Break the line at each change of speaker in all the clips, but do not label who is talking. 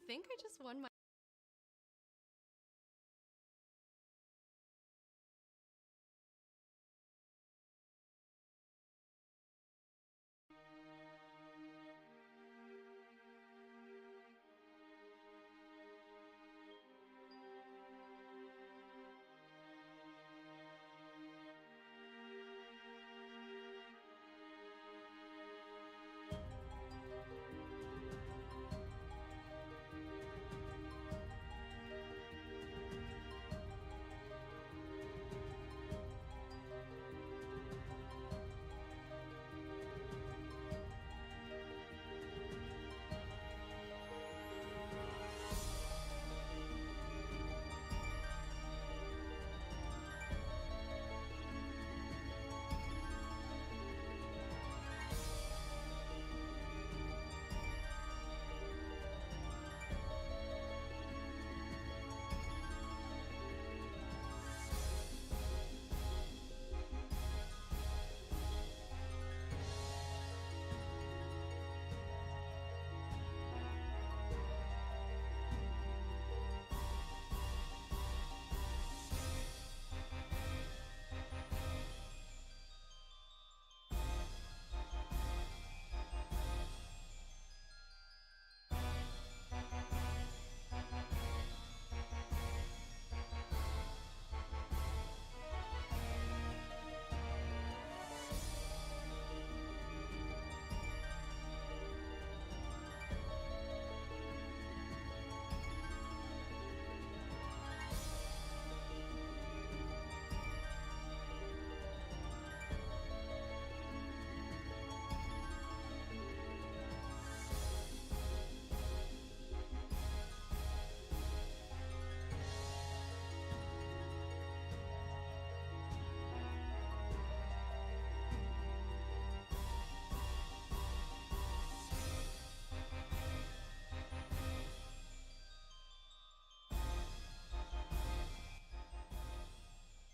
think I just won my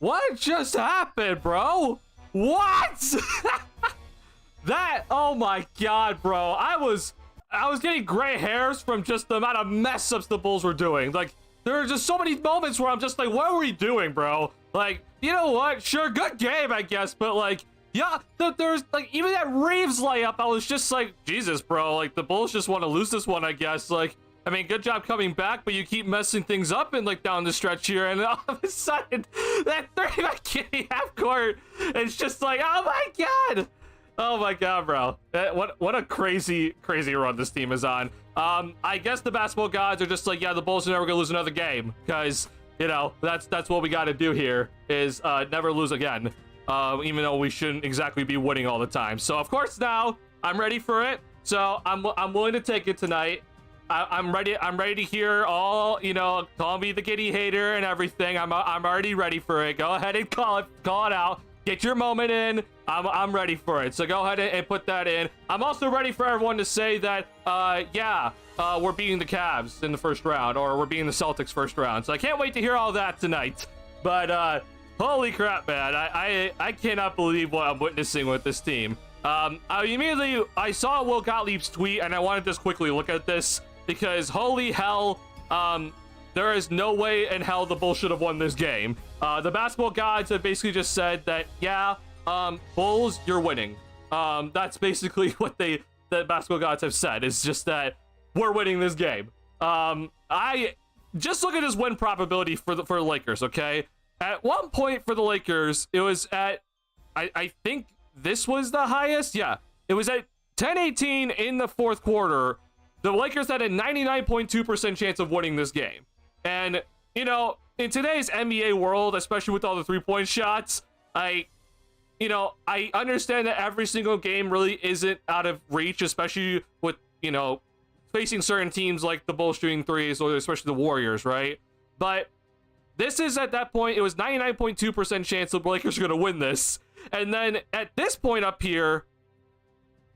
What just happened, bro? What? That, oh my god, bro. I was getting gray hairs from just the amount of mess ups the Bulls were doing. Like, there are just so many moments where I'm just like, what are we doing, bro? Like, you know what? Sure, good game, I guess, but like, yeah, there's like, even that Reeves layup, I was just like, Jesus, bro, like the Bulls just want to lose this one, I guess. Like, I mean, good job coming back, but you keep messing things up in like down the stretch here, and all of a sudden, that 30-back kitty half court, it's just like, oh my god, bro. What a crazy run this team is on. I guess the basketball gods are just like, yeah, the Bulls are never gonna lose another game, because you know that's what we got to do here is never lose again. Even though we shouldn't exactly be winning all the time. So of course now I'm ready for it. So I'm willing to take it tonight. I'm ready to hear all, you know, call me the giddy hater and everything. I'm already ready for it. Go ahead and call it out. Get your moment in. I'm ready for it. So go ahead and put that in. I'm also ready for everyone to say that we're beating the Cavs in the first round, or we're beating the Celtics first round. So I can't wait to hear all that tonight. But holy crap, man. I cannot believe what I'm witnessing with this team. I saw Will Gottlieb's tweet, and I want to just quickly look at this, because holy hell, there is no way in hell the Bulls should have won this game. The basketball gods have basically just said that, yeah, Bulls, you're winning. That's basically what the basketball gods have said. It's just that we're winning this game. I just look at his win probability for the Lakers, okay? At one point for the Lakers, it was at, I think this was the highest. Yeah, it was at 10-18 in the fourth quarter. The Lakers had a 99.2% chance of winning this game. And, you know, in today's NBA world, especially with all the three-point shots, I understand that every single game really isn't out of reach, especially with, you know, facing certain teams like the Bulls shooting threes, or especially the Warriors, right? But this is, at that point, it was 99.2% chance the Lakers are going to win this. And then at this point up here,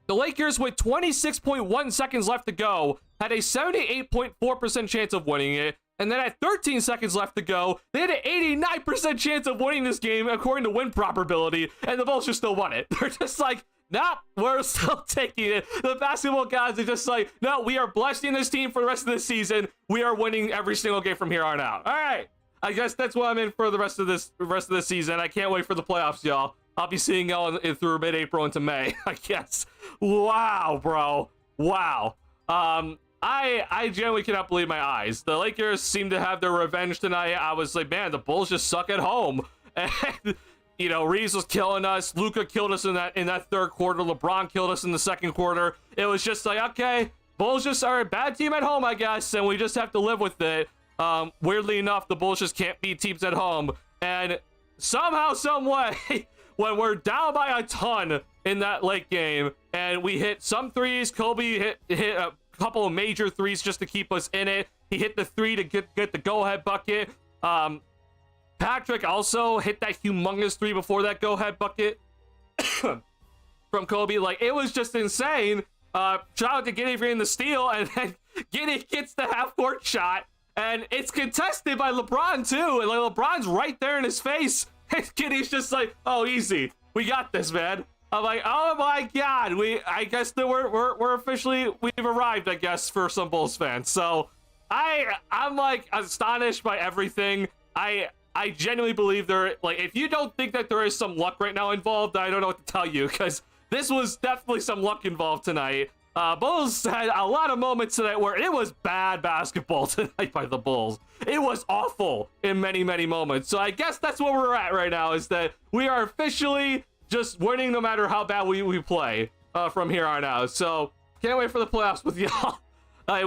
the Lakers, with 26.1 seconds left to go, had a 78.4% chance of winning it. And then at 13 seconds left to go, they had an 89% chance of winning this game according to win probability, and the Bulls just still won it. They're just like, nope, we're still taking it. The basketball guys are just like, no, we are blessing this team for the rest of the season. We are winning every single game from here on out. All right, I guess that's what I'm in for the rest of this season. I can't wait for the playoffs, y'all. I'll be seeing y'all through mid-April into May, I guess. Wow, bro. Wow. I genuinely cannot believe my eyes. The Lakers seem to have their revenge tonight. I was like, man, the Bulls just suck at home. And, you know, Reeves was killing us. Luka killed us in that third quarter. LeBron killed us in the second quarter. It was just like, okay, Bulls just are a bad team at home, I guess, and we just have to live with it. Weirdly enough, the Bulls just can't beat teams at home. And somehow, some way, when we're down by a ton in that late game, and we hit some threes, Kobe hit a couple of major threes just to keep us in it. He hit the three to get the go-ahead bucket. Patrick also hit that humongous three before that go-ahead bucket from Kobe. Like, it was just insane. Shout out to Giddey for getting the steal, and then Giddey gets the half-court shot, and it's contested by LeBron too. And like, LeBron's right there in his face, and Giddey's just like, "Oh, easy, we got this, man." I'm like, oh my god, I guess that we're officially, we've arrived, I guess, for some Bulls fans. So I'm like astonished by everything. I genuinely believe like, if you don't think that there is some luck right now involved, I don't know what to tell you, because this was definitely some luck involved tonight. Bulls had a lot of moments tonight where it was bad basketball tonight by the Bulls. It was awful in many, many moments. So I guess that's where we're at right now, is that we are officially just winning no matter how bad we play from here on out. So can't wait for the playoffs with y'all.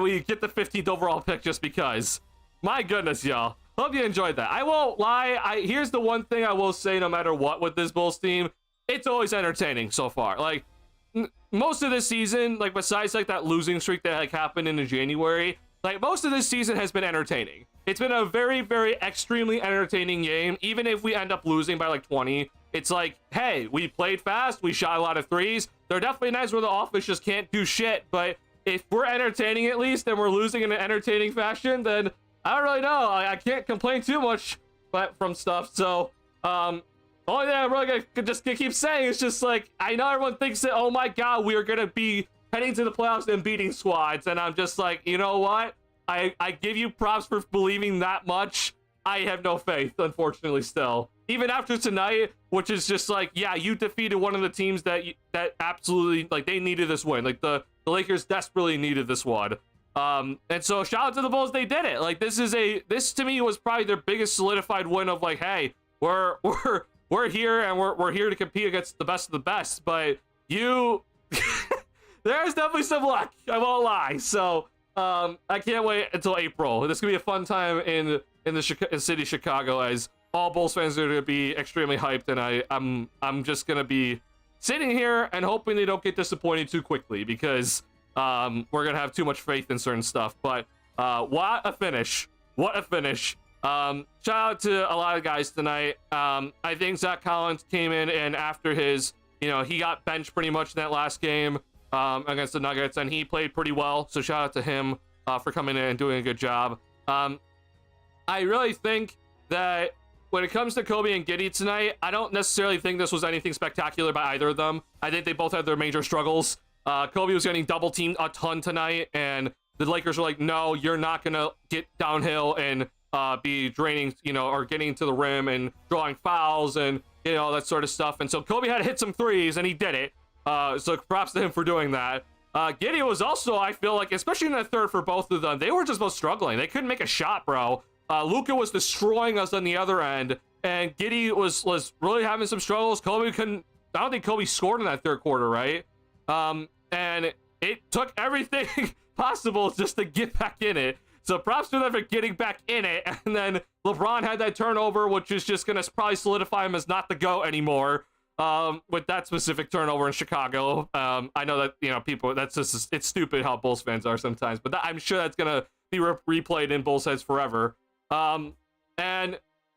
We get the 15th overall pick just because. My goodness, y'all. Hope you enjoyed that. I won't lie. Here's the one thing I will say, no matter what with this Bulls team, it's always entertaining so far. Like, most of this season, like, besides like that losing streak that like happened in January, like, most of this season has been entertaining. It's been a very, very extremely entertaining game. Even if we end up losing by like 20, it's like, hey, we played fast, we shot a lot of threes. They're definitely nice where the offense just can't do shit, but if we're entertaining at least, and we're losing in an entertaining fashion, then I don't really know. I can't complain too much from stuff. So, only thing I'm really gonna keep saying is just like, I know everyone thinks that, oh my god, we are gonna be heading to the playoffs and beating squads, and I'm just like, you know what? I give you props for believing that much. I have no faith, unfortunately, still. Even after tonight, which is just like, yeah, you defeated one of the teams that absolutely, like, they needed this win. Like, the Lakers desperately needed this one. And so shout out to the Bulls, they did it. Like, this to me was probably their biggest solidified win of like, hey, we're here, and we're here to compete against the best of the best. But there's definitely some luck, I won't lie. So I can't wait until April. This is gonna be a fun time in the city of Chicago, as all Bulls fans are gonna be extremely hyped, and I'm just gonna be sitting here and hoping they don't get disappointed too quickly, because we're gonna have too much faith in certain stuff. But what a finish! What a finish! Shout out to a lot of guys tonight. I think Zach Collins came in, and after his, he got benched pretty much in that last game against the Nuggets, and he played pretty well. So shout out to him for coming in and doing a good job. I really think that when it comes to Kobe and Giddey tonight, I don't necessarily think this was anything spectacular by either of them. I think they both had their major struggles. Kobe was getting double teamed a ton tonight, and the Lakers were like, no, you're not gonna get downhill and be draining, or getting to the rim and drawing fouls and all that sort of stuff. And so Kobe had to hit some threes, and he did it. So props to him for doing that. Giddey was also, I feel like, especially in the third for both of them, they were just both struggling. They couldn't make a shot, bro. Luka was destroying us on the other end, and Giddey was really having some struggles. I don't think Kobe scored in that third quarter, right? And it took everything possible just to get back in it. So props to them for getting back in it. And then LeBron had that turnover, which is just going to probably solidify him as not the GOAT anymore. With that specific turnover in Chicago. I know that, people, that's just, it's stupid how Bulls fans are sometimes, but I'm sure that's going to be replayed in Bulls heads forever. And,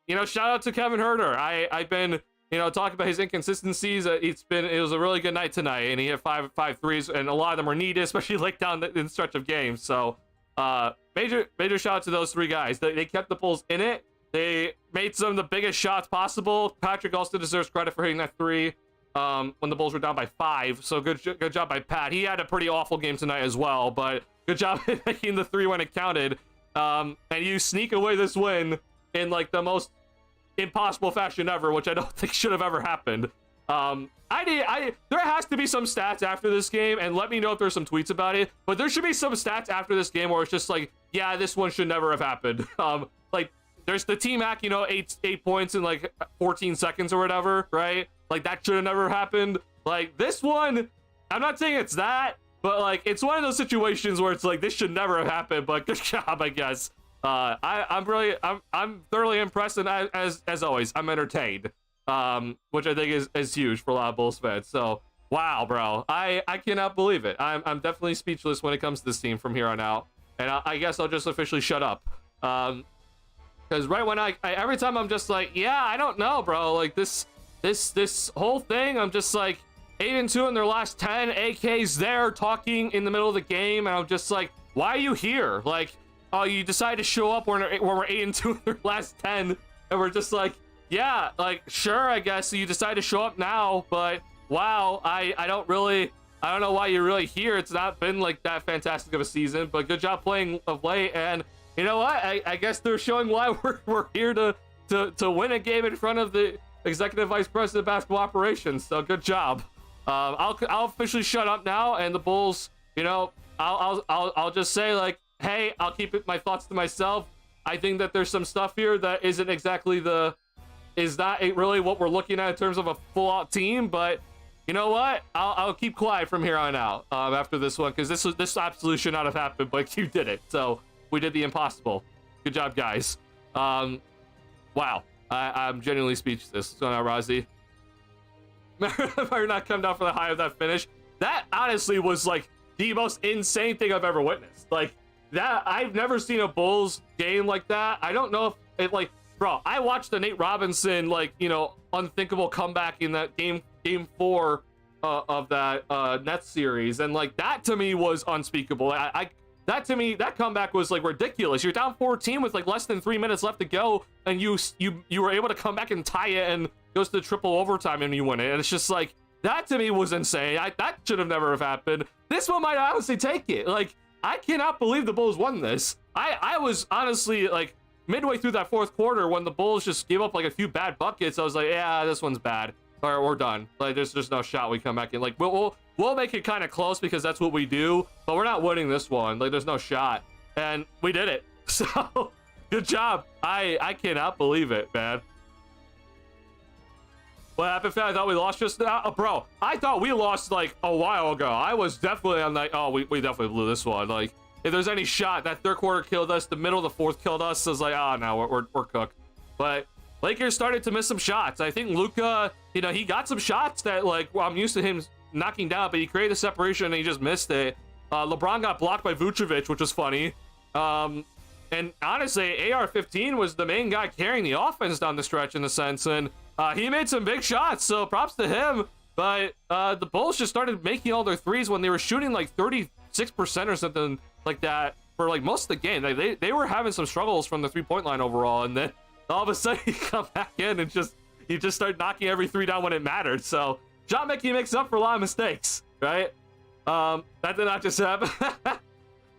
shout out to Kevin Huerter. I've been, talking about his inconsistencies. It was a really good night tonight, and he had five threes, and a lot of them were needed, especially late down in the stretch of games. So, major shout out to those three guys. They kept the Bulls in it. They made some of the biggest shots possible. Patrick also deserves credit for hitting that three. when the Bulls were down by 5. So good job by Pat. He had a pretty awful game tonight as well, but good job making the 3 when it counted. And you sneak away this win in like the most impossible fashion ever, which I don't think should have ever happened. There has to be some stats after this game, and let me know if there's some tweets about it, but there should be some stats after this game where it's just like, yeah, this one should never have happened. Like there's the T-Mac, you know, 8 points in like 14 seconds or whatever, right? Like that should have never happened. Like this one, I'm not saying it's that, but like it's one of those situations where it's like this should never have happened, but good job, I guess. I'm thoroughly impressed, and as always, I'm entertained, which I think is huge for a lot of Bulls fans. So wow, bro, I cannot believe it. I'm definitely speechless when it comes to this team from here on out, and I guess I'll just officially shut up. Because right when I every time I'm just like, yeah, I don't know, bro, like this whole thing, I'm just like 8-2 in their last 10. AK's there talking in the middle of the game, and I'm just like, why are you here? Like, oh, you decide to show up when we're 8-2 in their last 10, and we're just like, yeah, like sure, I guess you decide to show up now, but wow, I don't know why you're really here. It's not been like that fantastic of a season, but good job playing of late. And you know what? I guess they're showing why we're here to win a game in front of the executive vice president of basketball operations. So good job. I'll officially shut up now, and the Bulls, you know, I'll just say like, hey, I'll keep my thoughts to myself. I think that there's some stuff here that isn't exactly is not really what we're looking at in terms of a full-out team, but you know what? I'll keep quiet from here on out after this one, because this absolutely should not have happened, but you did it. So we did the impossible. Good job, guys. Wow. I'm genuinely speechless. What's going on, Rozzy? Might not come down for the high of that finish. That honestly was like the most insane thing I've ever witnessed. Like that, I've never seen a Bulls game like that. I don't know if it like, bro, I watched the Nate Robinson, like, you know, unthinkable comeback in that game 4 of that Nets series, and like that to me was unspeakable. That to me, that comeback was like ridiculous. You're down 14 with like less than 3 minutes left to go, and you were able to come back and tie it, and goes to triple overtime, and you win it. And it's just like, that to me was insane. That should have never have happened. This one might honestly take it. Like, I cannot believe the Bulls won this. I was honestly like midway through that 4th quarter when the Bulls just gave up like a few bad buckets. I was like, yeah, this one's bad. All right, we're done. Like, there's no shot we come back in. Like, we'll make it kind of close because that's what we do, but we're not winning this one. Like, there's no shot, and we did it. So good job. I cannot believe it, man. What happened, fam? I thought we lost just now. Oh, bro, I thought we lost like a while ago. I was definitely on like, oh, we definitely blew this one. Like, if there's any shot, that 3rd quarter killed us, the middle of the 4th killed us. So I was like, oh no, we're cooked. But Lakers started to miss some shots. I think Luka, you know, he got some shots that like, well, I'm used to him knocking down, but he created a separation and he just missed it. LeBron got blocked by Vucevic, which was funny. And honestly, AR-15 was the main guy carrying the offense down the stretch in a sense, and he made some big shots, so props to him. But the Bulls just started making all their threes when they were shooting like 36% or something like that for like most of the game. Like, they were having some struggles from the 3-point line overall, and then all of a sudden you come back in and you just start knocking every 3 down when it mattered. So John Mickey makes up for a lot of mistakes, right? That did not just happen.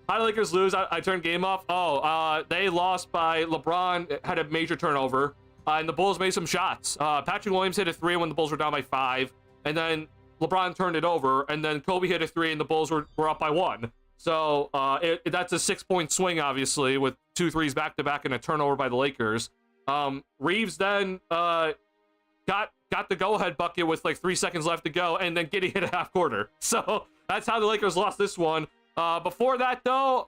How did Lakers lose? I turned game off. Oh, they lost by LeBron had a major turnover, and the Bulls made some shots. Patrick Williams hit a 3 when the Bulls were down by 5, and then LeBron turned it over, and then Kobe hit a 3, and the Bulls were up by 1. So that's a 6-point swing, obviously, with 2 threes back-to-back and a turnover by the Lakers. Reeves then got the go-ahead bucket with like 3 seconds left to go, and then Giddey hit a half quarter. So that's how the Lakers lost this one. Before that, though,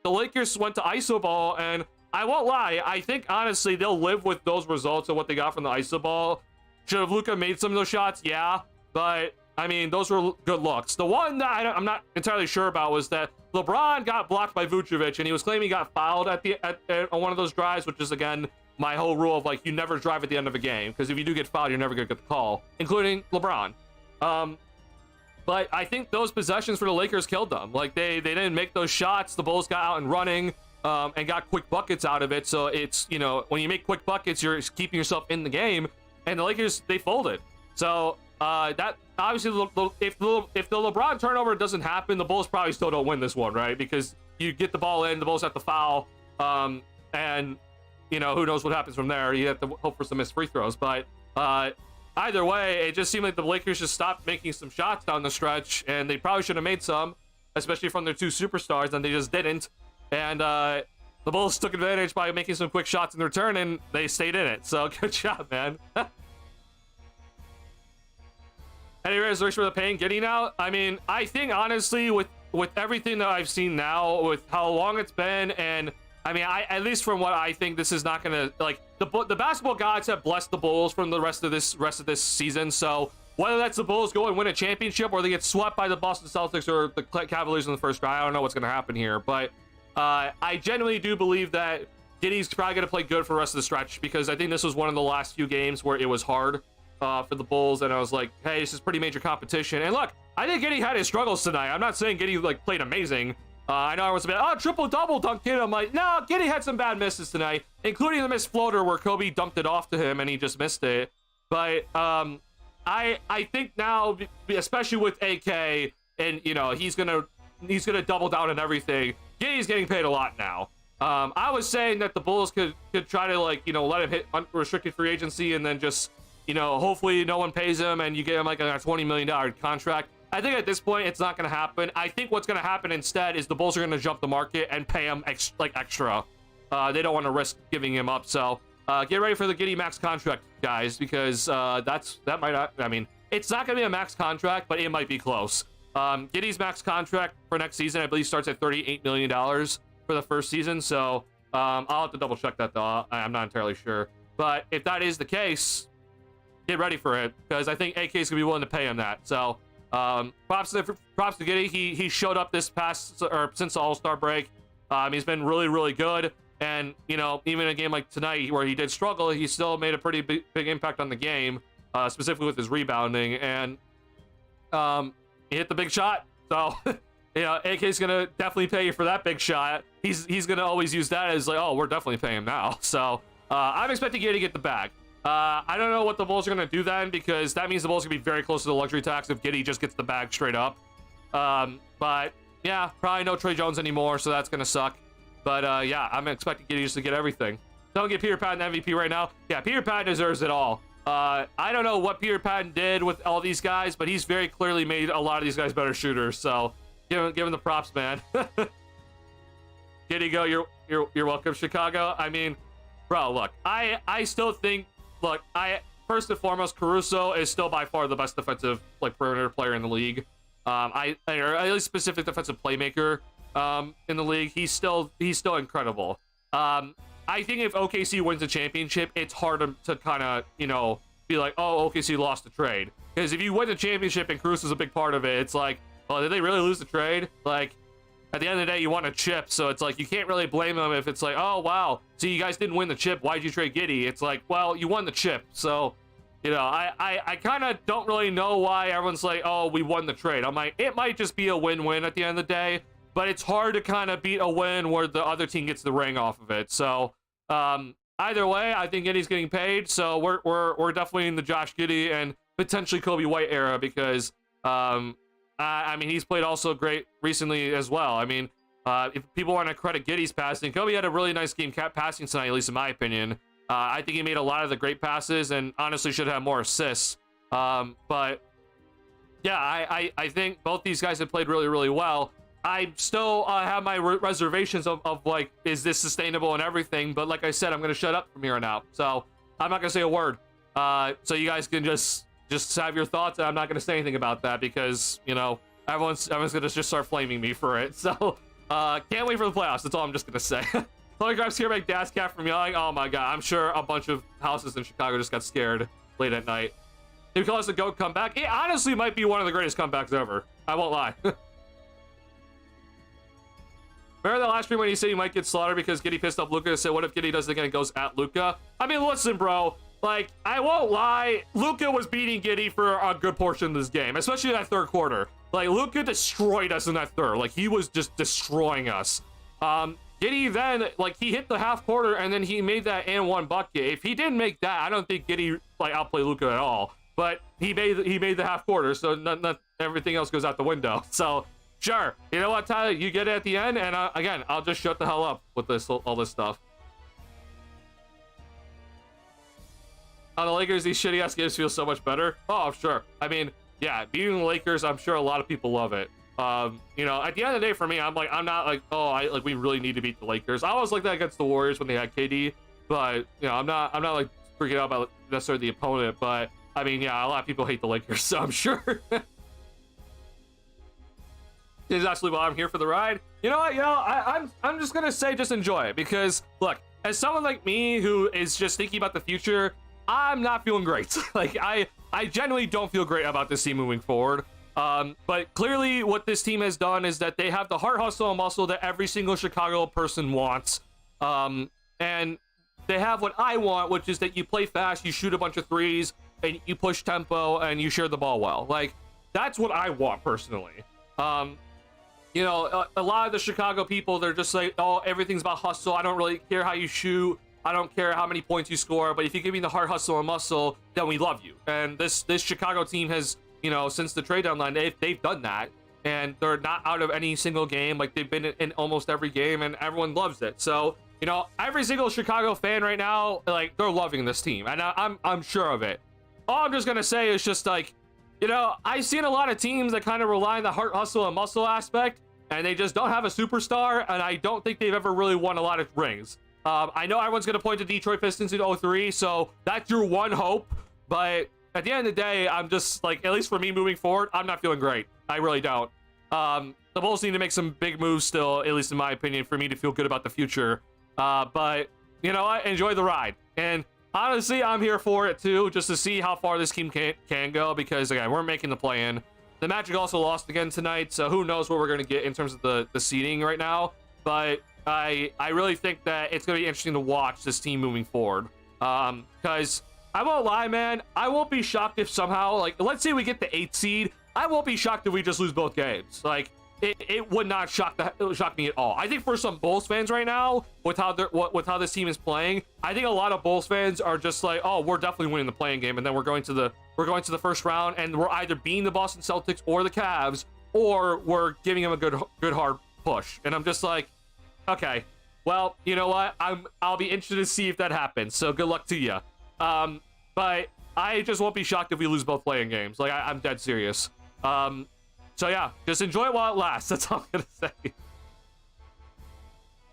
the Lakers went to iso ball, and I won't lie, I think honestly they'll live with those results and what they got from the iso ball. Should have Luka made some of those shots? Yeah, but I mean, those were good looks. The one that I'm not entirely sure about was that LeBron got blocked by Vucevic, and he was claiming he got fouled on one of those drives, which is again my whole rule of like, you never drive at the end of a game, because if you do get fouled, you're never gonna get the call, including LeBron. But I think those possessions for the Lakers killed them. Like, they didn't make those shots. The Bulls got out and running, and got quick buckets out of it. So it's, you know, when you make quick buckets, you're keeping yourself in the game. And the Lakers, they folded. So that obviously, if the LeBron turnover doesn't happen, the Bulls probably still don't win this one, right? Because you get the ball in, the Bulls have to foul, and you know, who knows what happens from there. You have to hope for some missed free throws, but either way, it just seemed like the Lakers just stopped making some shots down the stretch, and they probably should have made some, especially from their two superstars, and they just didn't. And the Bulls took advantage by making some quick shots in return, and they stayed in it. So good job, man. Any reservation for the pain getting out? I mean, I think honestly, with everything that I've seen now, with how long it's been, and I mean, at least from what I think, this is not gonna, like, the basketball gods have blessed the Bulls from the rest of this season. So whether that's the Bulls go and win a championship, or they get swept by the Boston Celtics or the Cavaliers in the first round, I don't know what's gonna happen here, but I genuinely do believe that Giddey's probably gonna play good for the rest of the stretch, because I think this was one of the last few games where it was hard for the Bulls, and I was like, hey, this is pretty major competition. And look, I think Giddey had his struggles tonight. I'm not saying Giddey like played amazing. I know I was a bit, triple-double Duncan. I'm like, no, Giddey had some bad misses tonight, including the missed floater where Kobe dumped it off to him and he just missed it. But I think now, especially with AK, and you know, he's gonna double down on everything. Giddey's getting paid a lot now. I was saying that the Bulls could try to, like, you know, let him hit unrestricted free agency, and then just, you know, hopefully no one pays him and you get him like a $20 million contract. I think at this point it's not going to happen. I think what's going to happen instead is the Bulls are going to jump the market and pay him extra. They don't want to risk giving him up. So get ready for the Giddey max contract, guys, because that might not, I mean, it's not going to be a max contract, but it might be close. Giddey's max contract for next season, I believe, starts at $38 million for the first season. So I'll have to double check that, though. I'm not entirely sure. But if that is the case, get ready for it, because I think AK is going to be willing to pay him that. So props to Giddey. He showed up this past, or since the All-Star break. He's been really, really good. And, you know, even a game like tonight where he did struggle, he still made a pretty big impact on the game, specifically with his rebounding. And he hit the big shot. So, you know, AK's going to definitely pay you for that big shot. He's going to always use that as like, oh, we're definitely paying him now. So I'm expecting Giddey to get the bag. I don't know what the Bulls are going to do then, because that means the Bulls are going to be very close to the luxury tax if Giddey just gets the bag straight up. But yeah, probably no Trey Jones anymore, so that's going to suck. But yeah, I'm expecting Giddey just to get everything. Don't get Peter Patton MVP right now. Yeah, Peter Patton deserves it all. I don't know what Peter Patton did with all these guys, but he's very clearly made a lot of these guys better shooters. So give him the props, man. Giddey, go. You're welcome, Chicago. I mean, bro, look, I still think. Look, first and foremost, Caruso is still by far the best defensive, like, perimeter player in the league. Or at least specific defensive playmaker in the league. He's still incredible. I think if OKC wins the championship, it's hard to kind of, you know, be like, oh, OKC lost the trade. Because if you win the championship and Caruso's a big part of it, it's like, oh, did they really lose the trade? Like, at the end of the day, you want a chip, so it's like, you can't really blame them if it's like, oh, wow, so you guys didn't win the chip, why'd you trade Giddey? It's like, well, you won the chip, so, you know, I kind of don't really know why everyone's like, oh, we won the trade. I'm like, it might just be a win-win at the end of the day, but it's hard to kind of beat a win where the other team gets the ring off of it. So, either way, I think Giddey's getting paid, so we're definitely in the Josh Giddey and potentially Kobe White era, because, I mean, he's played also great recently as well. I mean, if people want to credit Giddey's passing, Kobe had a really nice game passing tonight, at least in my opinion. I think he made a lot of the great passes and honestly should have more assists. But yeah, I think both these guys have played really, really well. I still have my reservations of like, is this sustainable and everything? But like I said, I'm going to shut up from here on out. So I'm not going to say a word. So you guys can just have your thoughts, and I'm not going to say anything about that because, you know, everyone's going to just start flaming me for it. So, can't wait for the playoffs. That's all I'm just going to say. Photographs here make Dash Cat from yelling. Oh my god, I'm sure a bunch of houses in Chicago just got scared late at night. If you call us a GOAT comeback, it honestly might be one of the greatest comebacks ever. I won't lie. Remember that last stream when he said he might get slaughtered because Giddey pissed off Luka and said, what if Giddey does it again and goes at Luka? I mean, listen, bro. Like, I won't lie, Luka was beating Giddey for a good portion of this game, especially in that third quarter. Like, Luka destroyed us in that third. Like, he was just destroying us. Giddey then, like, he hit the half quarter and then he made that and one bucket. If he didn't make that, I don't think Giddey, like, outplayed Luka at all. But he made the half quarter, so not everything else goes out the window. So sure, you know what, Tyler, you get it at the end, and again, I'll just shut the hell up with all this stuff. On the Lakers, these shitty ass games feel so much better. Oh, sure. I mean, yeah, beating the Lakers, I'm sure a lot of people love it. You know, at the end of the day, for me, I'm not like, oh, we really need to beat the Lakers. I was like that against the Warriors when they had KD, but you know, I'm not like freaking out about necessarily the opponent. But I mean, yeah, a lot of people hate the Lakers, so I'm sure. This is actually why I'm here for the ride. You know what? You know, I'm just gonna say, just enjoy it, because look, as someone like me who is just thinking about the future, I'm not feeling great. Like I genuinely don't feel great about this team moving forward. But clearly what this team has done is that they have the heart, hustle, and muscle that every single Chicago person wants. And they have what I want, which is that you play fast, you shoot a bunch of threes, and you push tempo, and you share the ball well. Like, that's what I want personally. You know, a lot of the Chicago people, they're just like, oh, everything's about hustle. I don't really care how you shoot. I don't care how many points you score, but if you give me the heart, hustle, and muscle, then we love you. And this Chicago team has, you know, since the trade deadline, they've done that, and they're not out of any single game. Like, they've been in almost every game, and everyone loves it. So, you know, every single Chicago fan right now, like, they're loving this team, and I'm sure of it. All I'm just gonna say is just like, you know, I've seen a lot of teams that kind of rely on the heart, hustle, and muscle aspect, and they just don't have a superstar, and I don't think they've ever really won a lot of rings. I know everyone's going to point to Detroit Pistons in 03, so that's your one hope. But at the end of the day, I'm just like, at least for me moving forward, I'm not feeling great. I really don't. The Bulls need to make some big moves still, at least in my opinion, for me to feel good about the future. But, you know what? Enjoy the ride. And honestly, I'm here for it too, just to see how far this team can go, because, again, we're making the play-in. The Magic also lost again tonight, so who knows what we're going to get in terms of the seeding right now. But I really think that it's going to be interesting to watch this team moving forward. Because I won't lie, man, I won't be shocked if somehow, like, let's say we get the 8th seed. I won't be shocked if we just lose both games. Like, it would not shock me at all. I think for some Bulls fans right now, with how this team is playing, I think a lot of Bulls fans are just like, oh, we're definitely winning the playing game, and then we're going to the first round, and we're either beating the Boston Celtics or the Cavs, or we're giving them a good hard push. And I'm just like, okay, well, you know what? I'll be interested to see if that happens. So good luck to you. But I just won't be shocked if we lose both playing games. Like, I'm dead serious. So yeah, just enjoy it while it lasts. That's all I'm gonna say.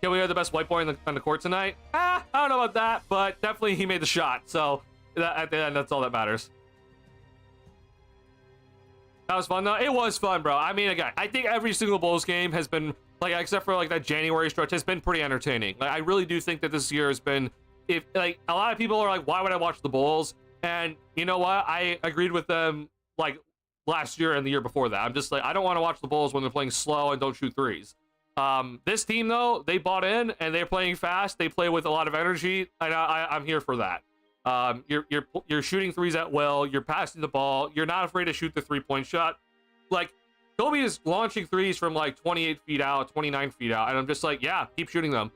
Can we have the best white boy on the court tonight? I don't know about that, but definitely he made the shot. So at the end, that's all that matters. That was fun though. It was fun, bro. I mean, again, I think every single Bulls game has been, like, except for like that January stretch, has been pretty entertaining. Like, I really do think that this year has been, if like a lot of people are like, why would I watch the Bulls? And you know what? I agreed with them like last year and the year before that. I'm just like, I don't want to watch the Bulls when they're playing slow and don't shoot threes. This team though, they bought in and they're playing fast. They play with a lot of energy, and I'm here for that. You're shooting threes at will. You're passing the ball. You're not afraid to shoot the 3-point shot. Like, Kobe is launching threes from like 28 feet out, 29 feet out, and I'm just like, yeah, keep shooting them.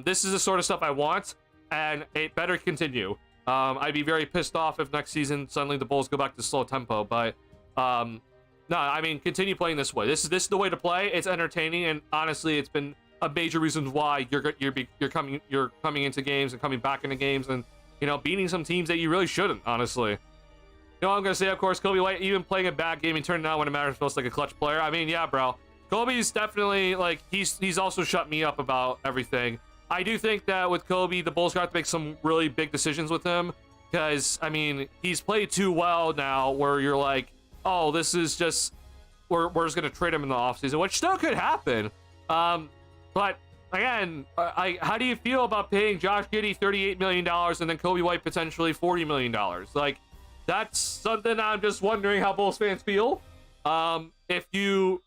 This is the sort of stuff I want, and it better continue. I'd be very pissed off if next season suddenly the Bulls go back to slow tempo, but no, I mean, continue playing this way. This is the way to play. It's entertaining, and honestly, it's been a major reason why you're coming into games and coming back into games, and you know, beating some teams that you really shouldn't. Honestly, you know what I'm gonna say? Of course, Kobe White, even playing a bad game and turning out when it matters most, like a clutch player. I mean, yeah, bro. Kobe's definitely like he's also shut me up about everything. I do think that with Kobe, the Bulls got to make some really big decisions with him, because I mean, he's played too well now, where you're like, oh, this is just, we're just gonna trade him in the offseason, which still could happen. But again, how do you feel about paying Josh Giddey $38 million and then Kobe White potentially $40 million? Like, that's something I'm just wondering how Bulls fans feel. If you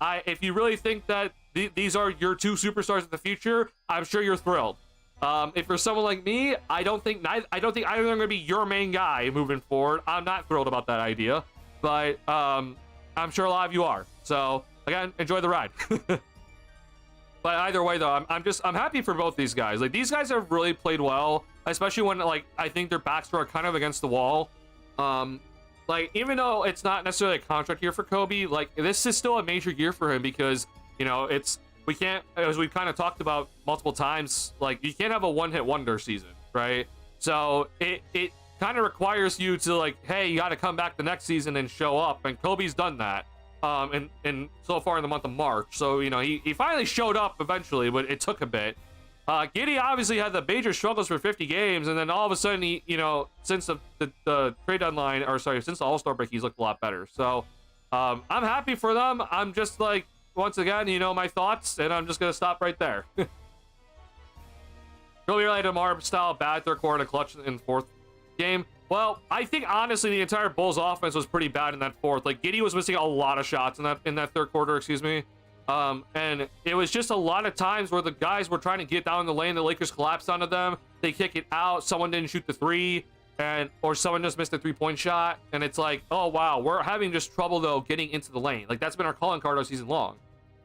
really think that these are your two superstars of the future, I'm sure you're thrilled. If you're someone like me, I don't think either of them are going to be your main guy moving forward. I'm not thrilled about that idea, but I'm sure a lot of you are. So again, enjoy the ride. But either way, though, I'm happy for both these guys. Like, these guys have really played well, especially when, like, I think their backs are kind of against the wall. like, even though it's not necessarily a contract year for Kobe, like, this is still a major year for him because, you know, we can't, as we've kind of talked about multiple times, like, you can't have a one-hit wonder season, right? So it kind of requires you to, like, hey, you got to come back the next season and show up, and Kobe's done that. And so far in the month of March. So, you know, he finally showed up eventually, but it took a bit. Giddy obviously had the major struggles for 50 games, and then all of a sudden, he, you know, since the trade deadline, or sorry, since the All-Star break, he's looked a lot better. So, I'm happy for them. I'm just like, once again, you know, my thoughts, and I'm just gonna stop right there. Kobe related Marb style bad third quarter clutch in fourth game. Well, I think honestly the entire Bulls offense was pretty bad in that fourth. Like, Giddy was missing a lot of shots in that third quarter, excuse me. And it was just a lot of times where the guys were trying to get down the lane, the Lakers collapsed onto them, they kick it out, someone didn't shoot the three, or someone just missed a three-point shot, and it's like, oh wow, we're having just trouble though getting into the lane. Like, that's been our calling card all season long.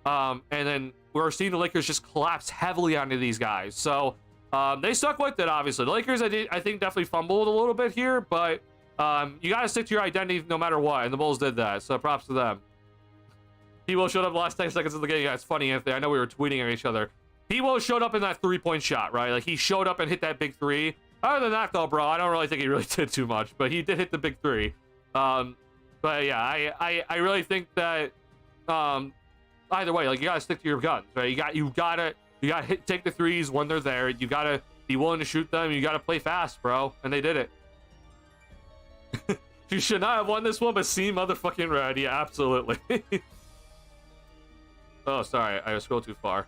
And then we're seeing the Lakers just collapse heavily onto these guys. So they stuck with it, obviously. The Lakers, I think, definitely fumbled a little bit here, but you got to stick to your identity no matter what, and the Bulls did that, so props to them. P-Will showed up the last 10 seconds of the game. Yeah, it's funny, Anthony. I know we were tweeting at each other. P-Will showed up in that three-point shot, right? Like, he showed up and hit that big three. Other than that, though, bro, I don't really think he really did too much, but he did hit the big three. But yeah, I really think that either way, like, you gotta stick to your guns, right? You gotta take the threes when they're there. You gotta be willing to shoot them. You gotta play fast, bro, and they did it. You should not have won this one, but see motherfucking red. Yeah, absolutely. Oh, sorry, I scrolled too far.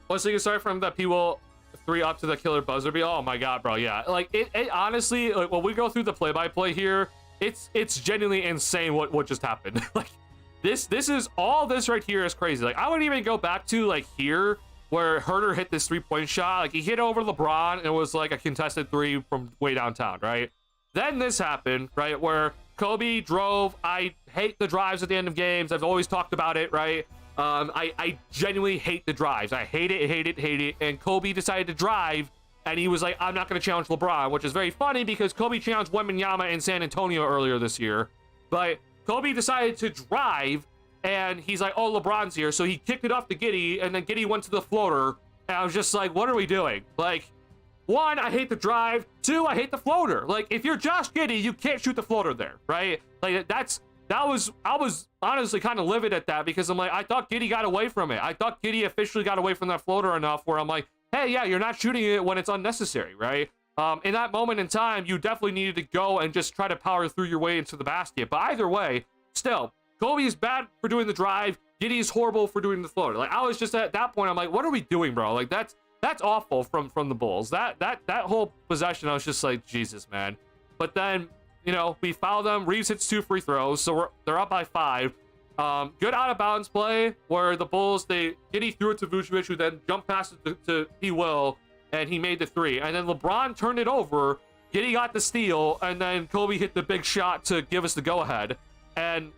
Once you can start from that P-Will 3 up to the killer buzzer beat. Oh my god, bro, yeah. Like, it honestly, like, when we go through the play-by-play here, it's genuinely insane what just happened. Like, this is all this right here is crazy. Like, I wouldn't even go back to, like, here where Herter hit this three-point shot. Like, he hit over LeBron and it was like a contested three from way downtown, right? Then this happened, right, where Kobe drove. I hate the drives at the end of games. I've always talked about it, right? I genuinely hate the drives. I hate it. And Kobe decided to drive, and he was like, I'm not going to challenge LeBron, which is very funny because Kobe challenged Wembanyama in San Antonio earlier this year. But Kobe decided to drive, and he's like, oh, LeBron's here. So he kicked it off to Giddy, and then Giddy went to the floater. And I was just like, what are we doing? Like, one, I hate the drive. Two, I hate the floater. Like, if you're Josh Giddey, you can't shoot the floater there, right? Like, I was honestly kind of livid at that because I'm like, I thought Giddey got away from it. I thought Giddey officially got away from that floater enough where I'm like, hey, yeah, you're not shooting it when it's unnecessary, right? In that moment in time, you definitely needed to go and just try to power through your way into the basket. But either way, still, Kobe is bad for doing the drive. Giddey is horrible for doing the floater. Like, I was just at that point, I'm like, what are we doing, bro? Like, that's awful from the Bulls. That whole possession, I was just like, Jesus, man. But then, you know, we foul them. Reeves hits 2 free throws, so they're up by 5. Good out of bounds play where the Bulls, Giddey threw it to Vucevic, who then jumped past it to P-Will, and he made the 3. And then LeBron turned it over. Giddey got the steal, and then Kobe hit the big shot to give us the go-ahead. And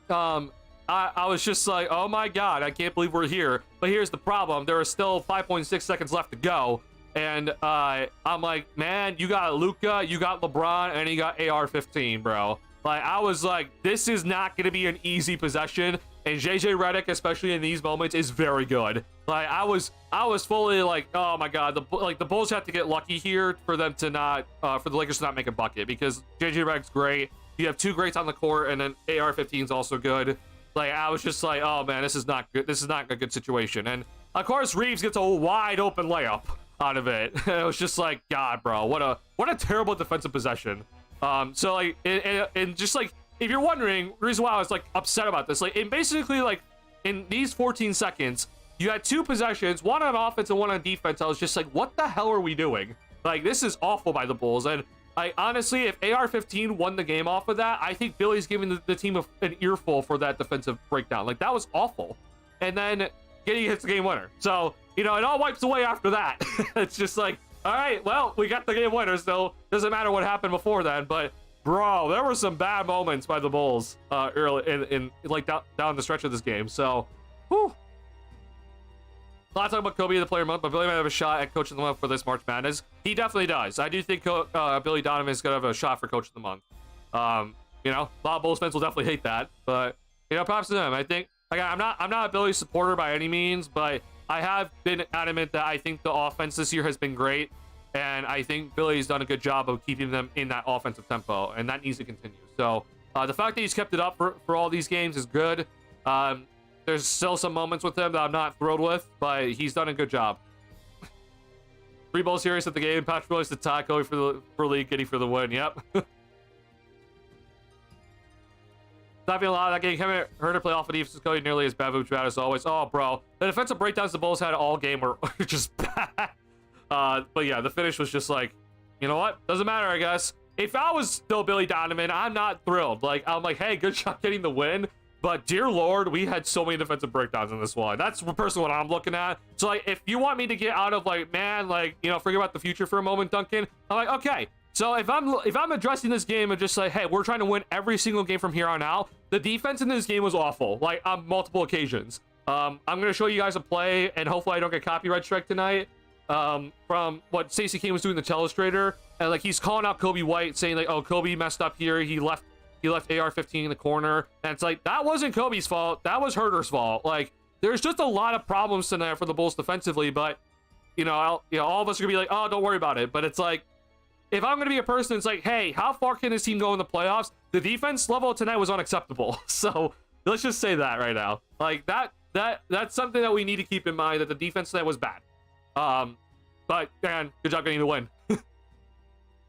I was just like, oh my god, I can't believe we're here. But here's the problem. There are still 5.6 seconds left to go. And I'm like, man, you got Luka, you got LeBron, and you got AR-15, bro. Like, I was like, this is not going to be an easy possession. And JJ Redick, especially in these moments, is very good. Like, I was fully like, oh my god, the Bulls have to get lucky here for them to not, for the Lakers to not make a bucket, because JJ Redick's great. You have 2 greats on the court, and then AR-15 is also good. Like, I was just like, oh man, this is not good. This is not a good situation. And of course, Reeves gets a wide open layup out of it. It was just like, God, bro, what a terrible defensive possession. So like, and just like, if you're wondering, the reason why I was like upset about this, like, basically like in these 14 seconds, you had 2 possessions, one on offense and one on defense. I was just like, what the hell are we doing? Like, this is awful by the Bulls. And I honestly, if AR-15 won the game off of that, I think Billy's giving the team an earful for that defensive breakdown. Like, that was awful. And then Giddey hits the game winner. So, you know, it all wipes away after that. It's just like, all right, well, we got the game winner, so doesn't matter what happened before then. But, bro, there were some bad moments by the Bulls early in like down the stretch of this game. So, whew. lot of talk about Kobe the player month, but Billy might have a shot at coach of the month for this March Madness. He definitely does. I do think Billy Donovan is gonna have a shot for coach of the month. You know, a lot of Bulls fans will definitely hate that, but you know, props to them. I think I'm not a Billy supporter by any means, but I have been adamant that I think the offense this year has been great, and I think Billy's done a good job of keeping them in that offensive tempo, and that needs to continue. So the fact that he's kept it up for all these games is good. There's still some moments with him that I'm not thrilled with, but he's done a good job. 3 Bull series at the game. Patrick Willis to tie Kobe for league, Giddy for the win. Yep. Not being a lot of that game. Kevin Herter play off of defense. Kobe nearly as bad as always. Oh, bro. The defensive breakdowns the Bulls had all game were just bad. But yeah, the finish was just like, you know what? Doesn't matter, I guess. If I was still Billy Donovan, I'm not thrilled. Like, I'm like, hey, good shot getting the win. But dear Lord, we had so many defensive breakdowns in this one. That's personally what I'm looking at. So like, if you want me to get out of like, man, like, you know, forget about the future for a moment, Duncan, I'm like, okay. So if I'm addressing this game and just like, hey, we're trying to win every single game from here on out, the defense in this game was awful, like on multiple occasions. I'm gonna show you guys a play, and hopefully I don't get copyright strike tonight. From what Stacey King was doing the Telestrator, and like he's calling out Kobe White, saying like, oh, Kobe messed up here. He left AR-15 in the corner, and it's like that wasn't Kobe's fault. That was Herter's fault. Like there's just a lot of problems tonight for the Bulls defensively, but you know, all of us are gonna be like, oh, don't worry about it. But it's like, if I'm going to be a person, it's like, hey, how far can this team go in the playoffs? The defense level tonight was unacceptable. So let's just say that right now. Like that's something that we need to keep in mind, that the defense tonight was bad. But man, good job getting the win. Do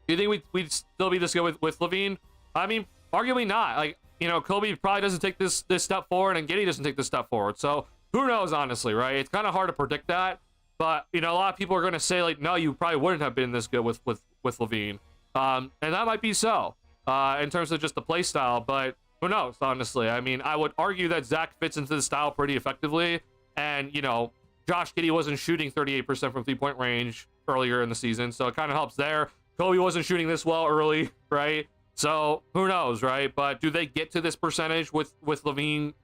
you think we'd still be this good with Levine? I mean, arguably not. Like, you know, Kobe probably doesn't take this step forward, and Giddey doesn't take this step forward. So who knows, honestly, right? It's kind of hard to predict that. But, you know, a lot of people are going to say, like, no, you probably wouldn't have been this good with Levine. And that might be so, in terms of just the play style. But who knows, honestly. I mean, I would argue that Zach fits into the style pretty effectively. And, you know, Josh Giddey wasn't shooting 38% from three-point range earlier in the season. So it kind of helps there. Kobe wasn't shooting this well early, right? So who knows, right? But do they get to this percentage with Levine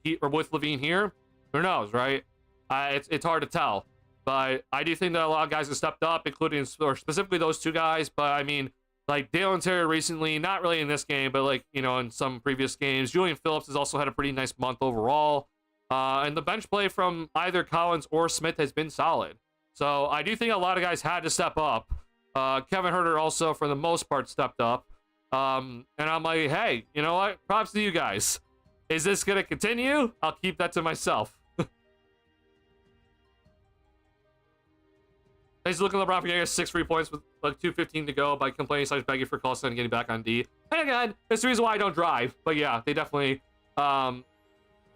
with Levine here? Who knows, right? It's hard to tell, but I do think that a lot of guys have stepped up, including or specifically those 2 guys. But I mean, like Dalen Terry recently, not really in this game, but like, you know, in some previous games. Julian Phillips has also had a pretty nice month overall, and the bench play from either Collins or Smith has been solid. So I do think a lot of guys had to step up. Kevin Herter also, for the most part, stepped up. And I'm like, hey, you know what? Props to you guys. Is this gonna continue? I'll keep that to myself. He's looking at LeBron for getting 6 free points with like 2:15 to go by complaining / begging for calls and getting back on D. And again, it's the reason why I don't drive. But yeah, they definitely,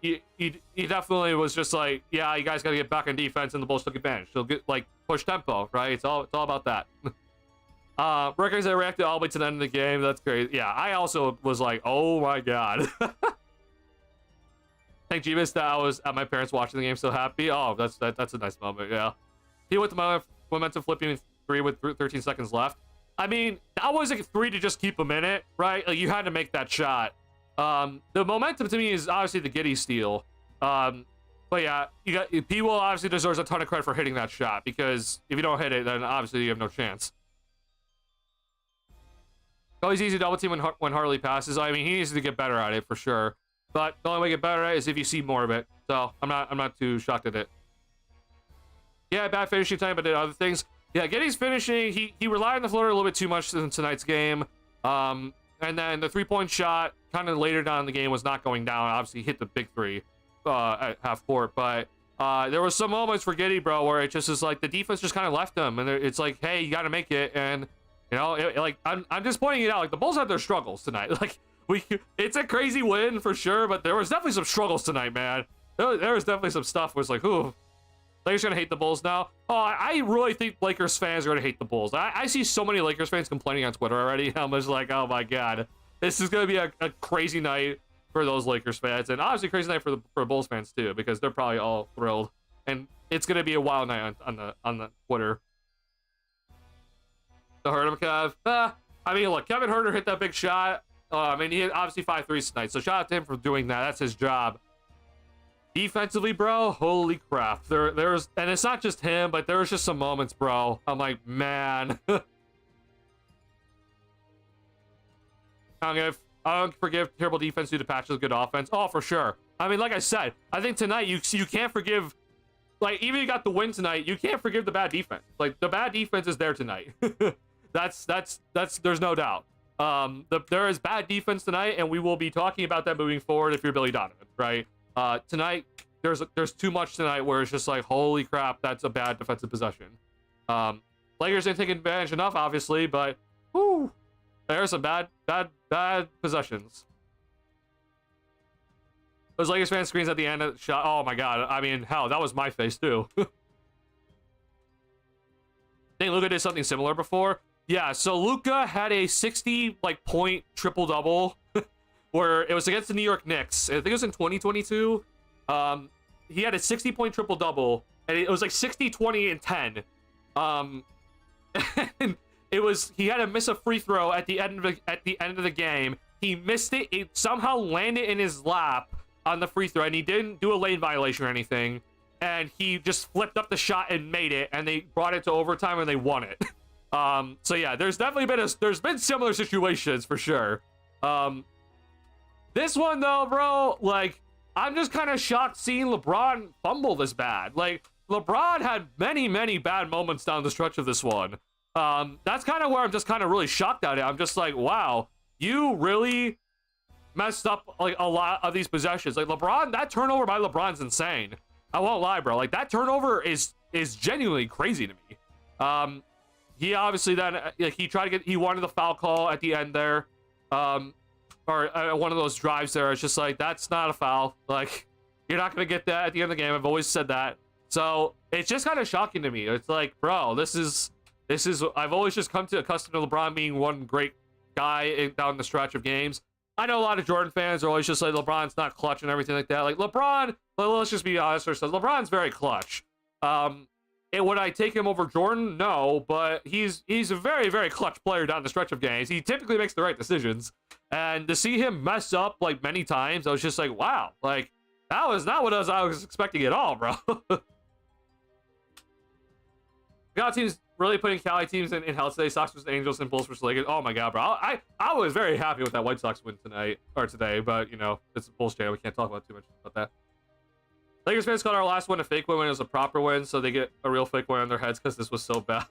he definitely was just like, yeah, you guys got to get back on defense, and the Bulls took advantage. They'll get like push tempo, right? It's all about that. Records that reacted all the way to the end of the game. That's great. Yeah, I also was like, oh my god. Thank Jeebus that I was at my parents watching the game so happy. Oh, that's a nice moment. Yeah, he went to momentum flipping 3 with 13 seconds left. I mean, that was like a 3 to just keep him in it, right? Like, you had to make that shot. The momentum to me is obviously the Giddey steal. But yeah, P. Will obviously deserves a ton of credit for hitting that shot, because if you don't hit it, then obviously you have no chance. Always easy to double team when Harley passes. I mean, he needs to get better at it for sure. But the only way to get better at it is if you see more of it. So I'm not too shocked at it. Yeah, bad finishing time, but did other things. Yeah, Giddey's finishing. He relied on the floater a little bit too much in tonight's game. And then the 3-point shot kind of later down in the game was not going down. Obviously, he hit the big 3 at half court. But there was some moments for Giddey, bro, where it just is like the defense just kind of left him. And it's like, hey, you got to make it. And, you know, like I'm just pointing it out. Like, the Bulls had their struggles tonight. Like, it's a crazy win for sure, but there was definitely some struggles tonight, man. There was definitely some stuff where it's like, ooh. Lakers gonna hate the Bulls now. Oh, I really think Lakers fans are gonna hate the Bulls. I see so many Lakers fans complaining on Twitter already. I'm just like, oh my god, this is gonna be a crazy night for those Lakers fans, and obviously a crazy night for Bulls fans too, because they're probably all thrilled, and it's gonna be a wild night on the Twitter. The hurt him, Kev. I mean, look, Kevin Herter hit that big shot. I mean, he hit obviously 5 threes tonight, so shout out to him for doing that. That's his job. Defensively, bro, holy crap. There's, and it's not just him, but there's just some moments, bro. I'm like, man. I don't forgive terrible defense due to patches of good offense. Oh, for sure. I mean, like I said, I think tonight you can't forgive, like, even if you got the win tonight, you can't forgive the bad defense. Like, the bad defense is there tonight. That's there's no doubt. There is bad defense tonight, and we will be talking about that moving forward if you're Billy Donovan, right? Tonight, there's too much tonight where it's just like, holy crap, that's a bad defensive possession. Lakers didn't take advantage enough, obviously, but whoo, there's some bad possessions. Those Lakers fan screens at the end of the shot. Oh my god. I mean, hell, that was my face too. Think Luka did something similar before? Yeah, so Luka had a 60 point triple-double where it was against the New York Knicks. I think it was in 2022. He had a 60-point triple-double, and it was like 60, 20, and 10. And he had to miss a free throw at the end of the game. He missed it. It somehow landed in his lap on the free throw, and he didn't do a lane violation or anything. And he just flipped up the shot and made it, and they brought it to overtime and they won it. So yeah, there's been similar situations for sure. This one though, bro, like, I'm just kind of shocked seeing LeBron fumble this bad. Like, LeBron had many bad moments down the stretch of this one. That's kind of where I'm just kind of really shocked at it. I'm just like, wow, you really messed up like a lot of these possessions. Like, LeBron, that turnover by LeBron's insane. I won't lie, bro. Like, that turnover is genuinely crazy to me. He obviously then, like, he wanted the foul call at the end there. Or one of those drives there. It's just like, that's not a foul. Like, you're not going to get that at the end of the game. I've always said that. So it's just kind of shocking to me. It's like, bro, this is, I've always just come to accustomed to LeBron being one great guy down the stretch of games. I know a lot of Jordan fans are always just like, LeBron's not clutch and everything like that. Like, LeBron, let's just be honest ourselves. LeBron's very clutch. And would I take him over Jordan? No, but he's a very clutch player down the stretch of games. He typically makes the right decisions. And to see him mess up like many times, I was just like, wow, like, that was not what I was expecting at all, bro. Got teams really putting Cali teams in hell today. Sox versus Angels and Bulls versus Lakers. Oh my god, bro. I was very happy with that White Sox win today, but you know, it's a Bulls channel. We can't talk about too much about that. Lakers fans called our last win a fake win when it was a proper win, so they get a real fake win on their heads because this was so bad.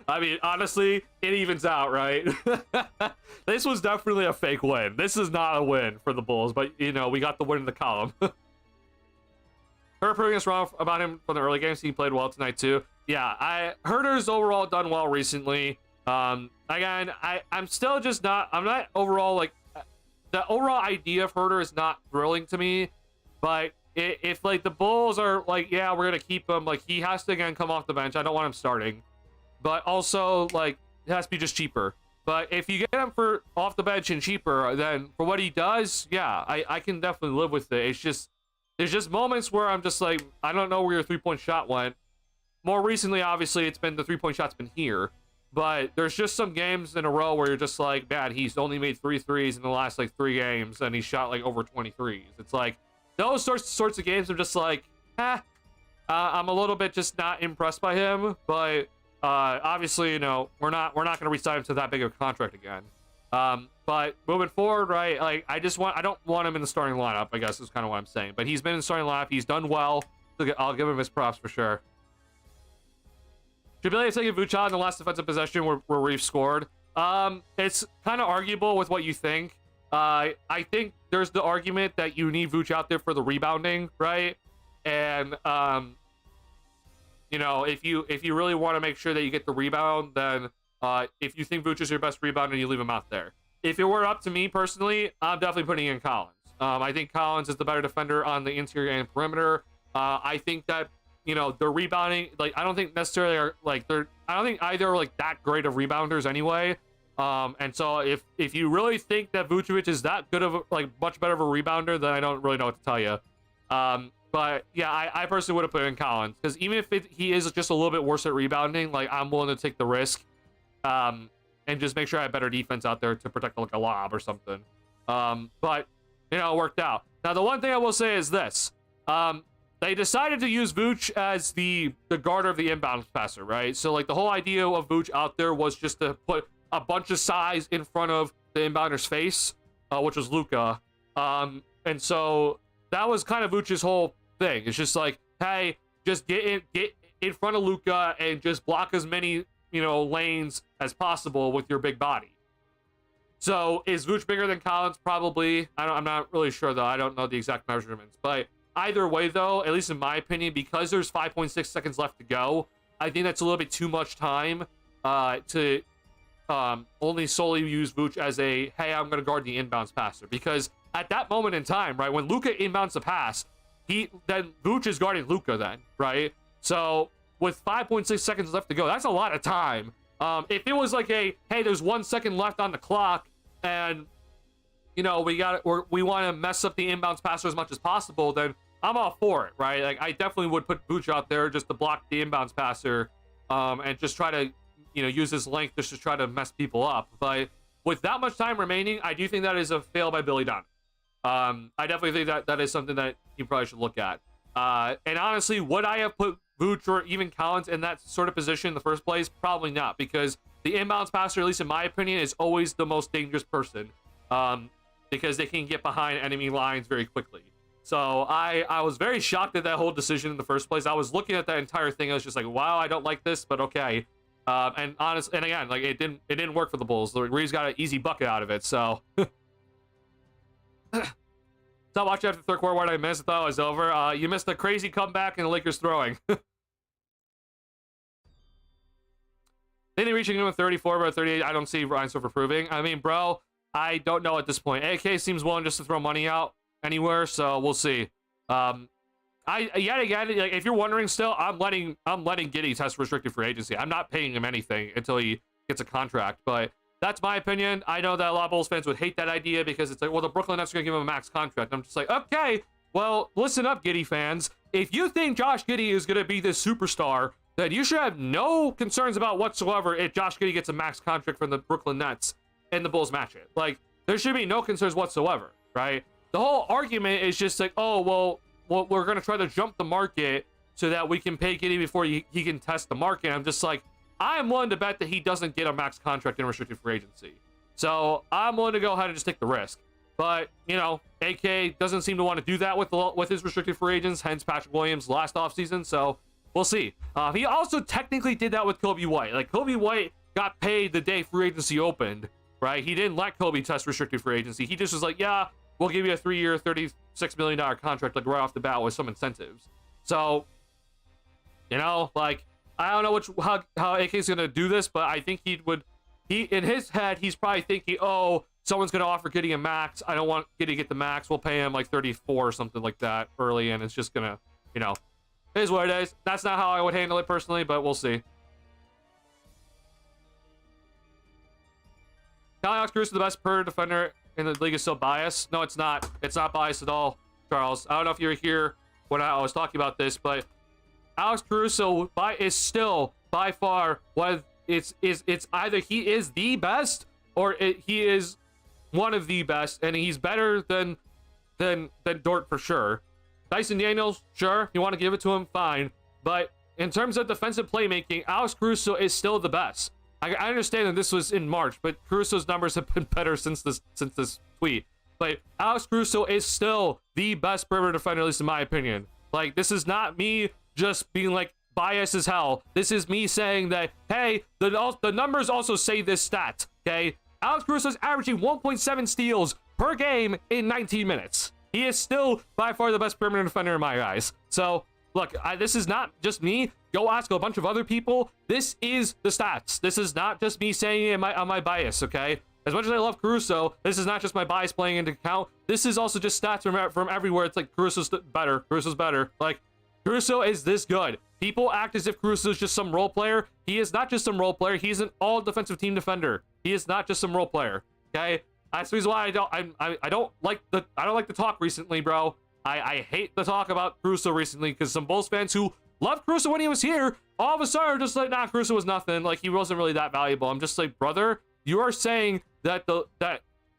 I mean, honestly, it evens out, right? This was definitely a fake win. This is not a win for the Bulls, but, you know, we got the win in the column. Herter proving us wrong about him from the early games. He played well tonight, too. Yeah, Herter's overall done well recently. Again, I'm still just not... I'm not overall, like... The overall idea of Herter is not thrilling to me, but... If like the Bulls are like, yeah, we're gonna keep him, like, he has to again come off the bench. I don't want him starting, but also like it has to be just cheaper. But if you get him for off the bench and cheaper, then for what he does, yeah, I can definitely live with it. It's just there's just moments where I'm just like, I don't know where your 3-point shot went. More recently, obviously, it's been the 3-point shot's been here, but there's just some games in a row where you're just like, man, he's only made 3 threes in the last like 3 games, and he shot like over 20 threes. It's like, those sorts of games, I'm just like, I'm a little bit just not impressed by him. But obviously, you know, we're not going to re-sign him to that big of a contract again. But moving forward, right? Like, I don't want him in the starting lineup, I guess is kind of what I'm saying. But he's been in the starting lineup. He's done well. I'll give him his props for sure. Should Billy have taken Vucevic in the last defensive possession where Reeves scored? It's kind of arguable with what you think. I think there's the argument that you need Vooch out there for the rebounding, right? And you know, if you really want to make sure that you get the rebound, then if you think Vooch is your best rebounder, you leave him out there. If it were up to me personally, I'm definitely putting in Collins. I think Collins is the better defender on the interior and perimeter. I think that, you know, the rebounding, like, I don't think necessarily are like I don't think either are like that great of rebounders anyway. And so if you really think that Vucevic is that good of a, like, much better of a rebounder, then I don't really know what to tell you. But yeah, I personally would have put in Collins, because even if he is just a little bit worse at rebounding, like, I'm willing to take the risk, and just make sure I have better defense out there to protect like a lob or something. But you know, it worked out. Now, the one thing I will say is this: they decided to use Vooch as the guarder of the inbound passer, right? So, like, the whole idea of Vooch out there was just to put a bunch of size in front of the inbounder's face, which was Luka. And so that was kind of Vooch's whole thing. It's just like, hey, just get in front of Luka and just block as many, lanes as possible with your big body. So is Vooch bigger than Collins? Probably. I'm not really sure, though. I don't know the exact measurements. But either way, though, at least in my opinion, because there's 5.6 seconds left to go, I think that's a little bit too much time to only solely use Vooch as a, hey, I'm going to guard the inbounds passer. Because at that moment in time, right, when Luka inbounds the pass, then Vooch is guarding Luka then, right? So with 5.6 seconds left to go, that's a lot of time. If it was like hey, there's 1 second left on the clock, and we want to mess up the inbounds passer as much as possible, then I'm all for it, right? Like, I definitely would put Vooch out there just to block the inbounds passer, and just try to, use his length just to try to mess people up. But with that much time remaining, I do think that is a fail by Billy Dunn. I definitely think that is something that you probably should look at. And honestly, would I have put Vooch or even Collins in that sort of position in the first place? Probably not, because the inbounds passer, at least in my opinion, is always the most dangerous person, because they can get behind enemy lines very quickly. So I was very shocked at that whole decision in the first place. I was looking at that entire thing. I was just like, wow, I don't like this, but okay. And again, like, it didn't work for the Bulls. The Reeves got an easy bucket out of it. So stop watching after the third quarter. What I missed? I thought it was over. You missed a crazy comeback and the Lakers throwing. They didn't reach a 34, but 38, I don't see Reinsdorf improving. I mean, bro, I don't know at this point. AK seems willing just to throw money out anywhere, so we'll see. Yet again, like, if you're wondering still, I'm letting Giddey test restricted free agency. I'm not paying him anything until he gets a contract, but that's my opinion. I know that a lot of Bulls fans would hate that idea because it's like, well, the Brooklyn Nets are going to give him a max contract. I'm just like, okay, well, listen up, Giddey fans. If you think Josh Giddey is going to be this superstar, then you should have no concerns about whatsoever if Josh Giddey gets a max contract from the Brooklyn Nets and the Bulls match it. Like, there should be no concerns whatsoever, right? The whole argument is just like, oh, well we're going to try to jump the market so that we can pay Giddey before he can test the market. I'm just like, I'm willing to bet that he doesn't get a max contract in restricted free agency. So I'm willing to go ahead and just take the risk. But, AK doesn't seem to want to do that with his restricted free agents, hence Patrick Williams last offseason. So we'll see. He also technically did that with Kobe White. Like, Kobe White got paid the day free agency opened, right? He didn't let Kobe test restricted free agency. He just was like, yeah, we'll give you a 3-year, $36 million contract, like, right off the bat with some incentives. So, like, I don't know how AK's going to do this, but I think in his head, he's probably thinking, oh, someone's going to offer Giddey a max. I don't want Giddey to get the max. We'll pay him like 34 or something like that early, and it's just going to, it is what it is. That's not how I would handle it personally, but we'll see. Alex Caruso, the best per defender in the league, is so biased. No, it's not. It's not biased at all, Charles. I don't know if you were here when I was talking about this, but Alex Caruso is still by far it's either he is the best or he is one of the best, and he's better than Dort for sure. Dyson Daniels, sure, you want to give it to him, fine. But in terms of defensive playmaking, Alex Caruso is still the best. I understand that this was in March, but Caruso's numbers have been better since this tweet. But Alex Caruso is still the best perimeter defender, at least in my opinion. Like, this is not me just being like biased as hell. This is me saying that, hey, the numbers also say this stat, okay? Alex Caruso is averaging 1.7 steals per game in 19 minutes. He is still by far the best perimeter defender in my eyes. So, look, this is not just me. Go ask a bunch of other people. This is the stats. This is not just me saying it on my bias, okay? As much as I love Caruso, this is not just my bias playing into account. This is also just stats from everywhere. It's like, Caruso's better. Caruso's better. Like, Caruso is this good. People act as if Caruso is just some role player. He is not just some role player. He's an all defensive team defender. He is not just some role player, okay? That's the reason why I don't like the talk recently, bro. I hate the talk about Caruso recently because some Bulls fans who loved Caruso when he was here all of a sudden are just like, nah, Caruso was nothing. Like, he wasn't really that valuable. I'm just like, brother, you are saying that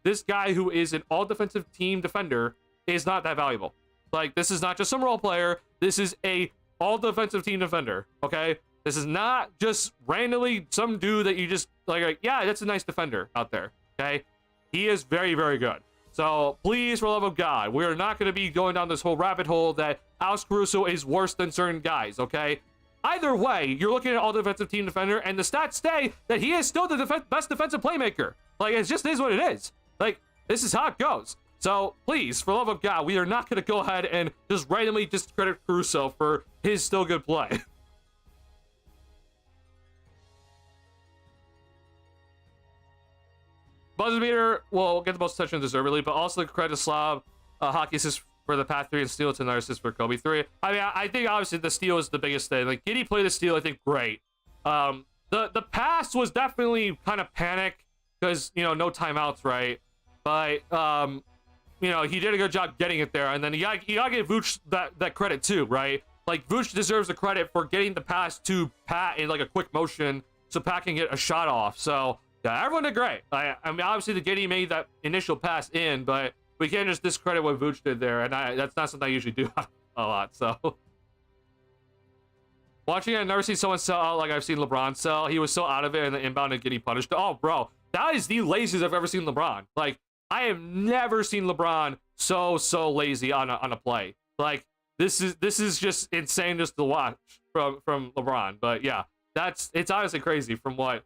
this guy who is an all defensive team defender is not that valuable. Like, this is not just some role player. This is a all-defensive team defender, okay? This is not just randomly some dude that you just, like, yeah, that's a nice defender out there, okay? He is very, very good. So, please, for the love of God, we are not going to be going down this whole rabbit hole that Alex Caruso is worse than certain guys, okay? Either way, you're looking at all-defensive team defender, and the stats say that he is still the best defensive playmaker. Like, it just is what it is. Like, this is how it goes. So, please, for the love of God, we are not going to go ahead and just randomly discredit Caruso for his still good play. Buzzer beater will get the most attention deservedly, but also credit Slav hockey assist for the path 3 and steal to another assist for Kobe 3. I mean, I think obviously the steal is the biggest thing. Like, Giddey played the steal, I think, great. The pass was definitely kind of panic because, you know, no timeouts, right? But, you know, he did a good job getting it there, and then you gotta give Vooch that credit too, right? Like, Vooch deserves the credit for getting the pass to Pat in, like, a quick motion so Pat can get a shot off. So, yeah, everyone did great. I mean, obviously, the Giddey made that initial pass in, but we can't just discredit what Vooch did there, and that's not something I usually do a lot, so. Watching it, I've never seen someone sell out like I've seen LeBron sell. He was so out of it, and the inbound and Giddey punished. Oh, bro, that is the laziest I've ever seen LeBron. Like, I have never seen LeBron so lazy on a play. Like, this is just insane just to watch from LeBron. But yeah, it's honestly crazy from what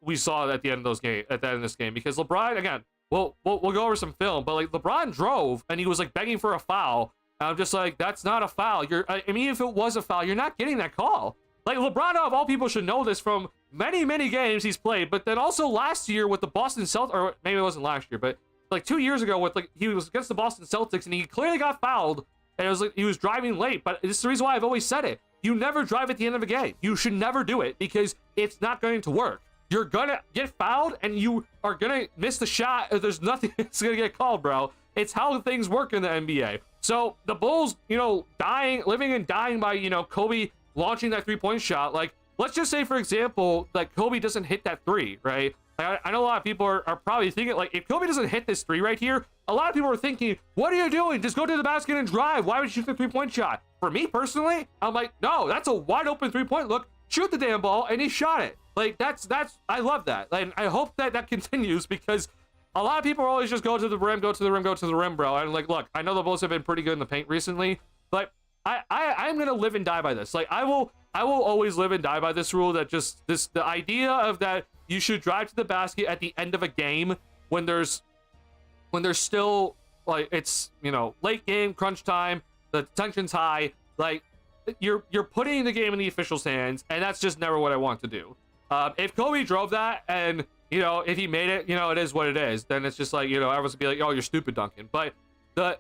we saw at the end of this game, because LeBron, again, we'll go over some film, but like, LeBron drove and he was like begging for a foul. And I'm just like, that's not a foul. I mean, if it was a foul, you're not getting that call. Like, LeBron, of all people, should know this from many games he's played, but then also last year with the Boston Celtics, or maybe it wasn't last year, but like 2 years ago with, like, he was against the Boston Celtics and he clearly got fouled, and it was like he was driving late. But this is the reason why I've always said it. You never drive at the end of a game. You should never do it, because it's not going to work. You're gonna get fouled and you are gonna miss the shot. There's nothing that's gonna get called, bro. It's how things work in the NBA. So the Bulls, you know, living and dying by, you know, Kobe launching that 3-point shot. Like, let's just say, for example, like, Kobe doesn't hit that 3, right? Like, I know a lot of people are probably thinking, like, if Kobe doesn't hit this 3 right here, a lot of people are thinking, what are you doing? Just go to the basket and drive. Why would you shoot the 3-point shot? For me personally, I'm like, no, that's a wide open 3-point look. Shoot the damn ball, and he shot it. Like, that's I love that. Like, I hope that continues, because a lot of people are always just go to the rim, bro. And like, look, I know the Bulls have been pretty good in the paint recently, but I'm gonna live and die by this. Like, I will always live and die by this rule, that just the idea of that you should drive to the basket at the end of a game when there's still, like, it's, you know, late game, crunch time, the tension's high. Like, you're putting the game in the officials' hands, and that's just never what I want to do. If Kobe drove that, and, you know, if he made it, you know, it is what it is, then it's just like, you know, everyone's gonna be like, oh, you're stupid, Duncan. But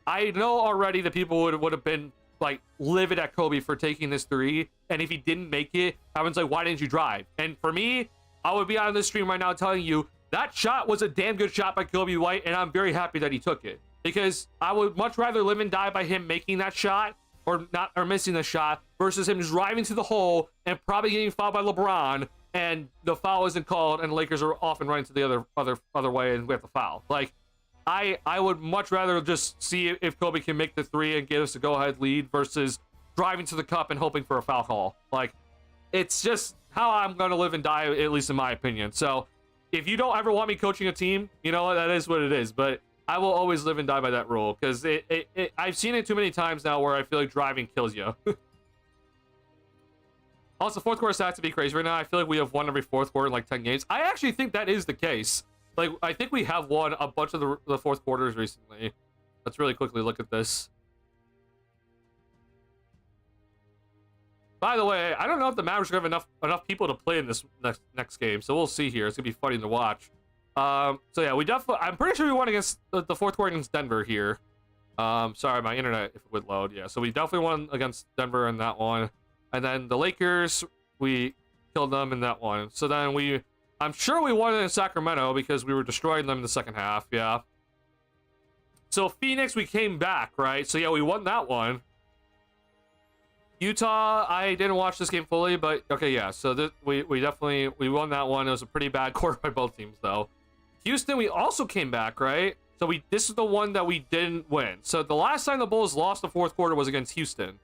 I know already that people would have been, like, livid at Kobe for taking this 3, and if he didn't make it, everyone's like, why didn't you drive? And for me, I would be on this stream right now telling you that shot was a damn good shot by Kobe White, and I'm very happy that he took it, because I would much rather live and die by him making that shot or missing the shot versus him driving to the hole and probably getting fouled by LeBron, and the foul isn't called, and the Lakers are often running to the other way, and we have to foul. Like, I would much rather just see if Kobe can make the 3 and get us a go-ahead lead versus driving to the cup and hoping for a foul call. Like, it's just how I'm going to live and die, at least in my opinion. So if you don't ever want me coaching a team, you know, that is what it is. But I will always live and die by that rule, because I've seen it too many times now where I feel like driving kills you. Also, fourth quarter stats to be crazy right now. I feel like we have won every fourth quarter in like 10 games. I actually think that is the case. Like, I think we have won a bunch of the fourth quarters recently. Let's really quickly look at this. By the way, I don't know if the Mavericks are gonna have enough people to play in this next game, so we'll see here. It's gonna be funny to watch. So yeah, we definitely. I'm pretty sure we won against the fourth quarter against Denver here. Sorry, my internet, if it would load. Yeah, so we definitely won against Denver in that one. And then the Lakers, we killed them in that one. So then I'm sure we won in Sacramento because we were destroying them in the second half. Yeah. So Phoenix, we came back, right? So yeah, we won that one. Utah, I didn't watch this game fully, but okay, yeah. So we definitely won that one. It was a pretty bad quarter by both teams, though. Houston, we also came back, right? So this is the one that we didn't win. So the last time the Bulls lost the fourth quarter was against Houston.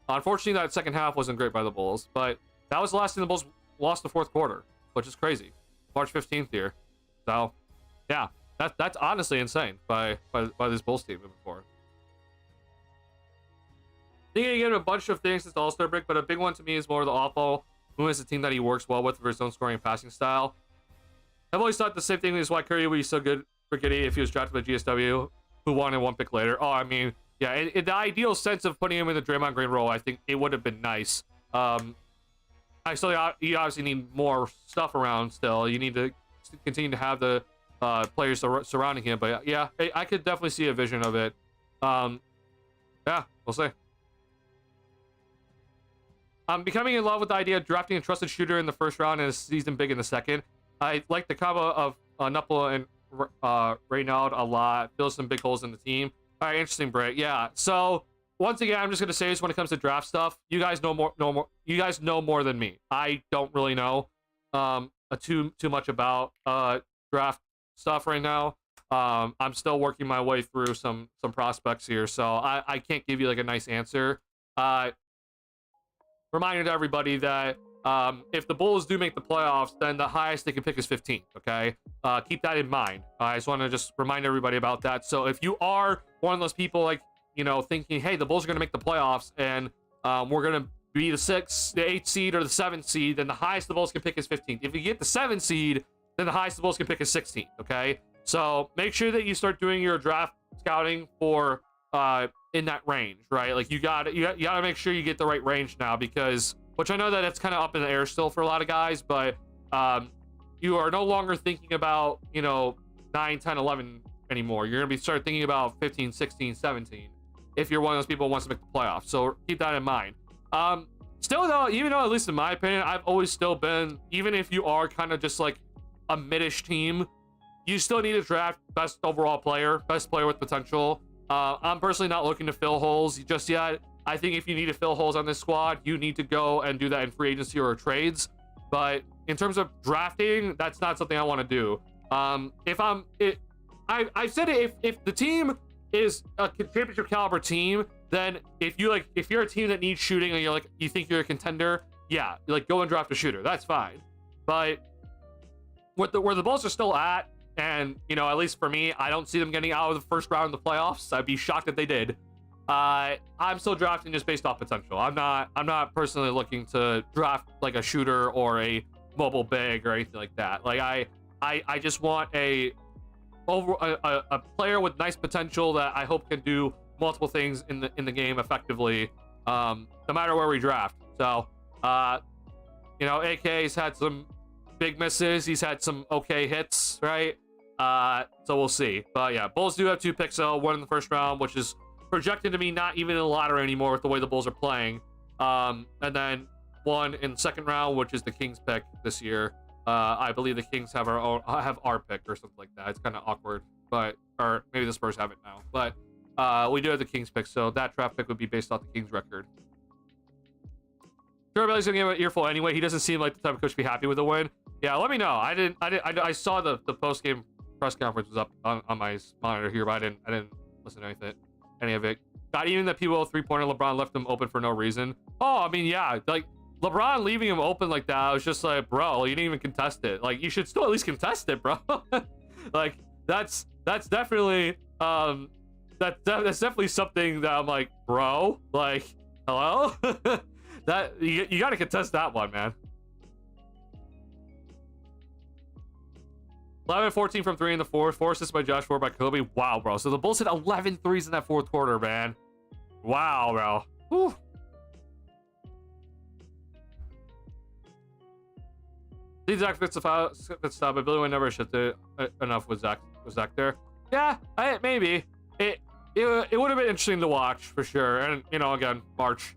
Unfortunately, that second half wasn't great by the Bulls, but that was the last time the Bulls lost the fourth quarter, which is crazy. March 15th here. So, yeah, that's honestly insane by this Bulls team moving forward. Thinking again a bunch of things since the All-Star break, but a big one to me is more the awful who is the team that he works well with for his own scoring and passing style. I've always thought the same thing is why Curry would be so good for Giddey if he was drafted by GSW, who wanted one pick later. Oh, I mean, yeah, in the ideal sense of putting him in the Draymond Green role, I think it would have been nice. You obviously need more stuff around still. You need to continue to have the players surrounding him. But yeah, I could definitely see a vision of it. Yeah, we'll see. I'm becoming in love with the idea of drafting a trusted shooter in the first round and a season big in the second. I like the combo of Nupla and Reynald a lot. Fills some big holes in the team. All right, interesting, Brett. Yeah. So once again, I'm just gonna say this when it comes to draft stuff. You guys know more. You guys know more than me. I don't really know too much about draft stuff right now. I'm still working my way through some prospects here, so I can't give you like a nice answer. Reminder to everybody that if the Bulls do make the playoffs, then the highest they can pick is 15th, okay? Keep that in mind. I just want to just remind everybody about that. So if you are one of those people, like, you know, thinking, hey, the Bulls are going to make the playoffs and we're going to be the 6th, the 8th seed, or the 7th seed, then the highest the Bulls can pick is 15th. If you get the 7th seed, then the highest the Bulls can pick is 16th, okay? So make sure that you start doing your draft scouting for in that range, right? Like you gotta make sure you get the right range now, because which I know that it's kind of up in the air still for a lot of guys, but you are no longer thinking about, you know, 9, 10, 11 anymore. You're gonna start thinking about 15, 16, 17 if you're one of those people who wants to make the playoffs. So keep that in mind. Still though, even though, at least in my opinion, I've always still been, even if you are kind of just like a mid-ish team, you still need to draft best overall player, best player with potential. I'm personally not looking to fill holes just yet. I think if you need to fill holes on this squad, you need to go and do that in free agency or trades. But in terms of drafting, that's not something I want to do. I've said it, if the team is a championship caliber team, then if you're a team that needs shooting and you think you're a contender, yeah, like go and draft a shooter. That's fine. But where the Bulls are still at, and you know, at least for me, I don't see them getting out of the first round of the playoffs. I'd be shocked if they did. I'm still drafting just based off potential. I'm not personally looking to draft like a shooter or a mobile big or anything like that. Like I just want a player with nice potential that I hope can do multiple things in the game effectively, no matter where we draft. So you know, AK's had some big misses, he's had some okay hits, right? So we'll see. But yeah, Bulls do have 2 picks, so 1 in the first round, which is projected to be not even in the lottery anymore with the way the Bulls are playing. And then 1 in the second round, which is the Kings pick this year. I believe the Kings have our pick or something like that. It's kind of awkward, but or maybe the Spurs have it now. But we do have the Kings pick, so that draft pick would be based off the Kings record. Sure, Billy's gonna give him an earful anyway. He doesn't seem like the type of coach to be happy with a win. Yeah, let me know. I saw the post game press conference was up on my monitor here, but I didn't listen to any of it. Not even that people 3-pointer LeBron left him open for no reason. Oh, I mean, yeah, like LeBron leaving him open like that, I was just like, bro, you didn't even contest it. Like, you should still at least contest it, bro. Like, that's definitely that's definitely something that I'm like, bro, like, hello. That you got to contest that one, man. 11-14 from 3 in the fourth. 4 assists by Josh, 4 by Kobe. Wow, bro. So the Bulls hit 11 threes in that fourth quarter, man. Wow, bro. Whew. See, Zach fits the foul, stop, but Billy would never shit enough with Zach there. Yeah, maybe. It would have been interesting to watch for sure. And you know, again, March.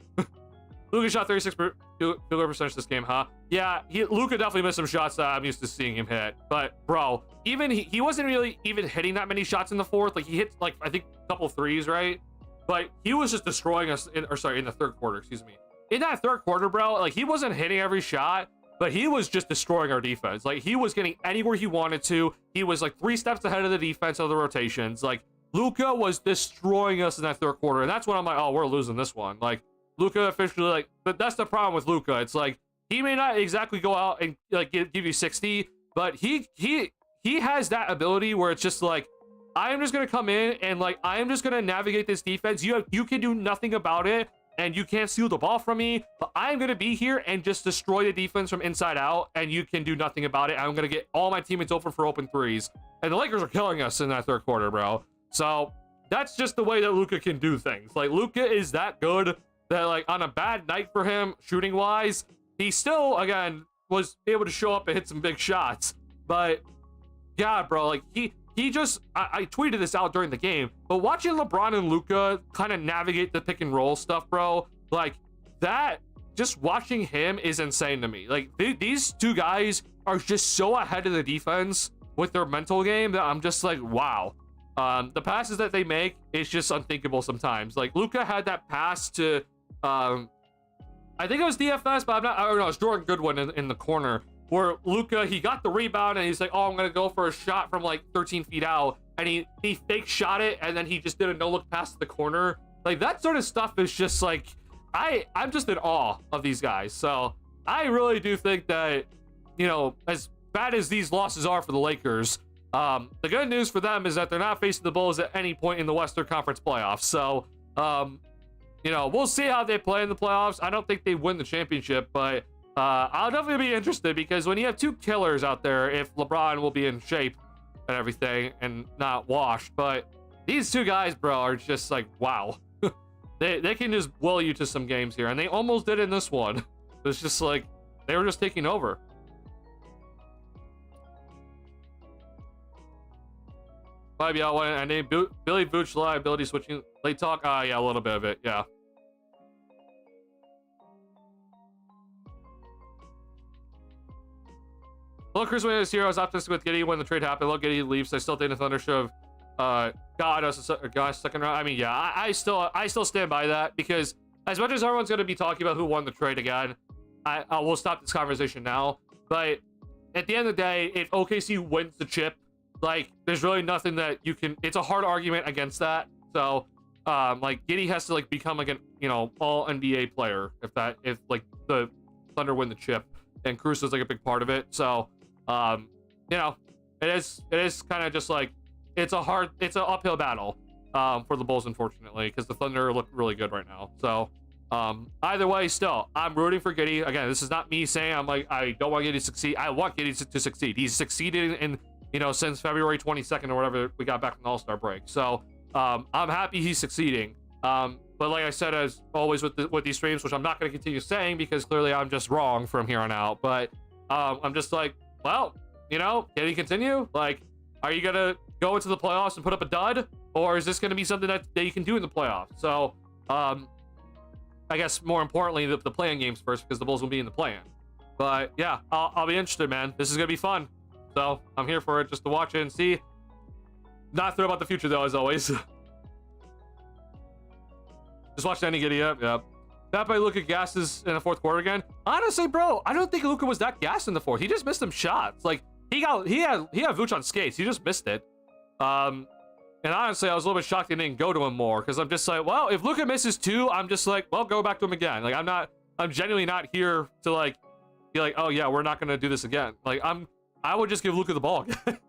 Luka shot 36% field goal percentage this game, huh? Yeah, Luka definitely missed some shots that I'm used to seeing him hit. But bro, even he wasn't really even hitting that many shots in the fourth. Like he hit like I think a couple threes, right? But he was just destroying us in the third quarter, excuse me. In that third quarter, bro, like he wasn't hitting every shot, but he was just destroying our defense. Like, he was getting anywhere he wanted to. He was like 3 steps ahead of the defense of the rotations. Like, Luka was destroying us in that third quarter, and that's when I'm like, oh, we're losing this one. Like, Luka officially, like, but that's the problem with Luka. It's like, he may not exactly go out and like give you 60, but he has that ability where it's just like, I am just gonna come in and like I am just gonna navigate this defense. You can do nothing about it, and you can't steal the ball from me. But I am gonna be here and just destroy the defense from inside out, and you can do nothing about it. I'm gonna get all my teammates open for open threes, and the Lakers are killing us in that third quarter, bro. So that's just the way that Luka can do things. Like, Luka is that good that like on a bad night for him shooting wise, he still again was able to show up and hit some big shots. But yeah, bro, like he just, I tweeted this out during the game, but watching LeBron and Luka kind of navigate the pick and roll stuff, bro, like that, just watching him is insane to me. Like these two guys are just so ahead of the defense with their mental game that I'm just like, wow. The passes that they make is just unthinkable sometimes. Like Luka had that pass to, I think it was DFS, but I don't know, it's Jordan Goodwin in the corner, where Luka, he got the rebound and he's like, oh, I'm gonna go for a shot from like 13 feet out, and he fake shot it, and then he just did a no look pass to the corner. Like that sort of stuff is just like, I'm just in awe of these guys. So I really do think that, you know, as bad as these losses are for the Lakers, the good news for them is that they're not facing the Bulls at any point in the Western Conference playoffs. So you know, we'll see how they play in the playoffs. I don't think they win the championship, but I'll definitely be interested, because when you have two killers out there, if LeBron will be in shape and everything and not washed, but these two guys, bro, are just like, wow. they can just will you to some games here, and they almost did in this one. It's just like they were just taking over. Might be out one. I named Billy Vooch liability switching late talk. Yeah, a little bit of it, yeah. Look, Chris Wayne is here. I was optimistic with Giddey when the trade happened. Look, Giddey leaves. I still think the Thunder should have got us a second round. I mean, yeah, I still stand by that, because as much as everyone's going to be talking about who won the trade again, I will stop this conversation now. But at the end of the day, if OKC wins the chip, like, there's really nothing that you can. It's a hard argument against that. So, like, Giddey has to like become like an, you know, all NBA player if like the Thunder win the chip, and Caruso's like a big part of it. So. You know, it is kind of just like, it's an uphill battle for the Bulls, unfortunately, because the Thunder look really good right now. So either way, still, I'm rooting for Giddey. Again, this is not me saying I'm like, I don't want Giddey to succeed. I want Giddey to succeed. He's succeeded in, you know, since February 22nd or whatever we got back from the All-Star break. So I'm happy he's succeeding. But like I said, as always with these streams, which I'm not going to continue saying because clearly I'm just wrong from here on out, but I'm just like, well, you know, can he continue? Like, are you gonna go into the playoffs and put up a dud, or is this gonna be something that you can do in the playoffs? So, I guess more importantly, the play-in games first, because the Bulls will be in the play-in. But yeah, I'll be interested, man. This is gonna be fun. So I'm here for it, just to watch it and see. Not thrilled about the future though, as always. Just watch any Giddey up. Yeah. That by Luka gasses in the fourth quarter again. Honestly, bro, I don't think Luka was that gassed in the fourth. He just missed some shots. Like he had Vooch on skates. He just missed it. And honestly, I was a little bit shocked he didn't go to him more, because I'm just like, well, if Luka misses two, I'm just like, well, go back to him again. Like I'm genuinely not here to like be like, oh yeah, we're not gonna do this again. Like I would just give Luka the ball again.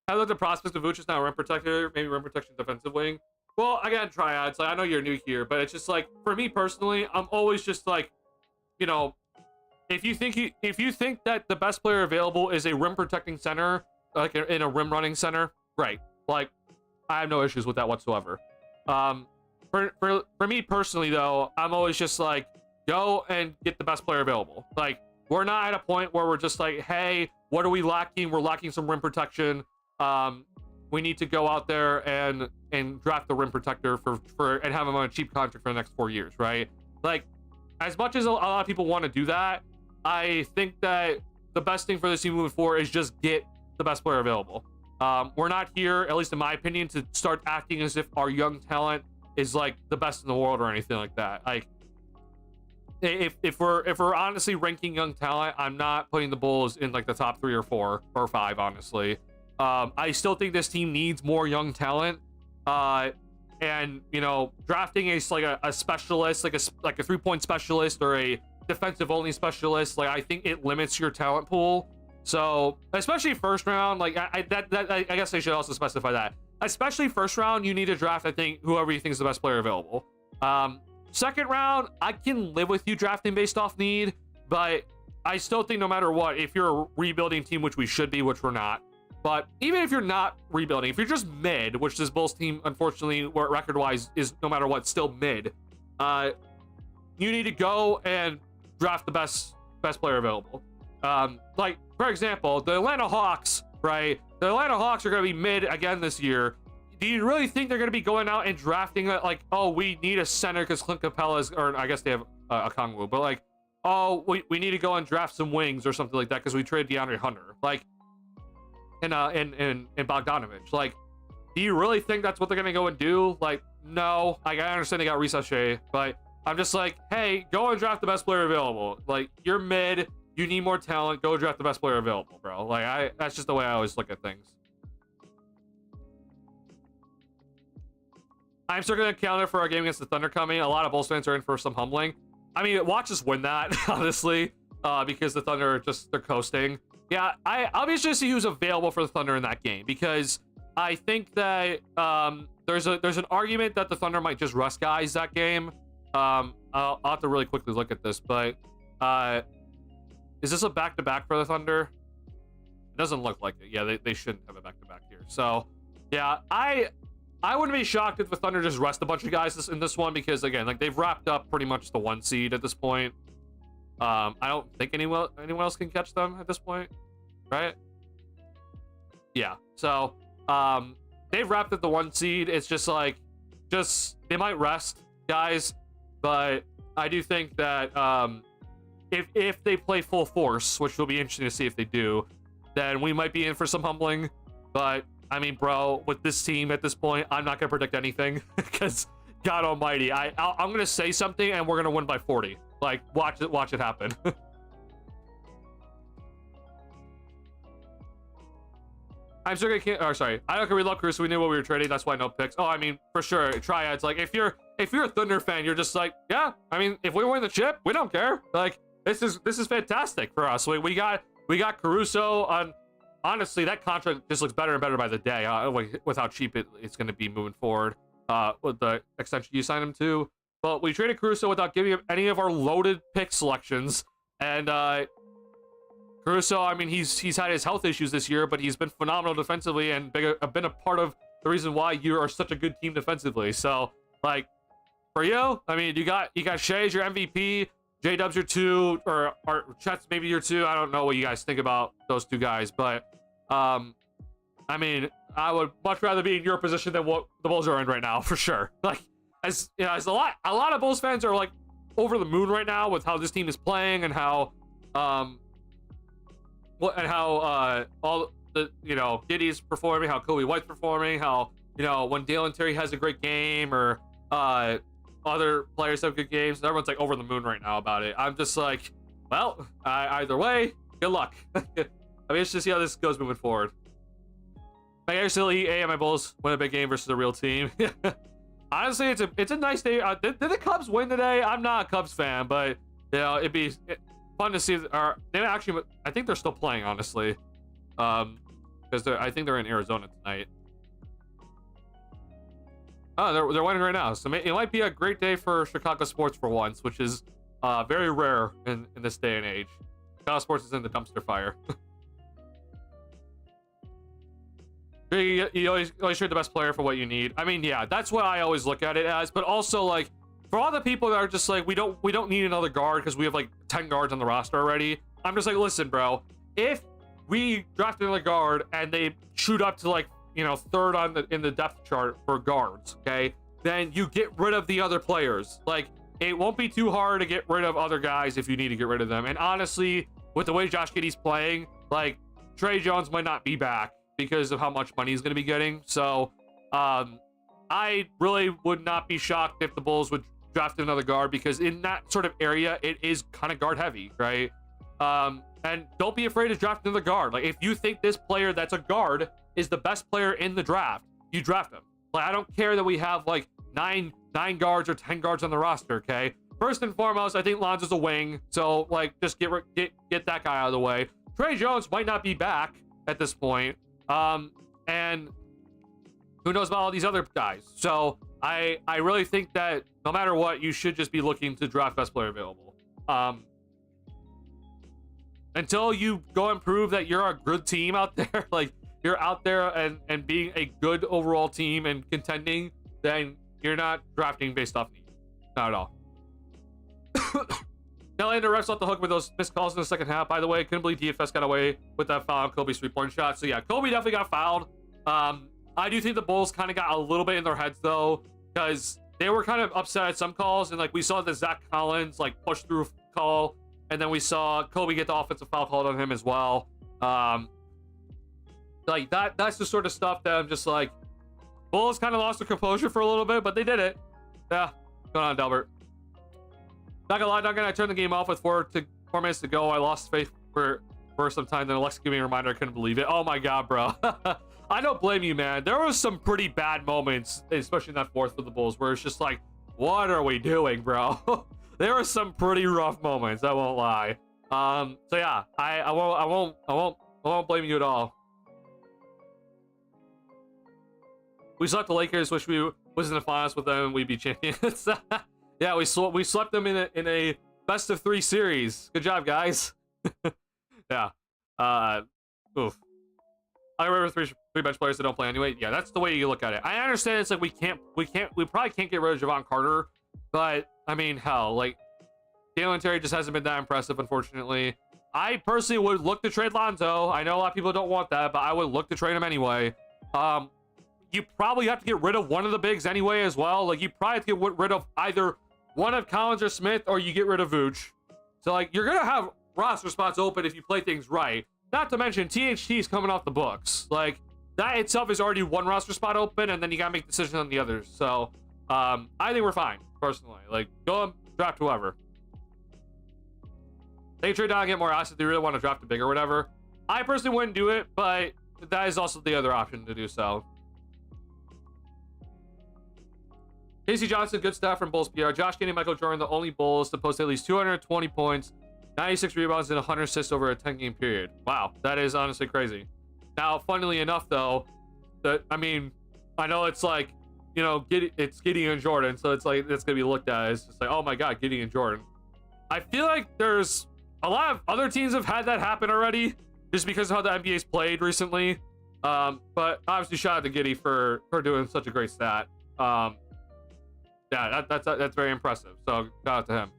I looked at prospects of Vooch is now rim protector, maybe rim protection defensive wing. Well, again, triads. Like, I know you're new here, but it's just like, for me personally, I'm always just like, you know, if you think that the best player available is a rim protecting center, like in a rim running center, great. Like, I have no issues with that whatsoever. For me personally though, I'm always just like, go and get the best player available. Like, we're not at a point where we're just like, hey, what are we lacking? We're lacking some rim protection. We need to go out there and draft the rim protector for and have him on a cheap contract for the next 4 years, right? Like, as much as a lot of people want to do that, I think that the best thing for this team moving forward is just get the best player available. We're not here, at least in my opinion, to start acting as if our young talent is like the best in the world or anything like that. Like, if we're honestly ranking young talent, I'm not putting the Bulls in like the top 3 or 4 or 5, honestly. I still think this team needs more young talent. And you know, drafting a specialist, like a 3-point specialist or a defensive only specialist, like I think it limits your talent pool. So especially first round, like I guess I should also specify that, especially first round, you need to draft, I think, whoever you think is the best player available. Second round, I can live with you drafting based off need, but I still think no matter what, if you're a rebuilding team, which we should be, which we're not, but even if you're not rebuilding, if you're just mid, which this Bulls team, unfortunately, record-wise, is no matter what, still mid, you need to go and draft the best player available. Like, for example, the Atlanta Hawks, right? The Atlanta Hawks are going to be mid again this year. Do you really think they're going to be going out and drafting, like, oh, we need a center because Clint Capella's, or I guess they have a Kongwu, but like, oh, we need to go and draft some wings or something like that because we traded DeAndre Hunter, like, and Bogdanovich. Like, do you really think that's what they're going to go and do? Like, no. Like, I understand they got Reese Shea, but I'm just like, hey, go and draft the best player available. Like, you're mid, you need more talent, go draft the best player available, bro. Like, that's just the way I always look at things. I'm still going to counter for our game against the Thunder coming. A lot of Bulls fans are in for some humbling. I mean, watch us win that, honestly, because the Thunder are just, they're coasting. Yeah, I'll be interested to see who's available for the Thunder in that game, because I think that there's an argument that the Thunder might just rest guys that game. I'll have to really quickly look at this, but is this a back-to-back for the Thunder? It doesn't look like it. Yeah, they shouldn't have a back-to-back here. So, yeah, I wouldn't be shocked if the Thunder just rest a bunch of guys in this one, because again, like, they've wrapped up pretty much the 1 seed at this point. I don't think anyone else can catch them at this point, right? Yeah. So they've wrapped up the 1 seed. It's just like, they might rest guys, but I do think that if they play full force, which will be interesting to see if they do, then we might be in for some humbling. But I mean, bro, with this team at this point, I'm not gonna predict anything because God Almighty, I'm gonna say something and we're gonna win by 40. Like, watch it happen. I'm still gonna, or sorry, I don't care. We love Caruso. We knew what we were trading. That's why no picks. Oh, I mean, for sure, triads. Like, if you're a Thunder fan, you're just like, yeah. I mean, if we win the chip, we don't care. Like, this is fantastic for us. We got Caruso on. Honestly, that contract just looks better and better by the day, with how cheap it's going to be moving forward with the extension you signed him to. But we traded Caruso without giving him any of our loaded pick selections. And Caruso, I mean, he's had his health issues this year, but he's been phenomenal defensively and been a part of the reason why you are such a good team defensively. So, like, for you, I mean, you got Shea as your MVP, J-Dub's your 2, or Chet's maybe your 2. I don't know what you guys think about those 2 guys, but I mean, I would much rather be in your position than what the Bulls are in right now, for sure. Like, as you know, as a lot of Bulls fans are like over the moon right now with how this team is playing and how all the, you know, Giddey's performing, how Kobe White's performing, how, you know, when Dalen Terry has a great game, or other players have good games, everyone's like over the moon right now about it. I'm just like, well, either way, good luck. I mean, it's just see how this goes moving forward. I actually, my Bulls win a big game versus a real team. Honestly, it's a nice day. Did the Cubs win today? I'm not a Cubs fan, but you know, it'd be fun to see. They actually, I think they're still playing, honestly, because I think they're in Arizona tonight. Oh, they're winning right now, so it might be a great day for Chicago sports for once, which is very rare in this day and age. Chicago sports is in the dumpster fire. You always trade the best player for what you need. I mean, yeah, that's what I always look at it as. But also, like, for all the people that are just like, we don't need another guard because we have like 10 guards on the roster already. I'm just like, listen, bro, if we draft another guard and they shoot up to, like, you know, 3rd in the depth chart for guards, okay, then you get rid of the other players. Like, it won't be too hard to get rid of other guys if you need to get rid of them. And honestly, with the way Josh Giddey's playing, like, Trey Jones might not be back because of how much money he's going to be getting. So I really would not be shocked if the Bulls would drafting another guard, because in that sort of area, it is kind of guard heavy, right? And don't be afraid to draft another guard. Like, if you think this player that's a guard is the best player in the draft, you draft him. Like, I don't care that we have like nine guards or 10 guards on the roster, okay? First and foremost, I think Lonzo's a wing, so like just get that guy out of the way. Trey Jones might not be back at this point, and who knows about all these other guys. So I really think that no matter what, you should just be looking to draft best player available. Until you go and prove that you're a good team out there, like you're out there and being a good overall team and contending, then you're not drafting based off need. Not at all. Now, Lander refs off the hook with those missed calls in the second half. By the way, couldn't believe DFS got away with that foul on Kobe's 3-point shot. So yeah, Kobe definitely got fouled. I do think the Bulls kind of got a little bit in their heads though, because they were kind of upset at some calls, and like we saw the Zach Collins like push through call, and then we saw Kobe get the offensive foul called on him as well. Like that's the sort of stuff that I'm just like, Bulls kind of lost their composure for a little bit, but they did it. Yeah, going on, Delbert. Not gonna lie, Duncan, I turned the game off with 4 minutes to go. I lost faith for some time. Then Alexa gave me a reminder. I couldn't believe it. Oh my god, bro. I don't blame you, man. There was some pretty bad moments, especially in that fourth for the Bulls, where it's just like, what are we doing, bro? There were some pretty rough moments, I won't lie. So yeah, I won't blame you at all. We swept the Lakers. Wish we was in the finals with them. We'd be champions. Yeah, we swept them in a best of 3 series. Good job, guys. Yeah. Oof. I remember three bench players that don't play anyway. Yeah, that's the way you look at it. I understand it's like we probably can't get rid of Javon Carter, but I mean, hell, like Dalen Terry just hasn't been that impressive, unfortunately. I personally would look to trade Lonzo. I know a lot of people don't want that, but I would look to trade him anyway. You probably have to get rid of one of the bigs anyway as well. Like, you probably have to get rid of either one of Collins or Smith, or you get rid of Vooch. So, like, you're going to have roster spots open if you play things right. Not to mention, THT is coming off the books. Like, that itself is already one roster spot open, and then you got to make decisions on the others. So, I think we're fine, personally. Like, go and draft whoever. They trade down and get more assets. They really want to draft a big or whatever. I personally wouldn't do it, but that is also the other option to do so. Casey Johnson, good stuff from Bulls PR. Josh Giddey and Michael Jordan, the only Bulls to post at least 220 points, 96 rebounds, and 100 assists over a 10-game period. Wow, that is honestly crazy. Now, funnily enough, though, I mean, I know it's like, you know, it's Giddey and Jordan, so it's like, it's going to be looked at as just like, oh my God, Giddey and Jordan. I feel like there's a lot of other teams have had that happen already, just because of how the NBA's played recently. But obviously, shout out to Giddey for doing such a great stat. Yeah, that's very impressive. So shout out to him.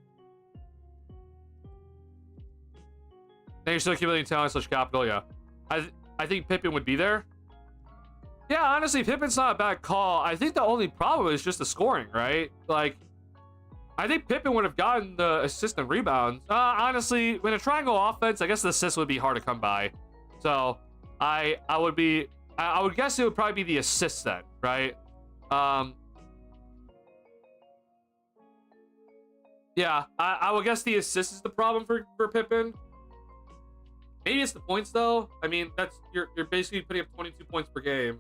Then you're still accumulating talent / capital. Yeah, I think Pippen would be there. Yeah, honestly, Pippen's not a bad call. I think the only problem is just the scoring, right? Like, I think Pippen would have gotten the assist and rebounds. Honestly, when a triangle offense, I guess the assist would be hard to come by. So I would guess it would probably be the assist then, right? Yeah, I would guess the assist is the problem for Pippen. Maybe it's the points though. I mean, that's you're basically putting up 22 points per game.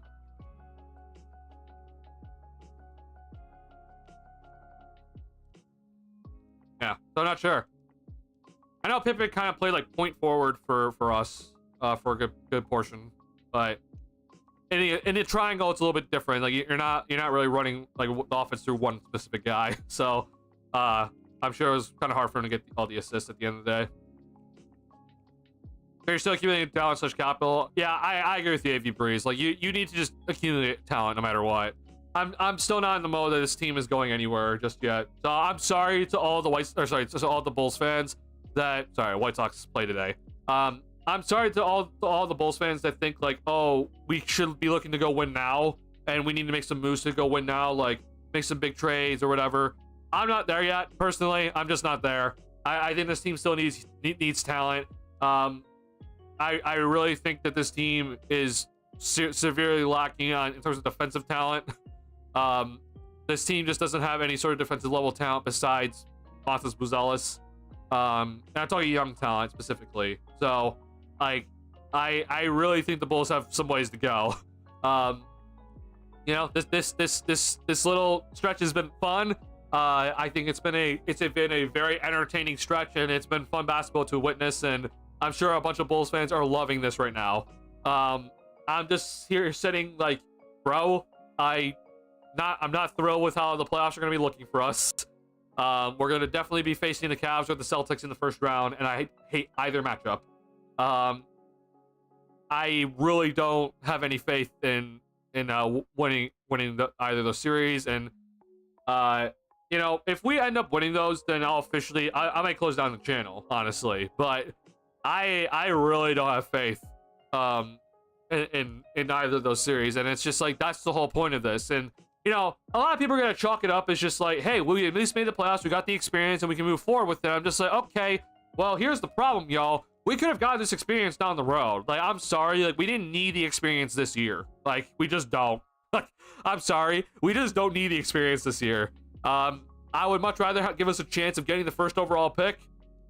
Yeah, so I'm not sure. I know Pippen kind of played like point forward for us for a good portion, but in a triangle it's a little bit different. Like you're not really running like the offense through one specific guy. So I'm sure it was kind of hard for him to get all the assists at the end of the day. But you're still accumulating talent / capital. Yeah, I agree with you, AV Breeze. Like you need to just accumulate talent no matter what. I'm still not in the mode that this team is going anywhere just yet. So I'm sorry to all the to all the Bulls fans that White Sox play today. I'm sorry to all the Bulls fans that think like, oh, we should be looking to go win now, and we need to make some moves to go win now, like make some big trades or whatever. I'm not there yet, personally. I'm just not there. I think this team still needs talent. I really think that this team is severely lacking in terms of defensive talent. this team just doesn't have any sort of defensive level talent besides Matas Buzelis. And I'm talking young talent specifically. So, like, I really think the Bulls have some ways to go. You know, this little stretch has been fun. I think it's been a very entertaining stretch, and it's been fun basketball to witness. And I'm sure a bunch of Bulls fans are loving this right now. I'm just here sitting like, bro, I'm not thrilled with how the playoffs are going to be looking for us. We're going to definitely be facing the Cavs or the Celtics in the first round, and I hate either matchup. I really don't have any faith in winning either of those series, and you know, if we end up winning those, then I'll officially I might close down the channel, honestly. But I really don't have faith in either of those series, and it's just like that's the whole point of this. And you know, a lot of people are gonna chalk it up as just like, hey, we at least made the playoffs, we got the experience, and we can move forward with it. I'm just like, okay, well, here's the problem, y'all. We could have gotten this experience down the road. Like, I'm sorry, like, we didn't need the experience this year. Like, we just don't. Like, I'm sorry, we just don't need the experience this year. I would much rather give us a chance of getting the first overall pick,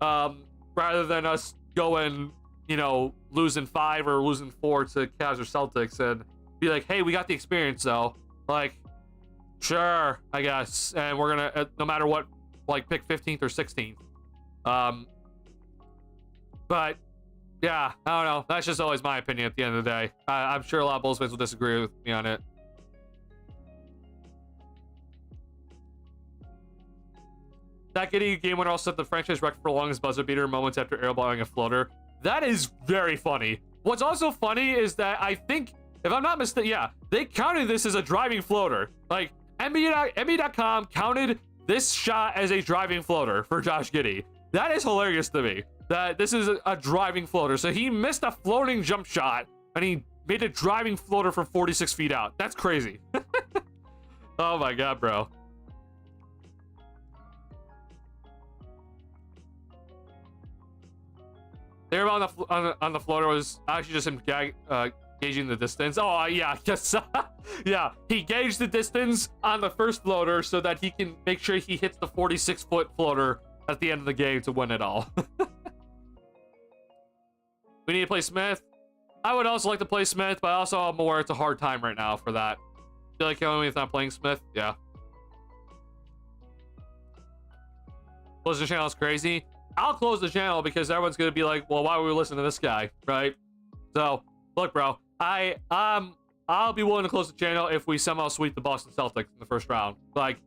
rather than us going, you know, losing 5 or losing 4 to Cavs or Celtics and be like, hey, we got the experience though. Like, sure, I guess, and we're gonna no matter what, like, pick 15th or 16th. But yeah, I don't know. That's just always my opinion at the end of the day. I'm sure a lot of Bulls fans will disagree with me on it. That Giddey game winner also set the franchise record for longest buzzer beater moments after airballing a floater. That is very funny. What's also funny is that I think, if I'm not mistaken, yeah, they counted this as a driving floater. Like, NBA.com counted this shot as a driving floater for Josh Giddey. That is hilarious to me, that this is a driving floater. So he missed a floating jump shot, and he made a driving floater from 46 feet out. That's crazy. Oh my God, bro. There on the floater was actually just him gauging the distance. Oh, yeah, yes. Yeah, he gauged the distance on the first floater so that he can make sure he hits the 46-foot floater at the end of the game to win it all. We need to play Smith. I would also like to play Smith, but also I'm aware it's a hard time right now for that. Feel like killing me if not playing Smith? Yeah. Close the channel is crazy. I'll close the channel because everyone's gonna be like, well, why would we listen to this guy, right? So look, bro, I'll be willing to close the channel if we somehow sweep the Boston Celtics in the first round. Like,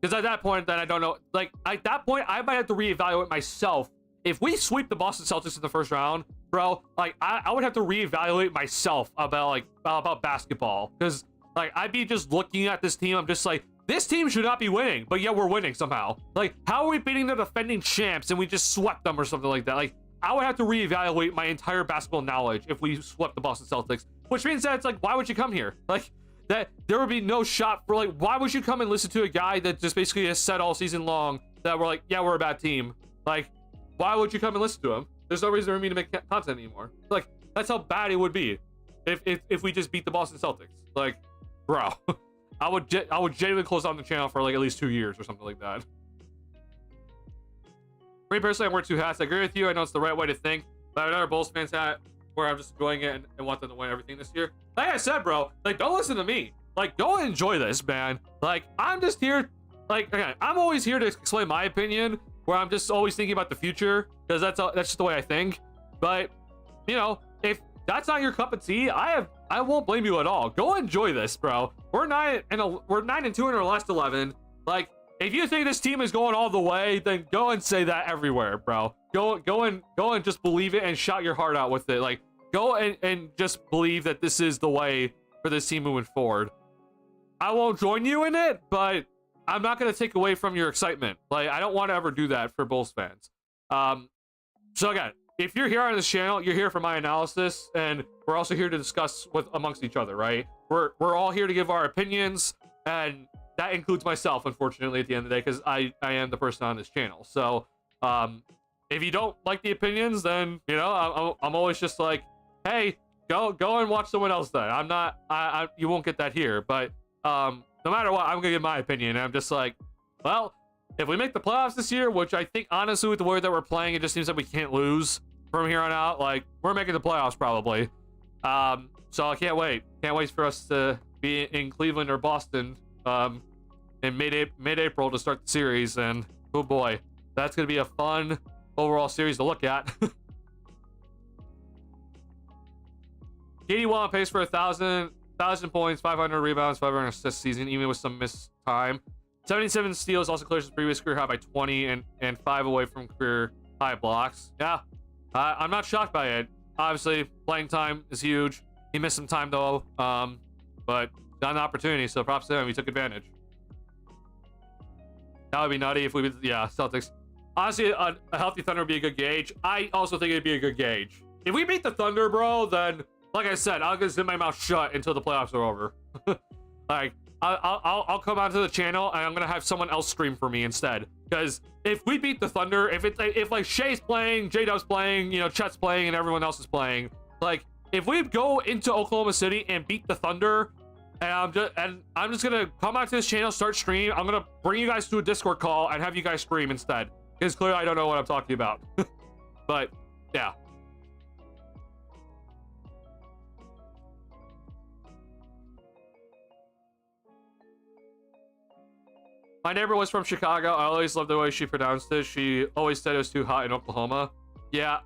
because at that point, then I don't know. Like, at that point, I might have to reevaluate myself. If we sweep the Boston Celtics in the first round, bro, like, I would have to reevaluate myself about basketball. Because, like, I'd be just looking at this team. I'm just like, this team should not be winning, but yet we're winning somehow. Like, how are we beating the defending champs and we just swept them or something like that? Like, I would have to reevaluate my entire basketball knowledge if we swept the Boston Celtics, which means that it's like, why would you come here? Like, that there would be no shot for, like, why would you come and listen to a guy that just basically has said all season long that we're like, yeah, we're a bad team? Like, why would you come and listen to him? There's no reason for me to make content anymore. Like, that's how bad it would be if we just beat the Boston Celtics. Like, bro. I would genuinely close down the channel for like at least 2 years or something like that. For me personally, I wear 2 hats. I agree with you. I know it's the right way to think, but I have another Bulls fans hat where I'm just enjoying it and want them to win everything this year. Like I said, bro, like, don't listen to me. Like, go enjoy this, man. Like, I'm just here. Like, again, I'm always here to explain my opinion, where I'm just always thinking about the future, because that's just the way I think. But you know, if that's not your cup of tea, I won't blame you at all. Go enjoy this, bro. We're 9-2 in our last 11. Like, if you think this team is going all the way, then go and say that everywhere, bro. Go and just believe it and shout your heart out with it. Like, go and just believe that this is the way for this team moving forward. I won't join you in it, but I'm not going to take away from your excitement. Like, I don't want to ever do that for Bulls fans. So again, if you're here on this channel, you're here for my analysis, and we're also here to discuss amongst each other, right? We're all here to give our opinions, and that includes myself, unfortunately, at the end of the day, because I am the person on this channel. So if you don't like the opinions, then, you know, I'm always just like, hey, go and watch someone else then. I'm not, you won't get that here, but no matter what, I'm gonna give my opinion. And I'm just like, well, if we make the playoffs this year, which I think honestly with the way that we're playing, it just seems like we can't lose from here on out. Like, we're making the playoffs probably. So I can't wait. Can't wait for us to be in Cleveland or Boston in mid-April to start the series. And oh boy, that's gonna be a fun overall series to look at. KD on pace for 1,000 points, 500 rebounds, 500 assists season, even with some missed time. 77 steals, also clears his previous career high by 20 and 5 away from career high blocks. Yeah, I'm not shocked by it. Obviously, playing time is huge. He missed some time though, but got an opportunity, so props to him. He took advantage. That would be nutty if we would, yeah, Celtics. Honestly, a healthy Thunder would be a good gauge. I also think it'd be a good gauge. If we beat the Thunder, bro, then, like I said, I'll just zip my mouth shut until the playoffs are over. Like, I'll come onto the channel and I'm gonna have someone else stream for me instead. Because if we beat the Thunder, if like Shay's playing, J-Dub's playing, you know, Chet's playing, and everyone else is playing, like, if we go into Oklahoma City and beat the Thunder, and I'm just gonna come onto this channel, start stream. I'm gonna bring you guys to a Discord call and have you guys stream instead. Because clearly I don't know what I'm talking about. But yeah. My neighbor was from Chicago. I always loved the way she pronounced it. She always said it was too hot in Oklahoma. Yeah,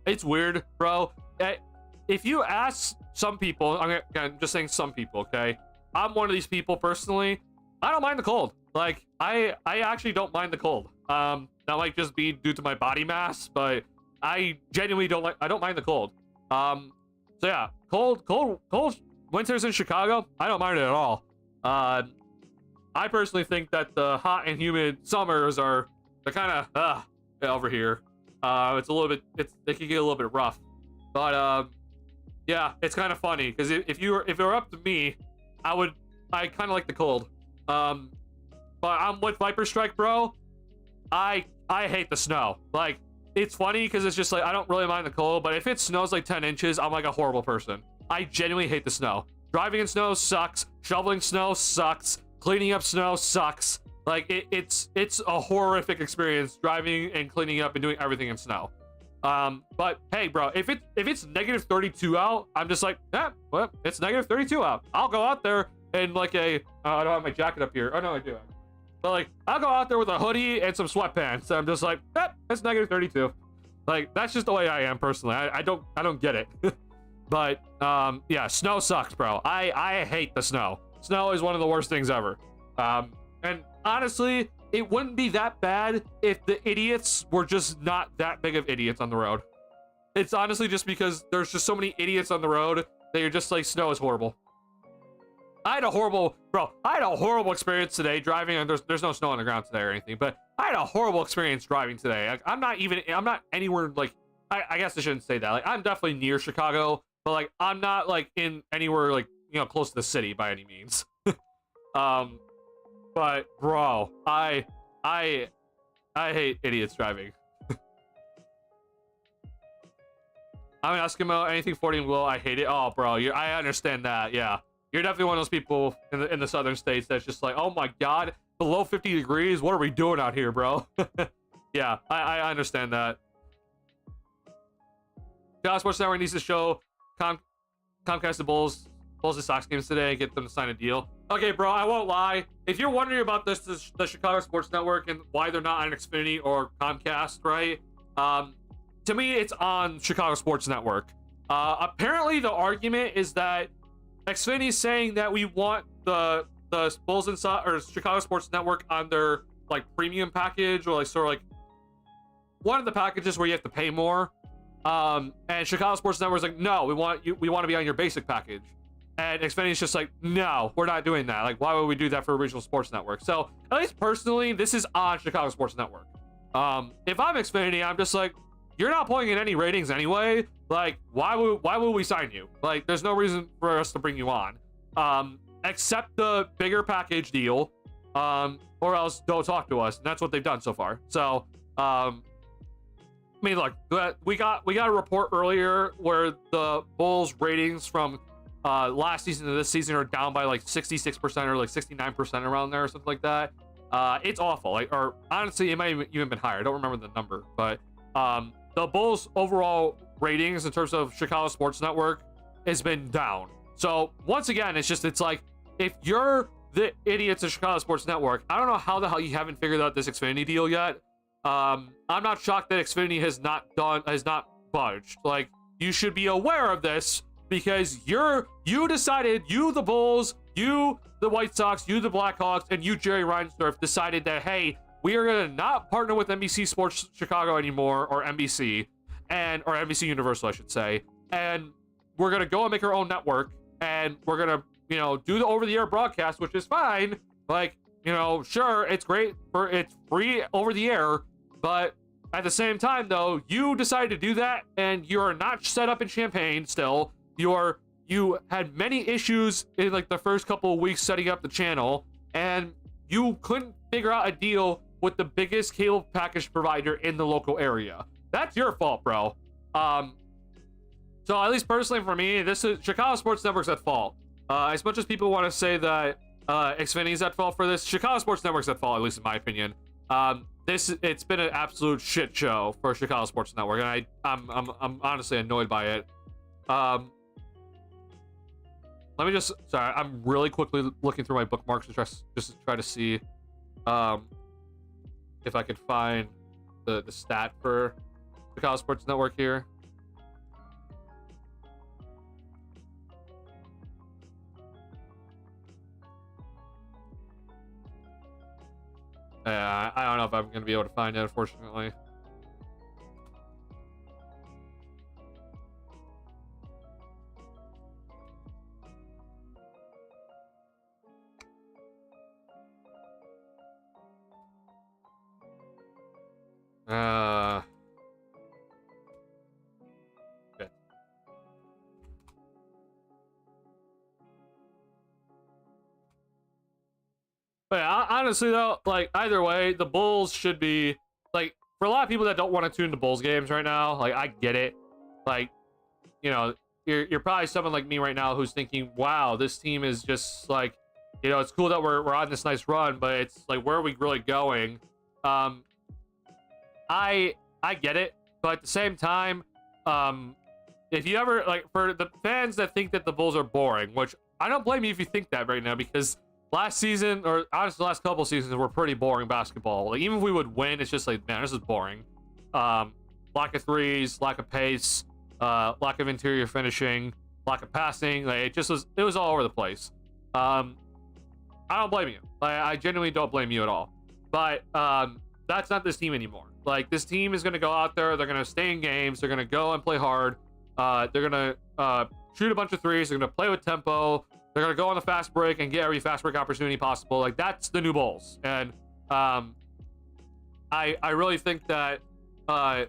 it's weird, bro. If you ask some people, I'm just saying some people, okay? I'm one of these people personally. I don't mind the cold. Like, I actually don't mind the cold. That might just be due to my body mass, but I genuinely don't mind the cold. So yeah, cold winters in Chicago, I don't mind it at all. I personally think that the hot and humid summers they're kind of over here. It's a little bit, they can get a little bit rough, but yeah, it's kind of funny because if it were up to me, I kind of like the cold. But I'm with Viper Strike, bro. I hate the snow. Like, it's funny because it's just like I don't really mind the cold, but if it snows like 10 inches, I'm like a horrible person. I genuinely hate the snow. Driving in snow sucks. Shoveling snow sucks. Cleaning up snow sucks. Like, it's a horrific experience driving and cleaning up and doing everything in snow. But hey, bro, if it's negative 32 out, I'm just like, yeah, well, it's negative 32 out. I'll go out there and like I don't have my jacket up here. Oh no, I do. But like, I'll go out there with a hoodie and some sweatpants. And I'm just like, yep, it's negative 32. Like, that's just the way I am personally. I don't get it. But yeah, snow sucks, bro. I hate the snow. Snow is one of the worst things ever. And honestly, it wouldn't be that bad if the idiots were just not that big of idiots on the road. It's honestly just because there's just so many idiots on the road that you're just like, snow is horrible. I had a horrible experience today driving, and there's no snow on the ground today or anything, but I had a horrible experience driving today. Like, I'm not anywhere, like, I guess I shouldn't say that. Like, I'm definitely near Chicago, but like, I'm not like in anywhere like, you know, close to the city by any means. But bro, I hate idiots driving. I'm an Eskimo, anything 40 and below, I hate it. Oh, bro, I understand that. Yeah, you're definitely one of those people in the southern states that's just like, oh my god, below 50 degrees, what are we doing out here, bro? Yeah, I understand that. Chicago Sports Network needs to show Comcast the Bulls the Sox games today and get them to sign a deal. Okay, bro, I won't lie. If you're wondering about the Chicago Sports Network and why they're not on Xfinity or Comcast, right? To me, it's on Chicago Sports Network. Apparently, the argument is that Xfinity is saying that we want the Bulls and or Chicago Sports Network on their like premium package, or like sort of like one of the packages where you have to pay more. And Chicago Sports Network is like, no, we want to be on your basic package. And Xfinity's just like, no, we're not doing that. Like, why would we do that for a regional sports network? So, at least personally, this is on Chicago Sports Network. If I'm Xfinity, I'm just like, you're not pulling in any ratings anyway. Like, why would we sign you? Like, there's no reason for us to bring you on. Accept the bigger package deal, or else don't talk to us. And that's what they've done so far. So, I mean, look, we got a report earlier where the Bulls ratings from last season to this season are down by like 66% or like 69% around there or something like that. It's awful. Like, or honestly, it might have even been higher. I don't remember the number, but the Bulls' overall ratings in terms of Chicago Sports Network has been down. So once again, it's like, if you're the idiots of Chicago Sports Network, I don't know how the hell you haven't figured out this Xfinity deal yet. I'm not shocked that Xfinity has not budged. Like, you should be aware of this, because you decided, you the Bulls, you the White Sox, you the Blackhawks, and you Jerry Reinsdorf decided that, hey, we are gonna not partner with NBC Sports Chicago anymore, or NBC, or NBC Universal, I should say, and we're gonna go and make our own network, and we're gonna, do the over-the-air broadcast, which is fine. Like, sure, it's great it's free over the air, but at the same time, though, you decided to do that, and you're not set up in Champaign still. You had many issues in like the first couple of weeks setting up the channel, and you couldn't figure out a deal with the biggest cable package provider in the local area. That's your fault, bro. So at least personally for me, this is Chicago Sports Network's at fault. As much as people want to say that Xfinity's at fault for this, Chicago Sports Network's at fault, at least in my opinion. It's been an absolute shit show for Chicago Sports Network, and I'm honestly annoyed by it. Let me sorry, I'm really quickly looking through my bookmarks to try to see if I could find the stat for Chicago Sports Network here. I don't know if I'm going to be able to find it, unfortunately. Okay. But yeah, honestly though, like, either way, the Bulls should be, like, for a lot of people that don't want to tune to Bulls games right now, like, I get it. Like, you're probably someone like me right now who's thinking, wow, this team is just like, it's cool that we're on this nice run, but it's like, where are we really going? I get it, but at the same time, if you ever, like, for the fans that think that the Bulls are boring, which I don't blame you if you think that right now, because last season, or honestly the last couple seasons, were pretty boring basketball. Like, even if we would win, it's just like, man, this is boring. Lack of threes, lack of pace, lack of interior finishing, lack of passing. Like, it was all over the place. I don't blame you. Like, I genuinely don't blame you at all. But that's not this team anymore. Like, this team is going to go out there, they're going to stay in games, they're going to go and play hard, they're going to shoot a bunch of threes, they're going to play with tempo, they're going to go on the fast break and get every fast break opportunity possible. Like, that's the new Bulls. And I really think that a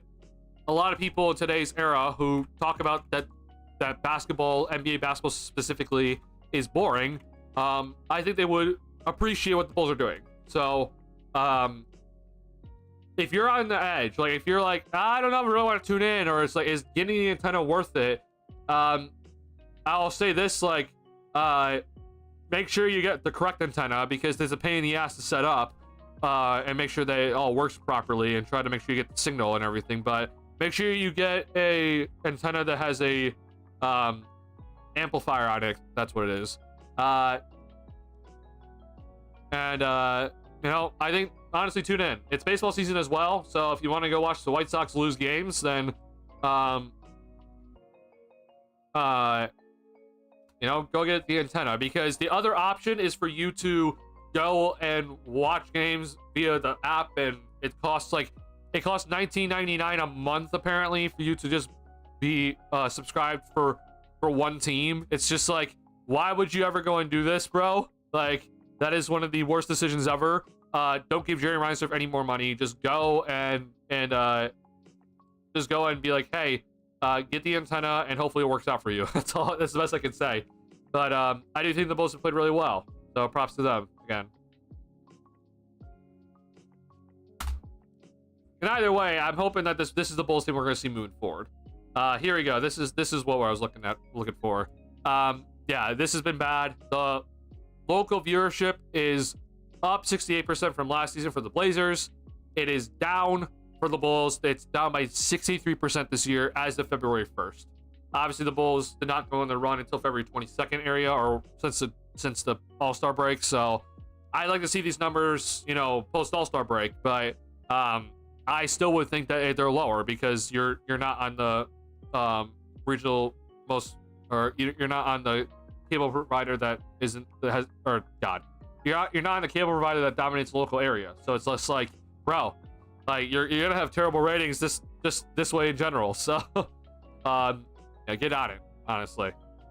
lot of people in today's era who talk about that basketball, NBA basketball specifically, is boring, I think they would appreciate what the Bulls are doing. So if you're on the edge, like, if you're like, I don't know, I really want to tune in, or it's like, is getting the antenna worth it? I'll say this, like, make sure you get the correct antenna, because there's a pain in the ass to set up, and make sure that it all works properly, and try to make sure you get the signal and everything. But make sure you get a antenna that has a amplifier on it. That's what it is. I think, honestly, tune in. It's baseball season as well, so if you want to go watch the White Sox lose games, then go get the antenna, because the other option is for you to go and watch games via the app, and it costs $19.99 a month apparently for you to just be subscribed for one team. It's just like, why would you ever go and do this, bro? Like, that is one of the worst decisions ever. Don't give Jerry Reinsdorf any more money. Just go and just go and be like, hey, get the antenna, and hopefully it works out for you. That's the best I can say. But I do think the Bulls have played really well, so props to them again. And either way, I'm hoping that this is the Bulls team we're going to see moving forward. Here we go. This is what I was looking for. yeah, this has been bad. The local viewership is up 68% from last season for the Blazers. It is down for the Bulls. It's down by 63% this year as of February 1st. Obviously, the Bulls did not go on their run until February 22nd area, or since the All-Star break. So I'd like to see these numbers, you know, post All-Star break, but I still would think that they're lower because you're not on the regional most, or you're not on the cable provider that has, or God, you're not on the cable provider that dominates the local area. So it's less like, bro, like you're gonna have terrible ratings this way in general. So yeah, get on it, honestly.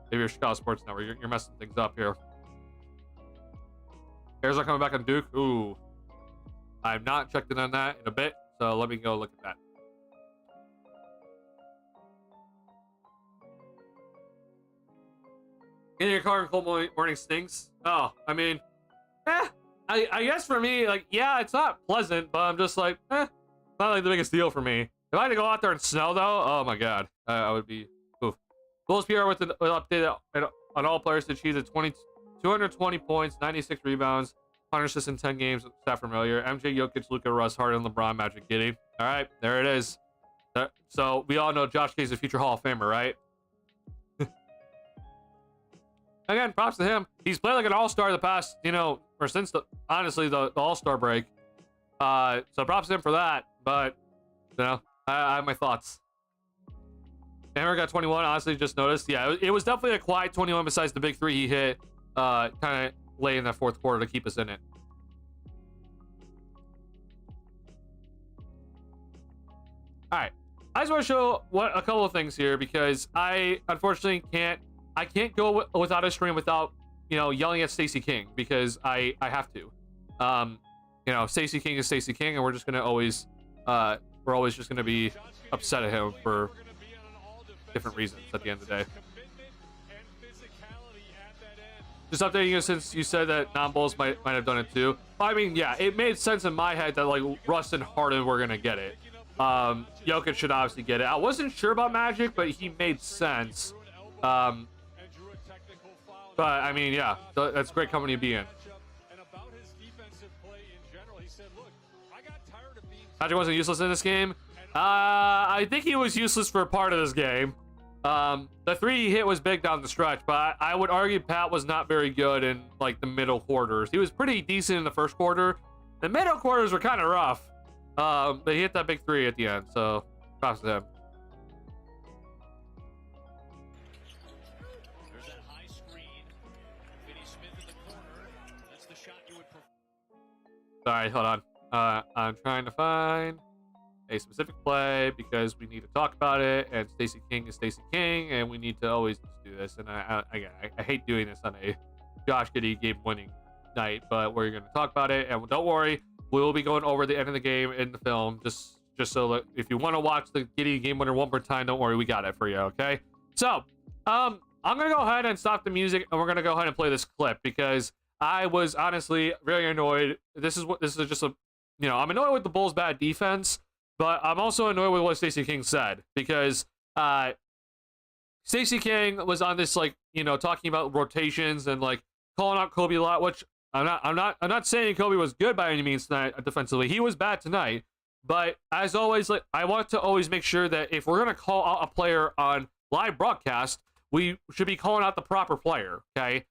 If you're Chicago Sports Network, you're messing things up here. Arizona coming back on Duke. Ooh, I've not checked in on that in a bit, so let me go look at that. Getting your car in cold morning stinks. Oh, I mean, I guess for me, like, yeah, it's not pleasant, but I'm just like, it's not like the biggest deal for me. If I had to go out there and snow, though, oh my God, I would be oof. Bulls PR with an update on all players to achieve the 220 points, 96 rebounds, 100 assists in 10 games. Stat familiar. MJ, Jokic, Luka, Russ, Harden, LeBron, Magic, Giddey. All right, there it is. So we all know Josh K is a future Hall of Famer, right? Again, props to him. He's played like an all-star the past, you know, or since honestly the all-star break. So props to him for that. But you know, I have my thoughts. Hammer got 21. Honestly, just noticed. Yeah, it was definitely a quiet 21. Besides the big three he hit, kind of late in that fourth quarter to keep us in it. All right, I just want to show a couple of things here because I unfortunately can't go without a stream without, you know, yelling at Stacey King because I have to. You know, Stacey King is Stacey King, and we're just gonna always we're always just gonna be upset at him for different reasons at the end of the day. Just updating you since you said that non-Bulls might have done it too. I mean, yeah, it made sense in my head that like Russ and Harden were gonna get it. Jokic should obviously get it. I wasn't sure about Magic, but he made sense. But I mean, yeah, that's great company to be in. Magic wasn't useless in this game. I think he was useless for part of this game. The three he hit was big down the stretch, but I would argue Pat was not very good in like the middle quarters. He was pretty decent in the first quarter. The middle quarters were kind of rough. But he hit that big three at the end, so props to him. Sorry, hold on. I'm trying to find a specific play because we need to talk about it, and Stacey King is Stacey King, and we need to always do this. And I hate doing this on a Josh Giddey game-winning night, but we're going to talk about it. And don't worry, we will be going over the end of the game in the film, just so that if you want to watch the Giddey game winner one more time, don't worry, we got it for you. Okay. So, I'm gonna go ahead and stop the music, and we're gonna go ahead and play this clip because I was honestly very annoyed. This is just a, you know, I'm annoyed with the Bulls' bad defense, but I'm also annoyed with what Stacey King said because Stacey King was on this, like, you know, talking about rotations and like calling out Kobe a lot, which I'm not saying Kobe was good by any means tonight defensively. He was bad tonight, but as always, like, I want to always make sure that if we're gonna call out a player on live broadcast, we should be calling out the proper player. Okay.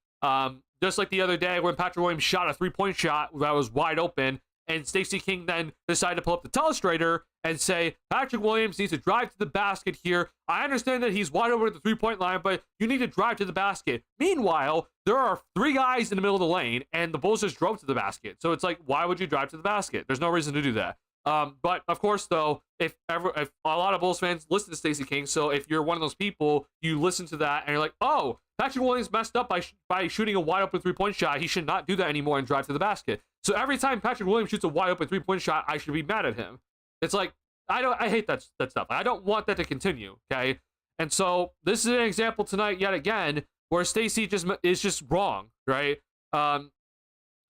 Just like the other day when Patrick Williams shot a three-point shot that was wide open, and Stacey King then decided to pull up the telestrator and say, Patrick Williams needs to drive to the basket here. I understand that he's wide open at the three-point line, but you need to drive to the basket. Meanwhile, there are three guys in the middle of the lane, and the Bulls just drove to the basket. So it's like, why would you drive to the basket? There's no reason to do that. But of course, though, if a lot of Bulls fans listen to Stacey King, so if you're one of those people, you listen to that and you're like, oh, Patrick Williams messed up by shooting a wide open three-point shot. He should not do that anymore and drive to the basket. So every time Patrick Williams shoots a wide open three-point shot, I should be mad at him. It's like, I hate that stuff. I don't want that to continue. Okay. And so this is an example tonight yet again where Stacey is just wrong, right?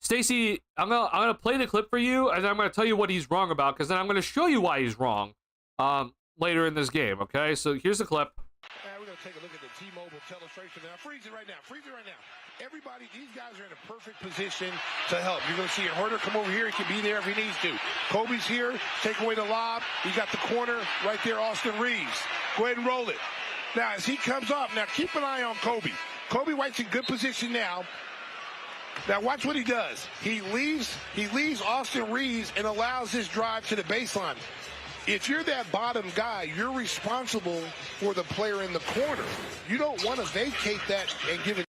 Stacey, I'm gonna play the clip for you, and then I'm gonna tell you what he's wrong about, because then I'm gonna show you why he's wrong later in this game. Okay, so here's the clip.
We're gonna take a look at the T-Mobile illustration now. Freeze it right now. Freeze it right now. Everybody, these guys are in a perfect position to help. You're going to see Herder come over here. He can be there if he needs to. Kobe's here. Take away the lob. He's got the corner right there, Austin Reeves. Go ahead and roll it. Now, as he comes off, now keep an eye on Kobe. Kobe White's in good position now. Now, watch what he does. He leaves Austin Reeves and allows his drive to the baseline. If you're that bottom guy, you're responsible for the player in the corner. You don't want to vacate that and give it.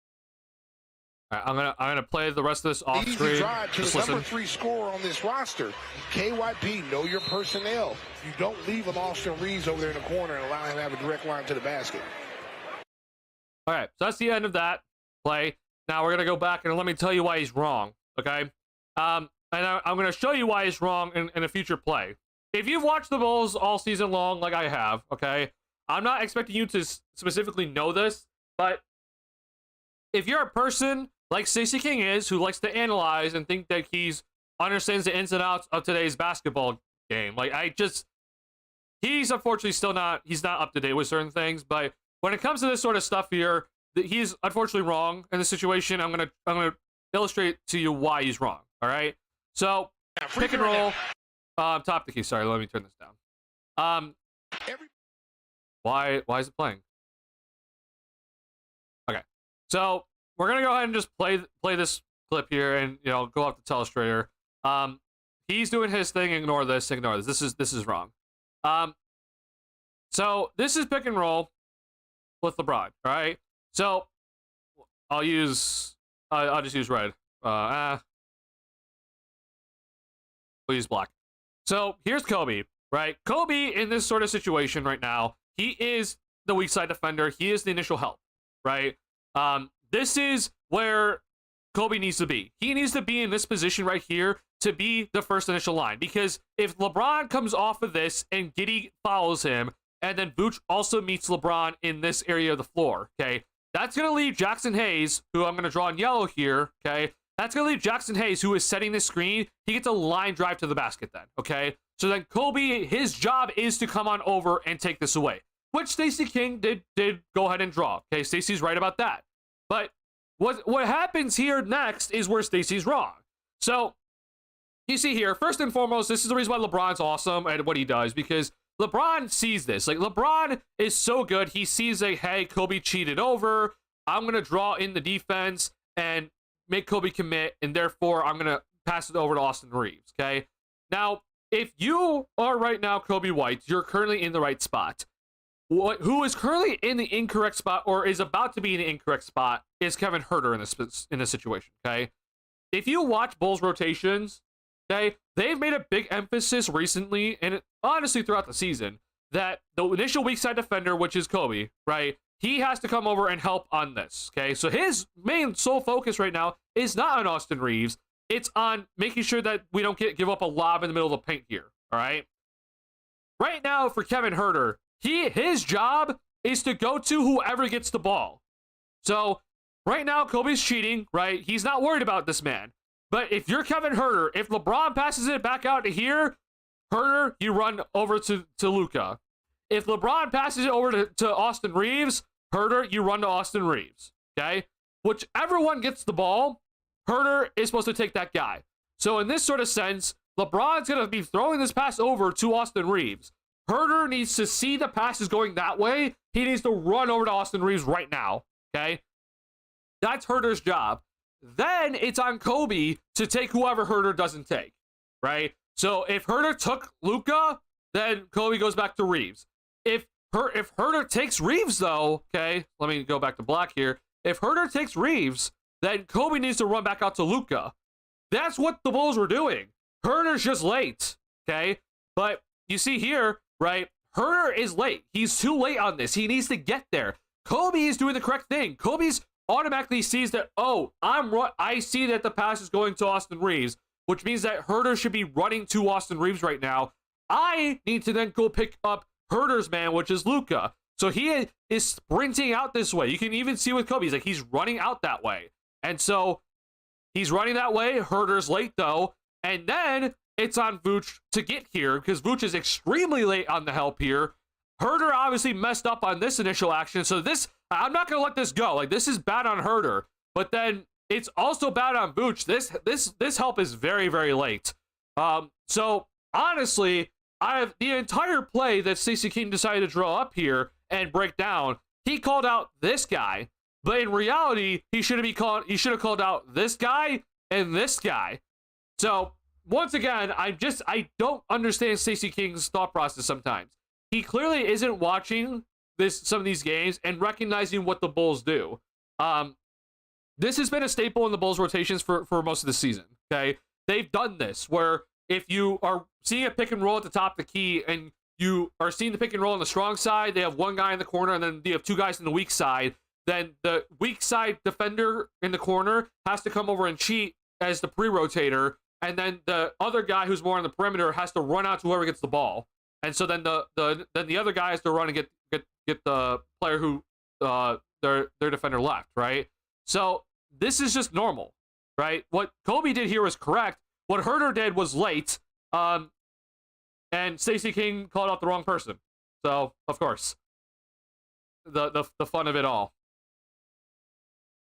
All right, I'm gonna play the rest of this off screen.
Easy drive to the number 3 scorer on this roster. KYP, know your personnel. You don't leave an Austin Reeves over there in the corner and allow him to have a direct line to the basket.
All right, so that's the end of that play. Now we're gonna go back and let me tell you why he's wrong. Okay, and I'm gonna show you why he's wrong in a future play. If you've watched the Bulls all season long, like I have, okay, I'm not expecting you to specifically know this, but if you're a person like Stacey King is, who likes to analyze and think that he's understands the ins and outs of today's basketball game, like he's unfortunately he's not up to date with certain things. But when it comes to this sort of stuff here, he's unfortunately wrong in this situation. I'm gonna illustrate to you why he's wrong. All right, so pick and roll. Top the key. Sorry, let me turn this down. Why is it playing? Okay, so we're gonna go ahead and just play this clip here, and go off the telestrator. He's doing his thing. Ignore this. This is wrong. So this is pick and roll with LeBron. All right. So I'll just use red. We'll use black. So here's Kobe, right? Kobe in this sort of situation right now, he is the weak side defender. He is the initial help, right? This is where Kobe needs to be. He needs to be in this position right here to be the first initial line. Because if LeBron comes off of this and Giddey follows him, and then Vooch also meets LeBron in this area of the floor, okay? That's going to leave Jackson Hayes, who I'm going to draw in yellow here, okay? That's going to leave Jackson Hayes, who is setting the screen. He gets a line drive to the basket then, okay? So then Kobe, his job is to come on over and take this away, which Stacey King did go ahead and draw, okay? Stacey's right about that. But what happens here next is where Stacey's wrong. So you see here, first and foremost, this is the reason why LeBron's awesome at what he does, because LeBron sees this. Like, LeBron is so good. He sees, like, hey, Kobe cheated over. I'm going to draw in the defense and make Kobe commit, and therefore I'm going to pass it over to Austin Reeves, okay? Now, if you are right now Kobe White, you're currently in the right spot. Who is currently in the incorrect spot or is about to be in the incorrect spot is Kevin Huerter in this situation, okay? If you watch Bulls rotations, okay, they've made a big emphasis recently, and honestly throughout the season, that the initial weak side defender, which is Kobe, right, he has to come over and help on this, okay? So his main sole focus right now is not on Austin Reeves. It's on making sure that we don't give up a lob in the middle of the paint here, all right? Right now for Kevin Huerter, his job is to go to whoever gets the ball. So right now Kobe's cheating, right? He's not worried about this man. But if you're Kevin Huerter, if LeBron passes it back out to here, Huerter, you run over to Luka. If LeBron passes it over to Austin Reeves, Huerter, you run to Austin Reeves, okay? Whichever one gets the ball, Huerter is supposed to take that guy. So in this sort of sense, LeBron's going to be throwing this pass over to Austin Reeves. Huerter needs to see the passes going that way. He needs to run over to Austin Reeves right now, okay? That's Huerter's job. Then it's on Kobe to take whoever Huerter doesn't take, right? So if Huerter took Luka, then Kobe goes back to Reeves. If Huerter takes Reeves, though, okay, let me go back to black here. If Huerter takes Reeves, then Kobe needs to run back out to Luka. That's what the Bulls were doing. Huerter's just late, okay? But you see here, right, Huerter is late. He's too late on this. He needs to get there. Kobe is doing the correct thing. Kobe's automatically sees that, oh, I see that the pass is going to Austin Reeves, which means that Huerter should be running to Austin Reeves right now. I need to then go pick up Huerter's man, which is Luka. So he is sprinting out this way. You can even see with Kobe, he's running out that way. And so he's running that way. Huerter's late, though. And then it's on Vooch to get here because Vooch is extremely late on the help here. Herder obviously messed up on this initial action, so this, I'm not going to let this go. Like, this is bad on Herder, but then it's also bad on Vooch. This help is very, very late. So, honestly, I have the entire play that Stacey King decided to draw up here and break down. He called out this guy, but in reality, he should have called out this guy and this guy. So, once again, I don't understand Stacey King's thought process sometimes. He clearly isn't watching some of these games and recognizing what the Bulls do. This has been a staple in the Bulls rotations for most of the season, okay? They've done this, where if you are seeing a pick and roll at the top of the key and you are seeing the pick and roll on the strong side, they have one guy in the corner, and then you have two guys in the weak side, then the weak side defender in the corner has to come over and cheat as the pre-rotator, and then the other guy who's more on the perimeter has to run out to whoever gets the ball. And so then the other guy has to run and get the player who their defender left, right? So this is just normal, right? What Kobe did here was correct. What Herder did was late, and Stacey King called out the wrong person. So of course, the fun of it all.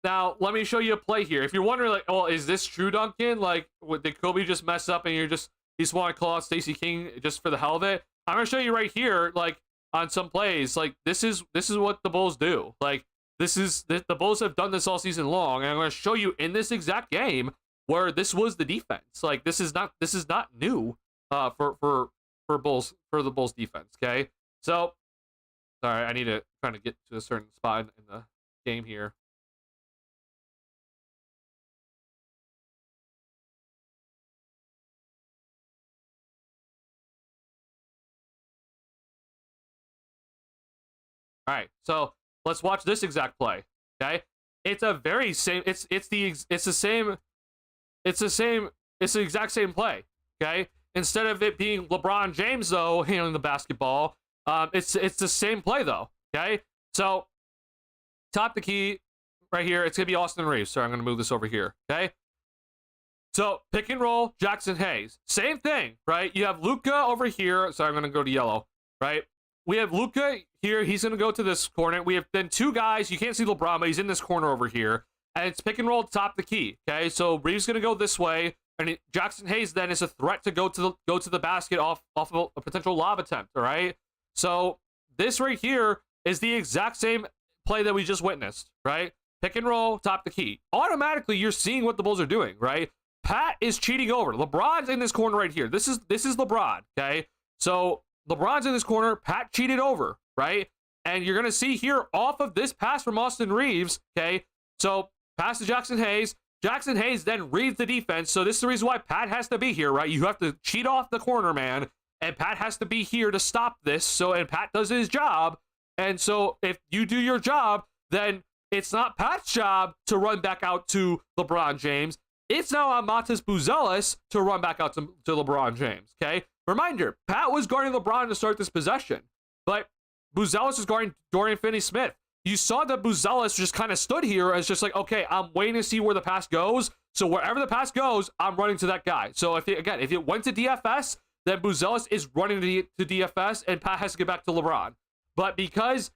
Now let me show you a play here. If you're wondering, like, oh, is this true, Duncan? Like, did Kobe just mess up and you just want to call out Stacey King just for the hell of it? I'm gonna show you right here, like on some plays, like this is what the Bulls do. Like the Bulls have done this all season long, and I'm gonna show you in this exact game where this was the defense. Like this is not new for the Bulls defense. Okay, so sorry, I need to kind of get to a certain spot in the game here. All right, so let's watch this exact play. Okay, it's a very same. It's the exact same play. Okay, instead of it being LeBron James though handling the basketball, it's the same play though. Okay, so top the key right here. It's gonna be Austin Reeves. So I'm gonna move this over here. Okay, so pick and roll, Jackson Hayes. Same thing, right? You have Luka over here. So I'm gonna go to yellow, right? We have Luka here. He's going to go to this corner. We have then two guys. You can't see LeBron, but he's in this corner over here. And it's pick and roll at the top of the key. Okay, so Reeves going to go this way. And Jackson Hayes then is a threat to go to the basket off of a potential lob attempt, all right? So this right here is the exact same play that we just witnessed, right? Pick and roll, top of the key. Automatically, you're seeing what the Bulls are doing, right? Pat is cheating over. LeBron's in this corner right here. This is LeBron, okay? So LeBron's in this corner. Pat cheated over, right? And you're going to see here off of this pass from Austin Reeves, okay? So pass to Jackson Hayes. Jackson Hayes then reads the defense. So this is the reason why Pat has to be here, right? You have to cheat off the corner, man. And Pat has to be here to stop this. So, and Pat does his job. And so if you do your job, then it's not Pat's job to run back out to LeBron James. It's now on Matas Buzelis to run back out to LeBron James, okay? Reminder, Pat was guarding LeBron to start this possession, but Buzelis was guarding Dorian Finney-Smith. You saw that Buzelis just kind of stood here as just like, okay, I'm waiting to see where the pass goes. So wherever the pass goes, I'm running to that guy. So if it went to DFS, then Buzelis is running to DFS, and Pat has to get back to LeBron. But because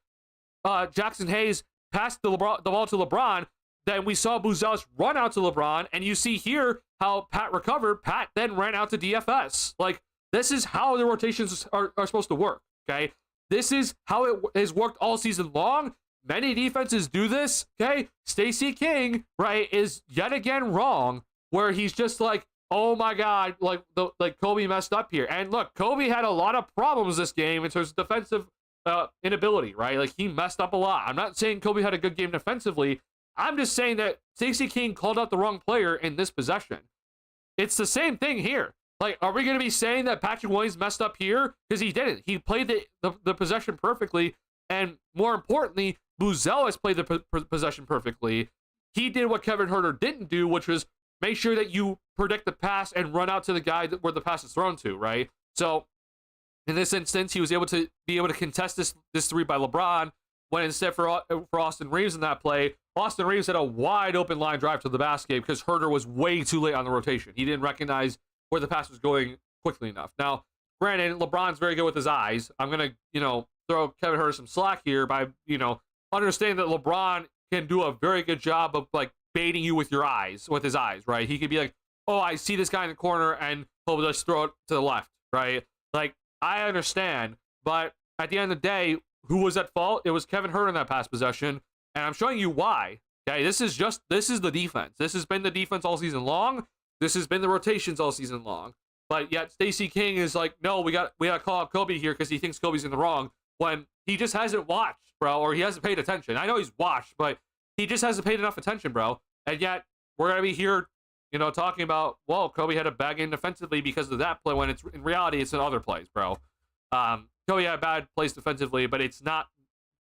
Jackson Hayes passed the ball to LeBron, then we saw Buzelis run out to LeBron, and you see here how Pat recovered. Pat then ran out to DFS. Like, this is how the rotations are supposed to work, okay? This is how it has worked all season long. Many defenses do this, okay? Stacey King, right, is yet again wrong, where he's just like, oh my God, like Kobe messed up here. And look, Kobe had a lot of problems this game in terms of defensive inability, right? Like, he messed up a lot. I'm not saying Kobe had a good game defensively. I'm just saying that Stacey King called out the wrong player in this possession. It's the same thing here. Like, are we going to be saying that Patrick Williams messed up here? Because he didn't. He played the possession perfectly. And more importantly, Buzelis played the possession perfectly. He did what Kevin Huerter didn't do, which was make sure that you predict the pass and run out to the guy where the pass is thrown to, right? So in this instance, he was able to contest this three by LeBron, when instead for Austin Reeves in that play, Austin Reeves had a wide open line drive to the basket because Huerter was way too late on the rotation. He didn't recognize where the pass was going quickly enough. Now, granted, LeBron's very good with his eyes. I'm going to, throw Kevin Herter some slack here by, understanding that LeBron can do a very good job of like baiting you with his eyes, right? He could be like, oh, I see this guy in the corner, and he'll just throw it to the left, right? Like, I understand, but at the end of the day, who was at fault? It was Kevin Herter in that pass possession, and I'm showing you why. Okay, this is the defense. This has been the defense all season long. This has been the rotations all season long. But yet Stacey King is like, no, we got to call out Kobe here because he thinks Kobe's in the wrong, when he just hasn't watched, bro, or he hasn't paid attention. I know he's watched, but he just hasn't paid enough attention, bro. And yet we're gonna be here, talking about, well, Kobe had a bad game defensively because of that play, when it's in reality it's in other plays, bro. Kobe had bad plays defensively, but it's not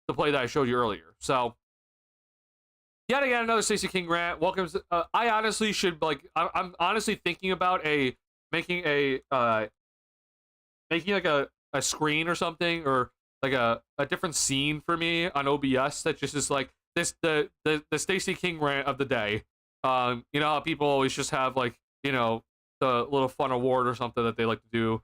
the play that I showed you earlier. So yet again, another Stacey King rant. Welcome. I honestly should I'm honestly thinking about making like a screen or something, or like a different scene for me on OBS that just is like this the Stacey King rant of the day. You know how people always just have like, the little fun award or something that they like to do.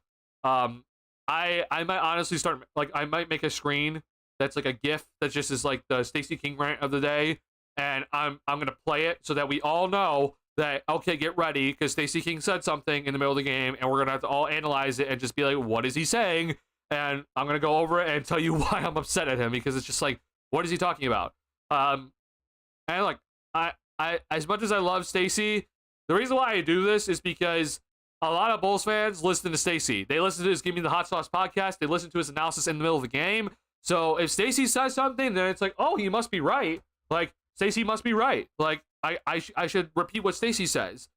I might honestly start, like, I might make a screen that's like a GIF that just is like the Stacey King rant of the day, and I'm gonna play it so that we all know that, okay, get ready, because Stacey King said something in the middle of the game, and we're gonna have to all analyze it and just be like, what is he saying? And I'm gonna go over it and tell you why I'm upset at him, because it's just like, what is he talking about? And like, I as much as I love Stacey, the reason why I do this is because a lot of Bulls fans listen to Stacey. They listen to his Give Me the Hot Sauce podcast. They listen to his analysis in the middle of the game. So if Stacey says something, then it's like, oh, he must be right. Like, Stacey must be right. Like, I should repeat what Stacey says,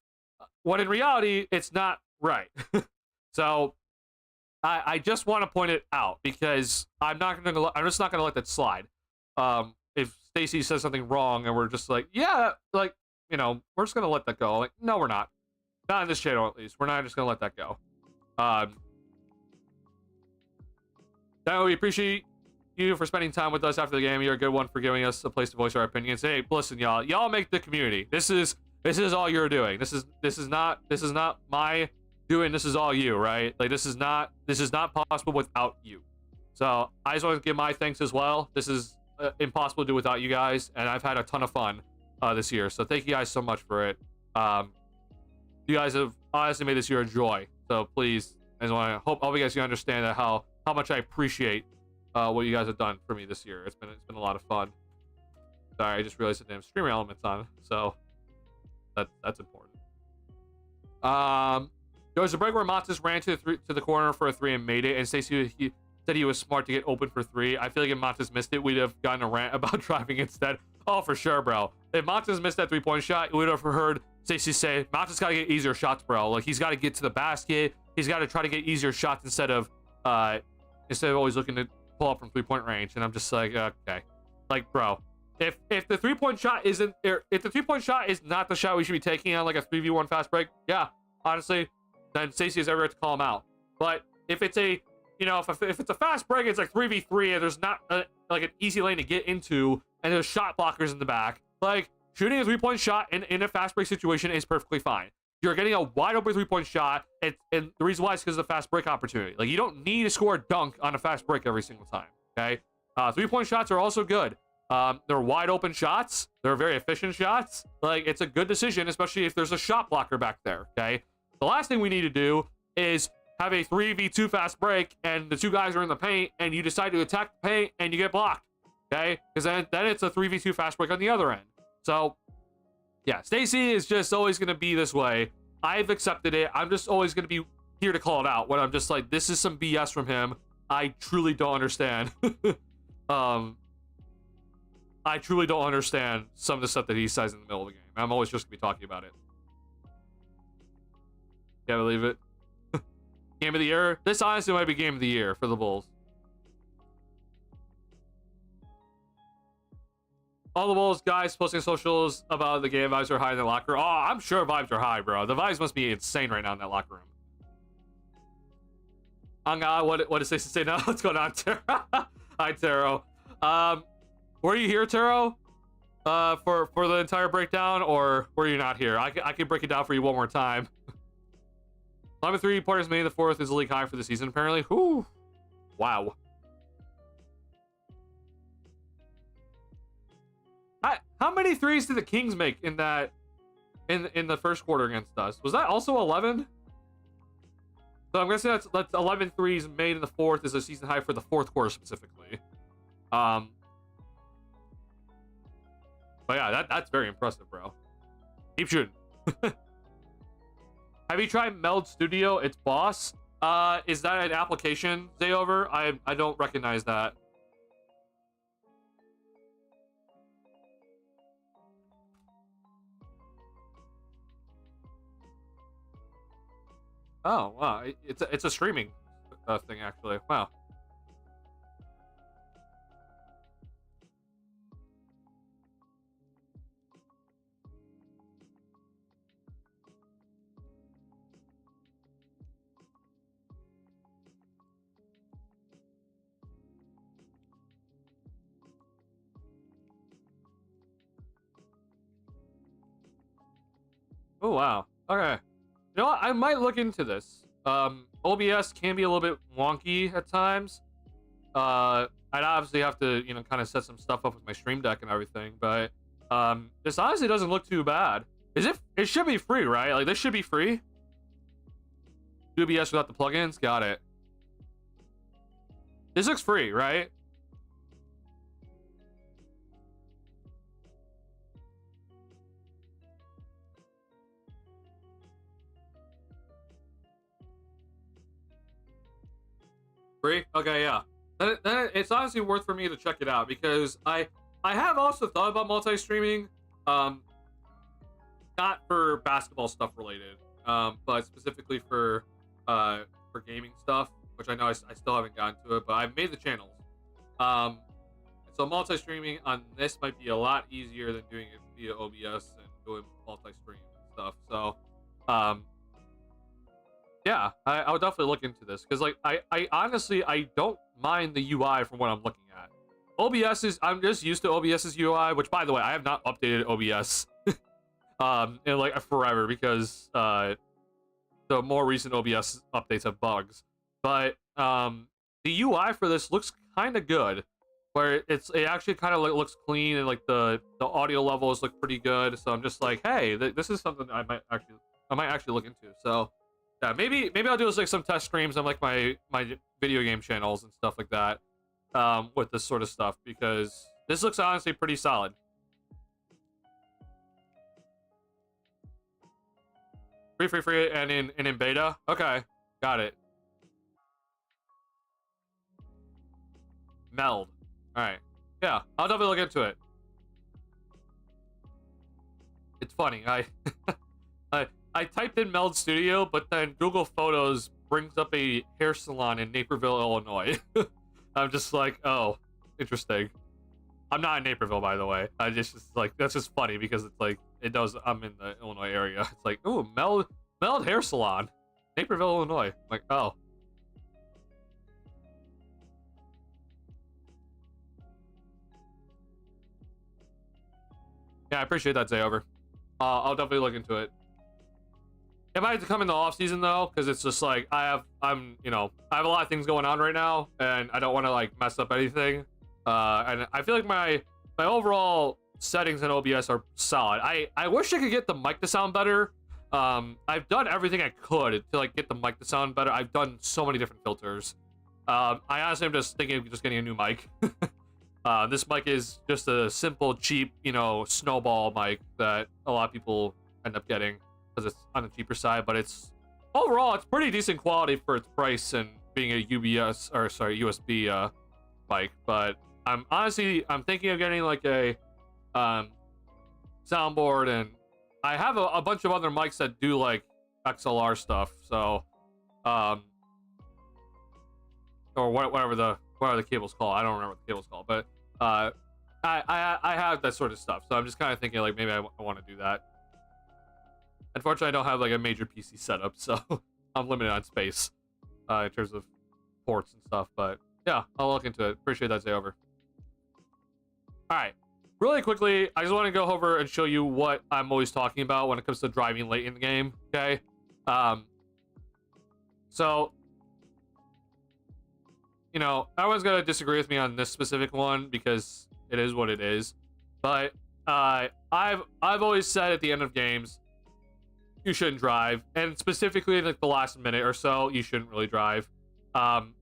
when in reality, it's not right. So I just want to point it out, because I'm just not gonna let that slide. If Stacey says something wrong and we're just like, yeah, like, we're just gonna let that go. Like, no, we're not. Not in this channel, at least. We're not just gonna let that go. Then we appreciate you for spending time with us after the game. You're a good one for giving us a place to voice our opinions. Hey, listen, y'all make the community. This is all you're doing. This is not my doing. This is all you, right? Like, this is not possible without you. So I just want to give my thanks as well. This is impossible to do without you guys, and I've had a ton of fun this year. So thank you guys so much for it. You guys have honestly made this year a joy. So please, I just want to hope all you guys can understand that how much I appreciate what you guys have done for me this year. It's been a lot of fun. Sorry, I just realized the damn streamer element's on, so that's important. There was a break where Matas ran to the corner for a 3 and made it, and Stacey said he was smart to get open for 3. I feel like if Matas missed it, we'd have gotten a rant about driving instead. Oh, for sure, bro. If Matas missed that 3-point shot, we'd have heard Stacey say, Matas got to get easier shots, bro. Like, he's got to get to the basket. He's got to try to get easier shots instead of always looking to pull up from 3-point range. And I'm just like, okay, like, bro, if the 3-point shot isn't there, if the 3-point shot is not the shot we should be taking on like a 3v1 fast break, yeah, honestly, then Stacey has every right to call him out. But if it's a, if it's a fast break, it's like 3v3 and there's not like an easy lane to get into, and there's shot blockers in the back, like, shooting a 3-point shot in a fast break situation is perfectly fine. You're getting a wide open 3-point shot, and the reason why is because of the fast break opportunity. Like, you don't need to score a dunk on a fast break every single time, okay? 3-point shots are also good. They're wide open shots. They're very efficient shots. Like, it's a good decision, especially if there's a shot blocker back there, okay? The last thing we need to do is have a 3v2 fast break, and the 2 guys are in the paint, and you decide to attack the paint, and you get blocked, okay? Because then it's a 3v2 fast break on the other end. So, yeah, Stacey is just always going to be this way. I've accepted it. I'm just always going to be here to call it out when I'm just like, this is some BS from him. I truly don't understand. I truly don't understand some of the stuff that he says in the middle of the game. I'm always just going to be talking about it. Can't believe it. Game of the year? This honestly might be game of the year for the Bulls. All the Bulls guys posting socials about the game. Vibes are high in the locker room. Oh, I'm sure vibes are high, bro. The vibes must be insane right now in that locker room. Anga, what does Stacey say now? What's going on, Taro? Hi, Taro. Were you here, Taro? For the entire breakdown, or were you not here? I can break it down for you one more time. 11 3-pointers made. The 4th is the league high for the season, apparently. Whew. Wow. How many threes did the Kings make in that in the first quarter against us? Was that also 11? So I'm guessing that's 11 threes made in the fourth is a season high for the fourth quarter specifically. But yeah, that's very impressive, bro. Keep shooting. Have you tried Meld Studio? It's Boss. Is that an application, Zayover? I don't recognize that. Oh wow, it's a streaming thing actually. Wow. Oh wow. Okay. You know what? I might look into this. OBS can be a little bit wonky at times. I'd obviously have to, you know, kind of set some stuff up with my stream deck and everything, but this honestly doesn't look too bad. Is it? It should be free, right? Like this should be free. OBS without the plugins, got it. This looks free, right? Free? Okay, yeah. Then it's honestly worth for me to check it out because I have also thought about multi-streaming, not for basketball stuff related, but specifically for gaming stuff, which I know I still haven't gotten to it, but I've made the channels. So multi-streaming on this might be a lot easier than doing it via OBS and doing multi-stream and stuff. So, yeah, I would definitely look into this because, like, I honestly I don't mind the UI from what I'm looking at. I'm just used to OBS's UI, which by the way I have not updated OBS in like forever because the more recent OBS updates have bugs. But the UI for this looks kind of good, where it actually kind of looks clean and like the audio levels look pretty good. So I'm just like, hey, this is something I might actually look into. So. Yeah, maybe I'll do like some test streams on like my video game channels and stuff like that, with this sort of stuff because this looks honestly pretty solid. Free, and in beta. Okay, got it. Meld. All right. Yeah, I'll definitely look into it. It's funny. I typed in Meld Studio, but then Google Photos brings up a hair salon in Naperville, Illinois. I'm just like, oh, interesting. I'm not in Naperville, by the way. I just like, that's just funny because it's like, it does, I'm in the Illinois area. It's like, ooh, Meld Hair Salon, Naperville, Illinois. I'm like, oh. Yeah, I appreciate that, Zayover. I'll definitely look into it. If I had to come in the off season though, because it's just like I have a lot of things going on right now, and I don't want to like mess up anything. And I feel like my overall settings in OBS are solid. I wish I could get the mic to sound better. I've done everything I could to like get the mic to sound better. I've done so many different filters. I honestly am just thinking of just getting a new mic. This mic is just a simple, cheap, snowball mic that a lot of people end up getting. It's on the cheaper side, but it's overall it's pretty decent quality for its price and being a USB mic. But I'm thinking of getting like a soundboard, and I have a bunch of other mics that do like XLR stuff, so or whatever the cable's called. I don't remember what the cable's called, but I have that sort of stuff, so I'm just kind of thinking like maybe I want to do that. Unfortunately, I don't have like a major PC setup, so I'm limited on space in terms of ports and stuff. But yeah, I'll look into it. Appreciate that, Zayover. All right, really quickly, I just want to go over and show you what I'm always talking about when it comes to driving late in the game. Okay, so everyone's gonna disagree with me on this specific one because it is what it is, but I've always said at the end of games, you shouldn't drive, and specifically in like the last minute or so, you shouldn't really drive. And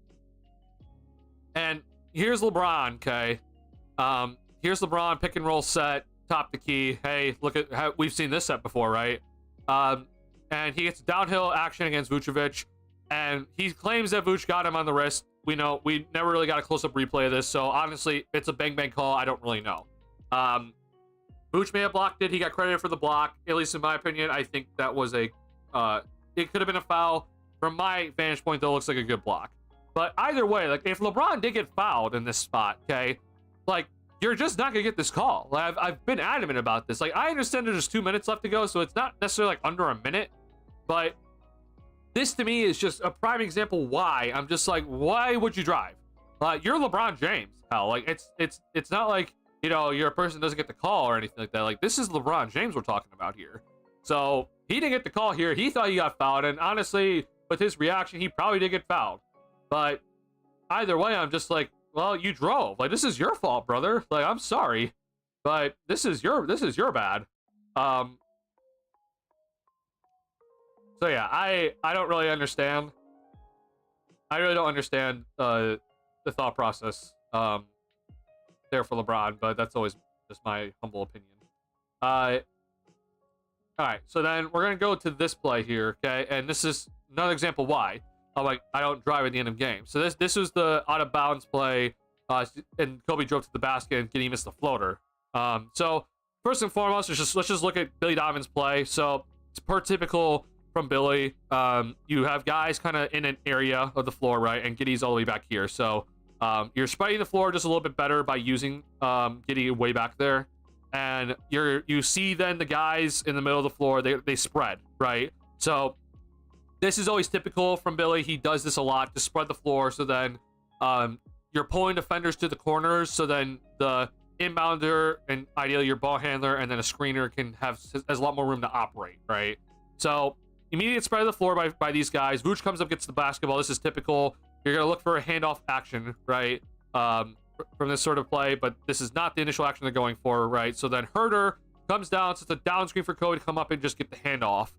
here's LeBron, okay? Here's LeBron, pick and roll set, top the key. Hey, look at how we've seen this set before, right? And he gets downhill action against Vucevic, and he claims that Vuce got him on the wrist. We know we never really got a close-up replay of this, so honestly, it's a bang-bang call. I don't really know. Vuce may have blocked it. He got credited for the block, at least in my opinion. I think that was a, it could have been a foul. From my vantage point, though, it looks like a good block. But either way, like, if LeBron did get fouled in this spot, okay, like, you're just not gonna get this call. Like, I've been adamant about this. Like, I understand there's 2 minutes left to go, so it's not necessarily like under a minute, but this to me is just a prime example why I'm just like, why would you drive? You're LeBron James, hell. Like, it's not like, you know, you're a person doesn't get the call or anything like that. Like, this is LeBron James we're talking about here. So he didn't get the call here. He thought he got fouled, and honestly, with his reaction, he probably did get fouled. But either way, I'm just like, well, you drove. Like, this is your fault, brother. Like, I'm sorry, but this is your bad. So yeah, I don't really understand. I really don't understand the thought process there for LeBron, but that's always just my humble opinion. All right, so then we're gonna go to this play here, okay? And this is another example why I'm like, I don't drive at the end of game. So this was the out of bounds play, and Kobe drove to the basket and he missed the floater. So first and foremost, let's just look at Billy Donovan's play. So it's per typical from Billy. You have guys kind of in an area of the floor, right? And Giddey's all the way back here. So you're spreading the floor just a little bit better by using Giddey way back there. And you see then the guys in the middle of the floor, they spread, right? So this is always typical from Billy. He does this a lot to spread the floor. So then you're pulling defenders to the corners. So then the inbounder and ideally your ball handler and then a screener has a lot more room to operate, right? So immediate spread of the floor by these guys. Vooch comes up, gets the basketball. This is typical. You're going to look for a handoff action, right? From this sort of play, but this is not the initial action they're going for, right? So then Herder comes down, so it's a down screen for Kobe to come up and just get the handoff.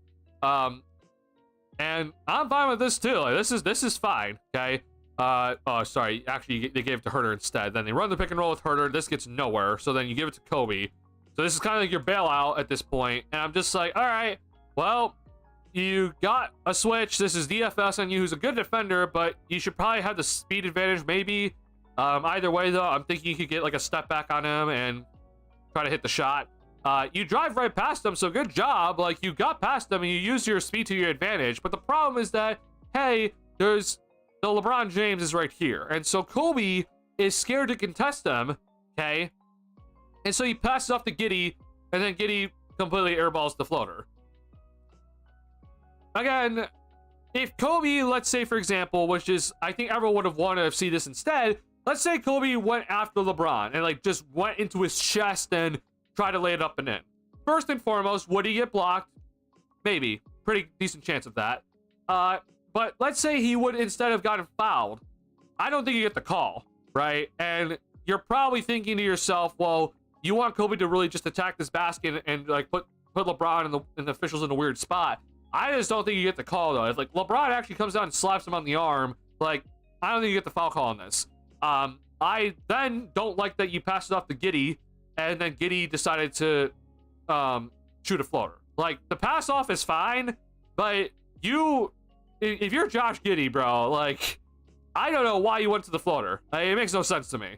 And I'm fine with this too. Like, this is fine, okay? Oh, sorry. Actually, they gave it to Herder instead. Then they run the pick and roll with Herder. This gets nowhere. So then you give it to Kobe. So this is kind of like your bailout at this point. And I'm just like, all right, well, you got a switch. This is DFS on you, who's a good defender, but you should probably have the speed advantage, maybe. Either way, though, I'm thinking you could get like a step back on him and try to hit the shot. You drive right past him, so good job. Like, you got past him and you use your speed to your advantage. But the problem is that, hey, there's the LeBron James is right here. And so Kobe is scared to contest them, okay? And so he passes off to Giddey, and then Giddey completely airballs the floater. Again, if Kobe, let's say, for example, which is, I think everyone would have wanted to see this instead, let's say Kobe went after LeBron and, like, just went into his chest and tried to lay it up and in. First and foremost, would he get blocked? Maybe. Pretty decent chance of that. But let's say he would instead have gotten fouled. I don't think you get the call, right? And you're probably thinking to yourself, well, you want Kobe to really just attack this basket and like put LeBron and the officials in a weird spot. I just don't think you get the call, though. If, like, LeBron actually comes down and slaps him on the arm, like, I don't think you get the foul call on this. I then don't like that you passed it off to Giddey, and then Giddey decided to shoot a floater. Like, the pass off is fine, but if you're Josh Giddey, bro, like, I don't know why you went to the floater. Like, it makes no sense to me.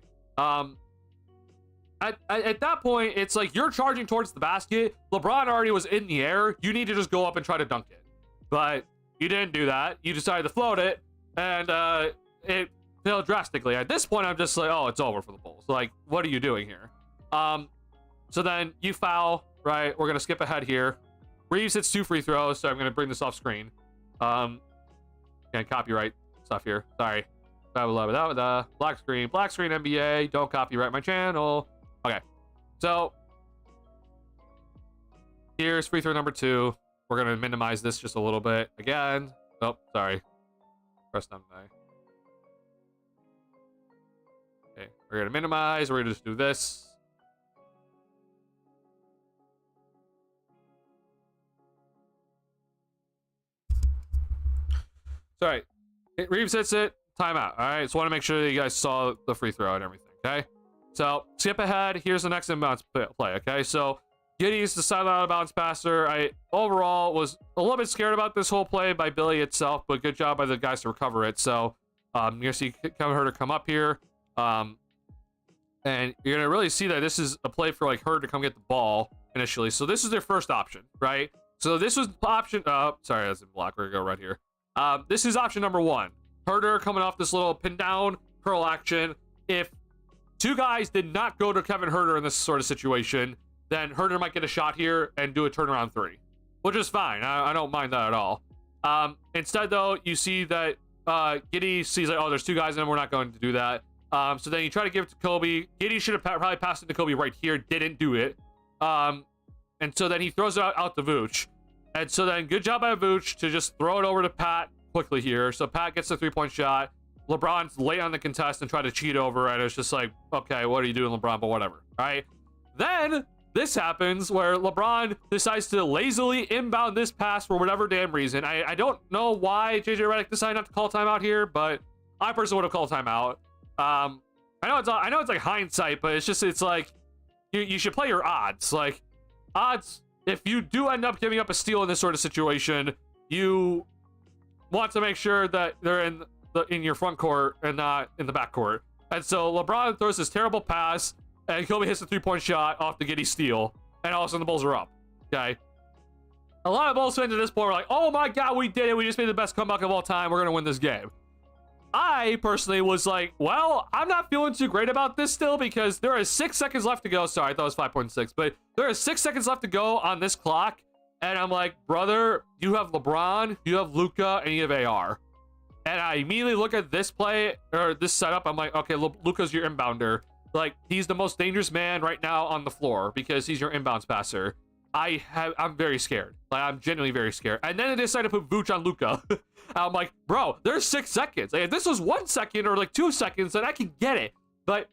At that point, it's like you're charging towards the basket. LeBron already was in the air. You need to just go up and try to dunk it. But you didn't do that. You decided to float it, and it failed drastically. At this point, I'm just like, oh, it's over for the Bulls. Like, what are you doing here? So then you foul, right? We're going to skip ahead here. Reeves hits 2 free throws, so I'm going to bring this off screen. Can't copyright stuff here. Sorry. Black screen NBA. Don't copyright my channel. Okay. So here's free throw number 2. We're going to minimize this just a little bit. Again. Oh, sorry. Press number 9. Okay. We're going to minimize. We're going to just do this. sorry. Reeves hits it, timeout. All right, so want to make sure that you guys saw the free throw and everything, okay? So skip ahead. Here's the next inbounds play, okay? So Giddy's the sideline out of bounds passer. I overall was a little bit scared about this whole play by Billy itself, but good job by the guys to recover it. So you're gonna see Kevin Herter come up here, and you're gonna really see that this is a play for like Herter to come get the ball initially. So this is their first option, right? So this was option. Sorry, that's in black. We're gonna go right here. This is option number one. Herter coming off this little pin down curl action. If two guys did not go to Kevin Herter in this sort of situation, then Herter might get a shot here and do a turnaround three, which is fine. I don't mind that at all. Instead, though, you see that Giddy sees like, oh, there's two guys, and we're not going to do that. So then you try to give it to Kobe. Giddy should have probably passed it to Kobe right here, didn't do it. And so then he throws it out to Vooch. And so then good job by Vooch to just throw it over to Pat quickly here. So Pat gets the three-point shot. LeBron's late on the contest and try to cheat over, and it's just like, okay, what are you doing, LeBron? But whatever, all right? Then this happens where LeBron decides to lazily inbound this pass for whatever damn reason. I don't know why JJ Redick decided not to call timeout here, but I personally would have called timeout. I know it's like hindsight, but it's like you should play your odds. Like odds, if you do end up giving up a steal in this sort of situation, you want to make sure that they're in your front court and not in the back court. And so LeBron throws this terrible pass, and Kobe hits a three-point shot off the Giddy steal, and all of a sudden the Bulls are up. Okay. A lot of Bulls fans at this point were like, oh my God, we did it. We just made the best comeback of all time. We're going to win this game. I personally was like, well, I'm not feeling too great about this still because there is 6 seconds left to go. Sorry, I thought it was 5.6, but there is 6 seconds left to go on this clock. And I'm like, brother, you have LeBron, you have Luka, and you have AR. And I immediately look at this play or this setup. I'm like, okay, Luka's your inbounder. Like, he's the most dangerous man right now on the floor because he's your inbounds passer. I'm very scared. Like, I'm genuinely very scared. And then they decided to put Vooch on Luka. I'm like, bro, there's 6 seconds. Like, if this was 1 second or like 2 seconds, then I can get it. But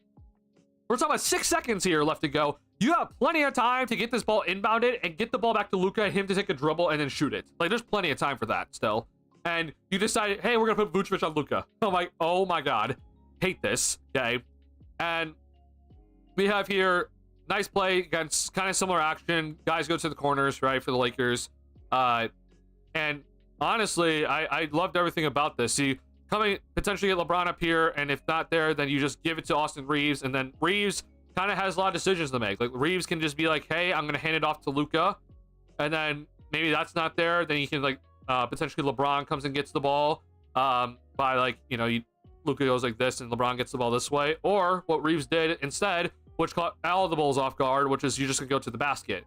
we're talking about 6 seconds here left to go. You have plenty of time to get this ball inbounded and get the ball back to Luka and him to take a dribble and then shoot it. Like, there's plenty of time for that still. And you decided, hey, we're going to put Vucevic on Luka. I'm like, oh my God. Hate this. Okay. And we have here, nice play against kind of similar action. Guys go to the corners, right, for the Lakers. And honestly, I loved everything about this. See, coming potentially get LeBron up here, and if not there, then you just give it to Austin Reeves, and then Reeves kind of has a lot of decisions to make. Like, Reeves can just be like, hey, I'm going to hand it off to Luka, and then maybe that's not there. Then you can, like, potentially LeBron comes and gets the ball by, like, you know, Luka goes like this, and LeBron gets the ball this way. Or what Reeves did instead, which caught all of the Bulls off guard, which is you just gonna go to the basket.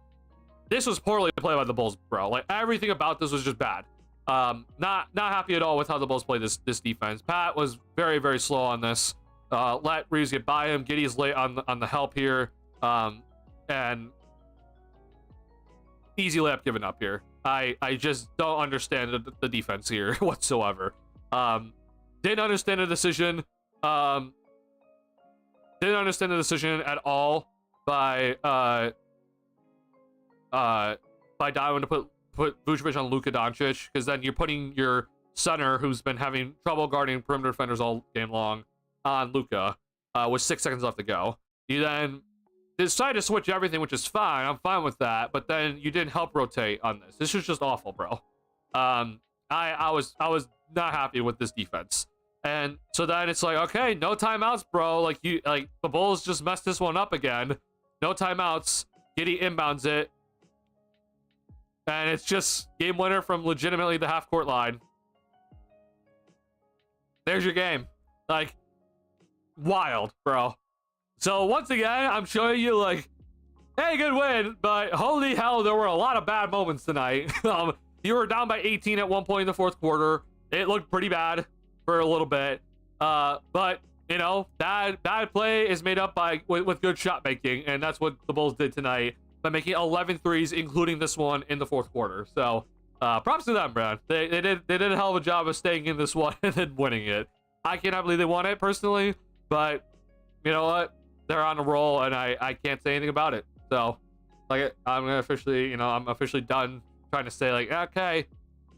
This was poorly played by the Bulls, bro. Like, everything about this was just bad. Not happy at all with how the Bulls play this defense. Pat was very, very slow on this. Let Reeves get by him. Giddy's late on the help here. And easy layup given up here. I just don't understand the defense here whatsoever. Didn't understand the decision. Didn't understand the decision at all by Diamond to put Vucevic on Luka Doncic, because then you're putting your center, who's been having trouble guarding perimeter defenders all game long, on Luka with 6 seconds left to go. You then decide to switch everything, which is fine. I'm fine with that, but then you didn't help rotate on this. This is just awful, bro. I was not happy with this defense. And so then it's like, okay, no timeouts, bro. Like, the Bulls just messed this one up again. No timeouts. Giddy inbounds it. And it's just game winner from legitimately the half-court line. There's your game. Like, wild, bro. So once again, I'm showing you, like, hey, good win, but holy hell, there were a lot of bad moments tonight. You were down by 18 at one point in the fourth quarter. It looked pretty bad for a little bit. But, you know, bad play is made up by with good shot making, and that's what the Bulls did tonight by making 11 threes, including this one in the fourth quarter. So, props to them, Brad. They did a hell of a job of staying in this one and then winning it. I cannot believe they won it personally, but you know what? They're on a roll, and I can't say anything about it. So, like, I'm officially done trying to say, like, okay,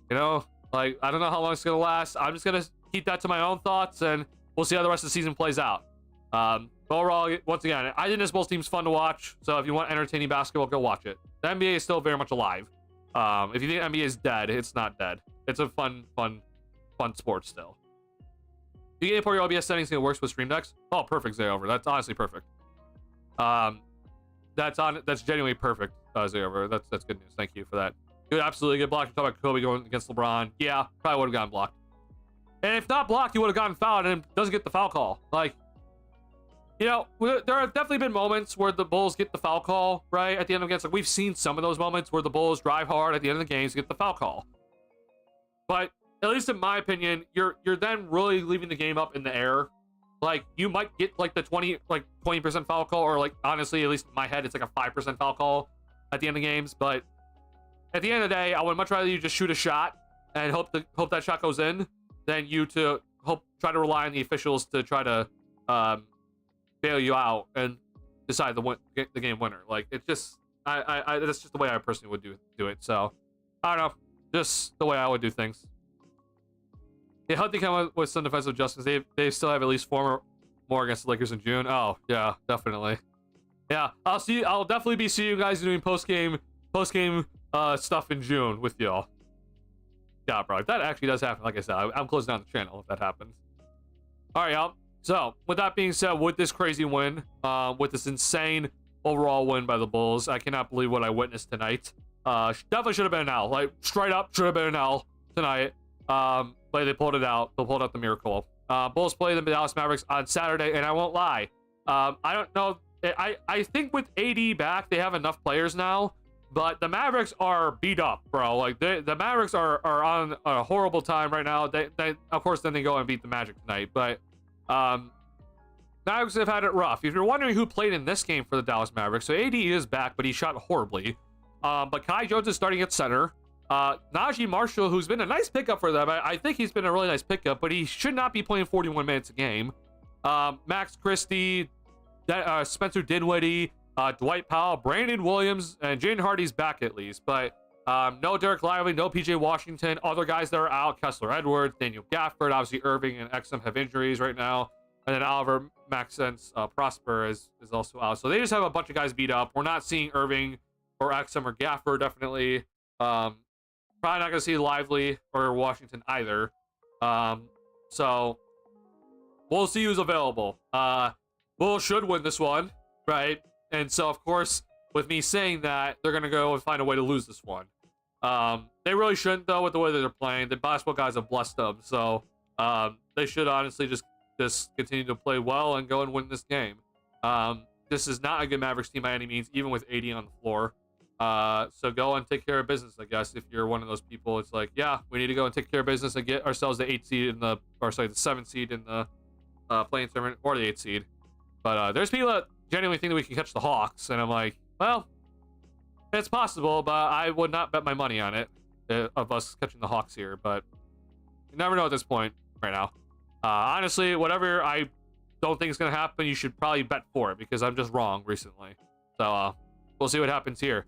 you know, Like, I don't know how long it's gonna last. I'm just gonna keep that to my own thoughts, and we'll see how the rest of the season plays out. But overall, once again, I think this Bulls team's fun to watch. So if you want entertaining basketball, go watch it. The NBA is still very much alive. If you think NBA is dead, it's not dead. It's a fun sport still. You can import your OBS settings and it works with Stream Decks. Oh, perfect, Zayover. That's honestly perfect. That's genuinely perfect, Zayover. That's good news. Thank you for that. Good, absolutely good block. You talk about Kobe going against LeBron. Yeah, probably would have gotten blocked. And if not blocked, he would have gotten fouled and doesn't get the foul call. Like, you know, there have definitely been moments where the Bulls get the foul call, right, at the end of the games. Like, we've seen some of those moments where the Bulls drive hard at the end of the games to get the foul call. But at least in my opinion, you're then really leaving the game up in the air. Like, you might get like the 20% foul call, or like, honestly, at least in my head, it's like a 5% foul call at the end of games. But at the end of the day, I would much rather you just shoot a shot and hope that shot goes in than you to try to rely on the officials to try to bail you out and decide the game winner. Like, it's just that's just the way I personally would do it. So I don't know, just the way I would do things. Yeah, Hunting come up with some defensive adjustments. They still have at least 4 more against the Lakers in June. Oh yeah, definitely. Yeah, I'll definitely be seeing you guys doing post game stuff in June with y'all. Yeah, bro, if that actually does happen, like I said, I'm closing down the channel if that happens. All right, y'all. So with that being said, with this crazy win, with this insane overall win by the Bulls, I cannot believe what I witnessed tonight. Definitely should have been an L. Like, straight up should have been an L tonight. But they pulled it out. They pulled out the miracle. Bulls play the Dallas Mavericks on Saturday, and I won't lie. I don't know. I think with AD back, they have enough players now. But the Mavericks are beat up, bro. Like, the Mavericks are on a horrible time right now. They of course, then they go and beat the Magic tonight. But Mavericks have had it rough. If you're wondering who played in this game for the Dallas Mavericks, so AD is back, but he shot horribly. But Kai Jones is starting at center. Najee Marshall, who's been a nice pickup for them. I think he's been a really nice pickup, but he should not be playing 41 minutes a game. Max Christie, Spencer Dinwiddie, Dwight Powell, Brandon Williams, and Jaden Hardy's back at least. But no Derek Lively, no PJ Washington. Other guys that are out: Kessler Edwards, Daniel Gafford, obviously Irving and Exum have injuries right now. And then Oliver Maxence Prosper is also out. So they just have a bunch of guys beat up. We're not seeing Irving or Exum or Gafford, definitely. Probably not going to see Lively or Washington either. So we'll see who's available. Bulls should win this one, right? And so, of course, with me saying that, they're going to go and find a way to lose this one. They really shouldn't, though, with the way that they're playing. The basketball guys have blessed them. So they should honestly just continue to play well and go and win this game. This is not a good Mavericks team by any means, even with AD on the floor. So go and take care of business, I guess. If you're one of those people, it's like, yeah, we need to go and take care of business and get ourselves the 7th seed in the playing tournament, or the 8th seed. But there's people that genuinely think that we can catch the Hawks, and I'm like, well, it's possible, but I would not bet my money on it, of us catching the Hawks here. But you never know at this point right now. Honestly, whatever I don't think is going to happen, you should probably bet for it, because I'm just wrong recently. So we'll see what happens here.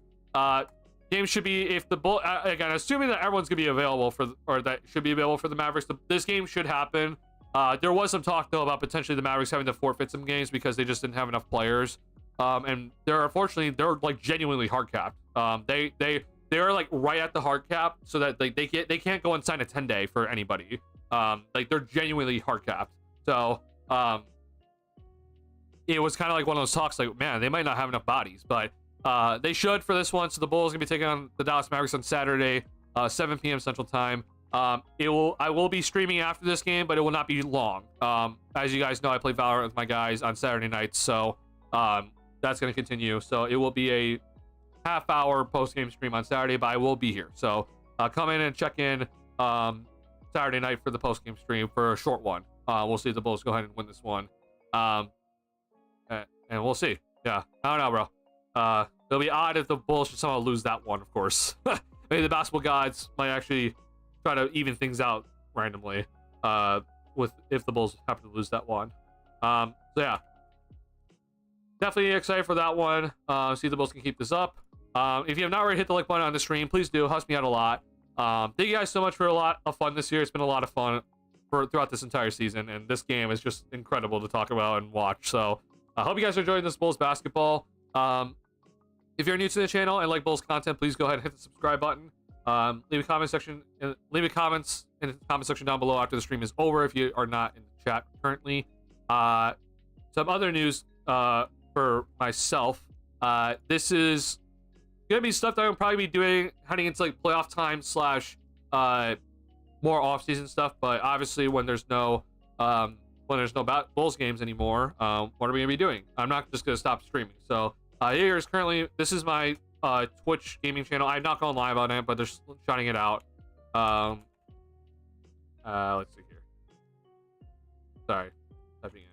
Game should be, if the Bull, again, assuming that everyone's gonna be available or that should be available for the Mavericks, this game should happen. There was some talk though about potentially the Mavericks having to forfeit some games because they just didn't have enough players. And unfortunately they're like genuinely hard capped. They're like right at the hard cap, so that like they can't go and sign a 10-day for anybody. Like, they're genuinely hard capped. So it was kind of like one of those talks, like, man, they might not have enough bodies, but they should for this one. So the Bulls gonna be taking on the Dallas Mavericks on Saturday, 7 p.m. Central Time. I will be streaming after this game, but it will not be long. As you guys know, I play Valorant with my guys on Saturday nights, so that's gonna continue. So it will be a half-hour post-game stream on Saturday, but I will be here. So come in and check in Saturday night for the post-game stream for a short one. We'll see if the Bulls go ahead and win this one, and we'll see. Yeah, I don't know, bro. It'll be odd if the Bulls should somehow lose that one, of course. Maybe the basketball gods might actually try to even things out randomly if the Bulls happen to lose that one. So yeah, definitely excited for that one. See if the Bulls can keep this up. If you have not already hit the like button on the stream, please do. Helps me out a lot. Thank you guys so much for a lot of fun this year. It's been a lot of fun throughout this entire season, and this game is just incredible to talk about and watch. So I hope you guys are enjoying this Bulls basketball. If you're new to the channel and like Bulls content, please go ahead and hit the subscribe button. Leave a comments in the comment section down below after the stream is over if you are not in the chat currently. Some other news for myself. This is gonna be stuff that I'm probably be doing heading into like playoff time / more off-season stuff. But obviously, when there's no Bulls games anymore, what are we gonna be doing? I'm not just gonna stop streaming. So here's currently, this is my Twitch gaming channel. I'm not going live on it, but they're shouting it out. Let's see here. Sorry, typing in.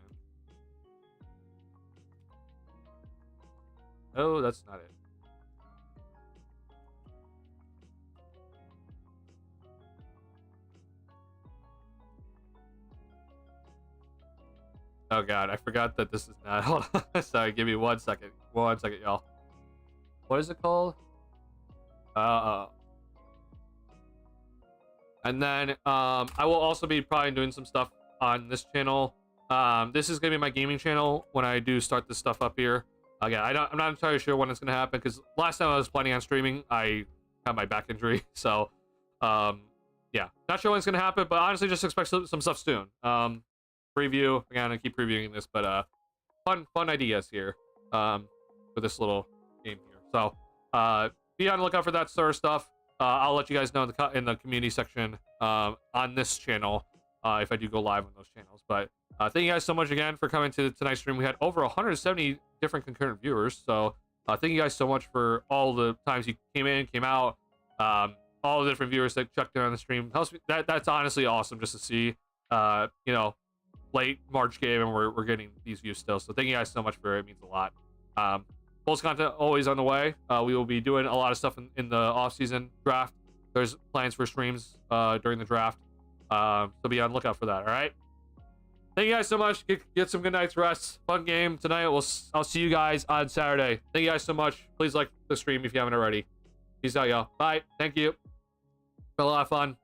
Oh, that's not it. Oh god, I forgot that this is not. Hold on. Sorry, give me 1 second. 1 second, y'all. What is it called? And then I will also be probably doing some stuff on this channel. This is gonna be my gaming channel when I do start this stuff up here. Again, I'm not entirely sure when it's gonna happen because last time I was planning on streaming, I had my back injury. So yeah, not sure when it's gonna happen, but honestly, just expect some stuff soon. Preview. Again, I keep previewing this, but fun ideas here for this little game here. So be on the lookout for that sort of stuff. I'll let you guys know in the community section on this channel if I do go live on those channels. But thank you guys so much again for coming to tonight's stream. We had over 170 different concurrent viewers, so thank you guys so much for all the times you came in, came out, all the different viewers that checked in on the stream. That's honestly awesome just to see. You know, late March game and we're getting these views still. So thank you guys so much for it. It means a lot. Bulls content always on the way. We will be doing a lot of stuff in the off-season draft. There's plans for streams during the draft. So be on the lookout for that. All right. Thank you guys so much. Get some good night's rest. Fun game tonight. I'll see you guys on Saturday. Thank you guys so much. Please like the stream if you haven't already. Peace out, y'all. Bye. Thank you. Been a lot of fun.